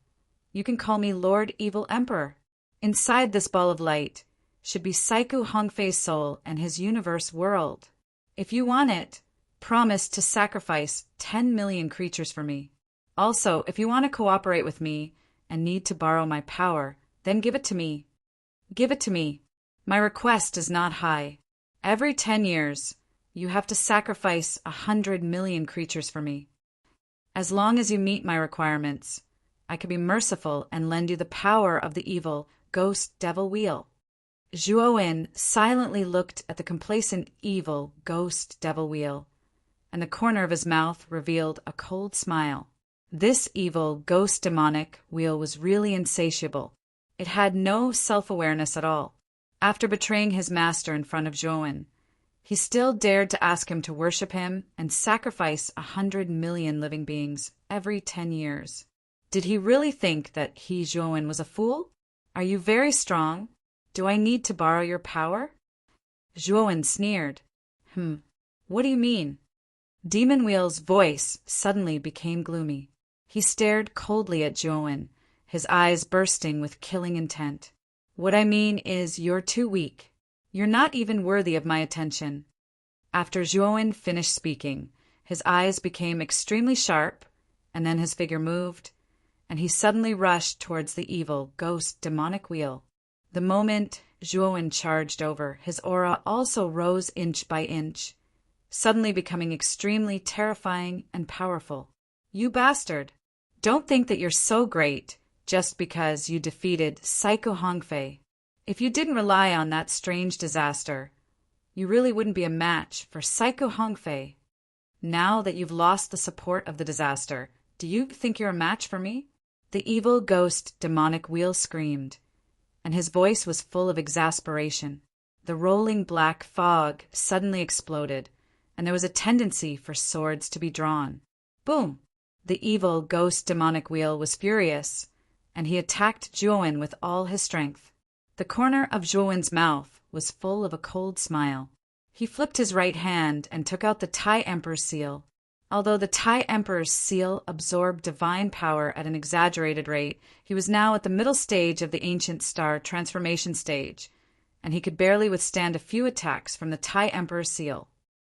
You can call me Lord Evil Emperor. Inside this ball of light should be Psycho Hongfei's soul and his universe world. If you want it, promise to sacrifice 10 million creatures for me. Also, if you want to cooperate with me and need to borrow my power, then give it to me. Give it to me. My request is not high. Every 10 years, you have to sacrifice 100 million creatures for me. As long as you meet my requirements, I can be merciful and lend you the power of the evil ghost devil wheel." Zhuowen silently looked at the complacent evil ghost devil wheel, and the corner of his mouth revealed a cold smile. This evil ghost demonic wheel was really insatiable. It had no self-awareness at all. After betraying his master in front of Zhuowen, he still dared to ask him to worship him and sacrifice 100 million living beings every 10 years. Did he really think that he, Zhuowen, was a fool? Are you very strong? Do I need to borrow your power? Zhuowen sneered. What do you mean? Demon Wheel's voice suddenly became gloomy. He stared coldly at Zhuowen, his eyes bursting with killing intent. What I mean is you're too weak. You're not even worthy of my attention. After Zhuowen finished speaking, his eyes became extremely sharp, and then his figure moved, and he suddenly rushed towards the evil ghost demonic wheel. The moment Zhuowen charged over, his aura also rose inch by inch, suddenly becoming extremely terrifying and powerful. You bastard! Don't think that you're so great just because you defeated Psycho Hongfei. If you didn't rely on that strange disaster, you really wouldn't be a match for Psycho Hongfei. Now that you've lost the support of the disaster, do you think you're a match for me? The evil ghost demonic wheel screamed, and his voice was full of exasperation. The rolling black fog suddenly exploded, and there was a tendency for swords to be drawn. Boom! The evil ghost demonic wheel was furious, and he attacked Zhuowen with all his strength. The corner of Zhuowen's mouth was full of a cold smile. He flipped his right hand and took out the Tai Emperor's seal. Although the Tai Emperor's seal absorbed divine power at an exaggerated rate, he was now at the middle stage of the ancient star transformation stage, and he could barely withstand a few attacks from the Tai Emperor's seal.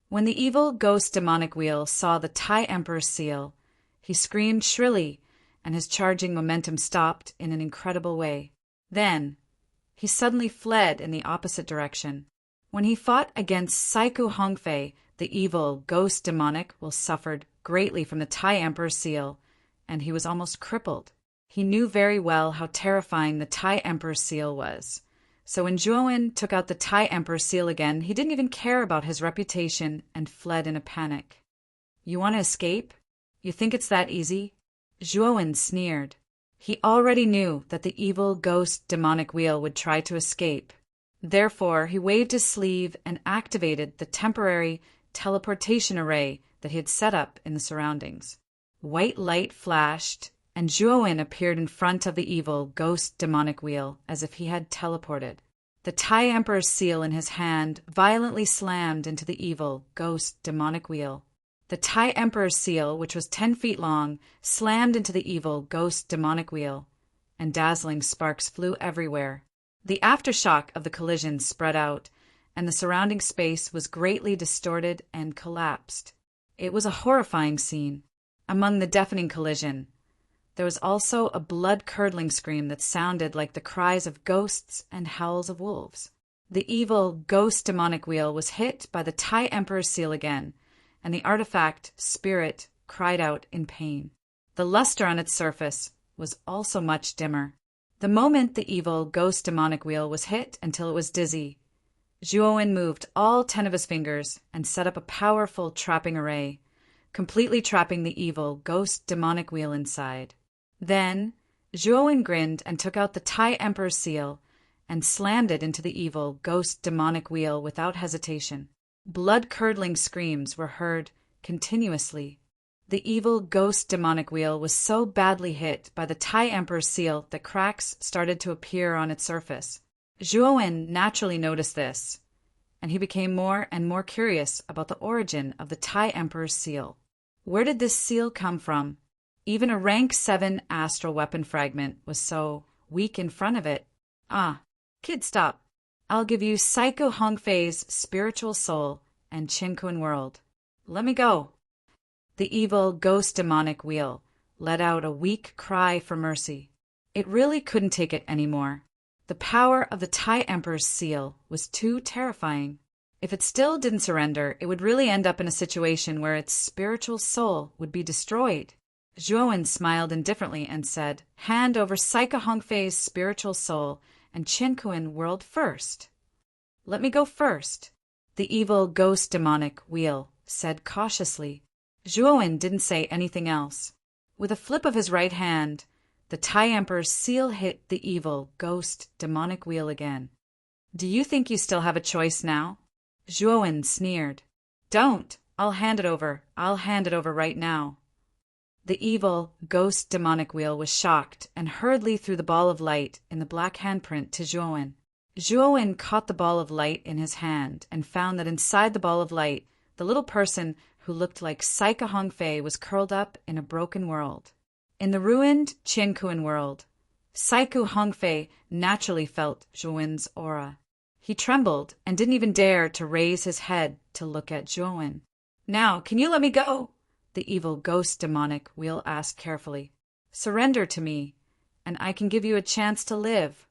When the evil ghost demonic wheel saw the Tai Emperor's seal, he screamed shrilly, and his charging momentum stopped in an incredible way. Then, he suddenly fled in the opposite direction. When he fought against Psycho Hongfei, the evil ghost demonic wheel suffered greatly from the Tai Emperor's seal, and he was almost crippled. He knew very well how terrifying the Tai Emperor's seal was. So when Zhuowen took out the Tai Emperor's seal again, he didn't even care about his reputation and fled in a panic. You want to escape? You think it's that easy? Zhuowen sneered. He already knew that the evil ghost demonic wheel would try to escape. Therefore, he waved his sleeve and activated the temporary teleportation array that he had set up in the surroundings. White light flashed, and Zhuowen appeared in front of the evil ghost demonic wheel as if he had teleported. The Tai Emperor's seal in his hand violently slammed into the evil ghost demonic wheel. The Tai Emperor's seal, which was 10 feet long, slammed into the evil ghost demonic wheel, and dazzling sparks flew everywhere. The aftershock of the collision spread out, and the surrounding space was greatly distorted and collapsed. It was a horrifying scene. Among the deafening collision, there was also a blood-curdling scream that sounded like the cries of ghosts and howls of wolves. The evil ghost demonic wheel was hit by the Tai Emperor's seal again, and the artifact spirit cried out in pain. The luster on its surface was also much dimmer. The moment the evil ghost demonic wheel was hit until it was dizzy, Zhuowen moved all 10 of his fingers and set up a powerful trapping array, completely trapping the evil ghost demonic wheel inside. Then Zhuowen grinned and took out the Tai Emperor's seal and slammed it into the evil, ghost demonic wheel without hesitation. Blood-curdling screams were heard continuously. The evil, ghost demonic wheel was so badly hit by the Tai Emperor's seal that cracks started to appear on its surface. Zhuowen naturally noticed this, and he became more and more curious about the origin of the Tai Emperor's seal. Where did this seal come from? Even a rank 7 astral weapon fragment was so weak in front of it. Ah, kid, stop. I'll give you Psycho Hongfei's spiritual soul and Qinquan world. Let me go. The evil, ghost demonic wheel let out a weak cry for mercy. It really couldn't take it anymore. The power of the Tai Emperor's seal was too terrifying. If it still didn't surrender, it would really end up in a situation where its spiritual soul would be destroyed. Zhuowen smiled indifferently and said, "Hand over Psycho Hongfei's spiritual soul and Qinquan world first." "Let me go first," the evil ghost demonic wheel said cautiously. Zhuowen didn't say anything else. With a flip of his right hand, the Tai Emperor's seal hit the evil ghost demonic wheel again. "Do you think you still have a choice now?" Zhuowen sneered. "Don't. I'll hand it over. I'll hand it over right now." The evil ghost demonic wheel was shocked and hurriedly threw the ball of light in the black handprint to Zhuowen. Zhuowen caught the ball of light in his hand and found that inside the ball of light, the little person who looked like Psycho Hongfei was curled up in a broken world. In the ruined Qinquan world, Psycho Hongfei naturally felt Zhuowen's aura. He trembled and didn't even dare to raise his head to look at Zhuowen. "Now, can you let me go?" the evil ghost demonic wheel asked carefully. "Surrender to me, and I can give you a chance to live."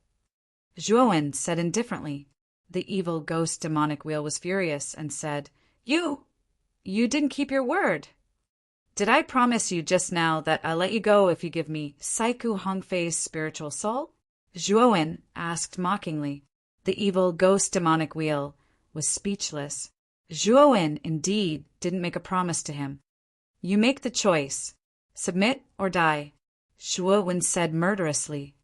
Zhuowen said indifferently. The evil ghost demonic wheel was furious and said, You didn't keep your word. Did I promise you just now that I'll let you go if you give me Psycho Hongfei's spiritual soul?" Zhuowen asked mockingly. The evil ghost demonic wheel was speechless. Zhuowen, indeed, didn't make a promise to him. "You make the choice. Submit or die," Zhuowen said murderously.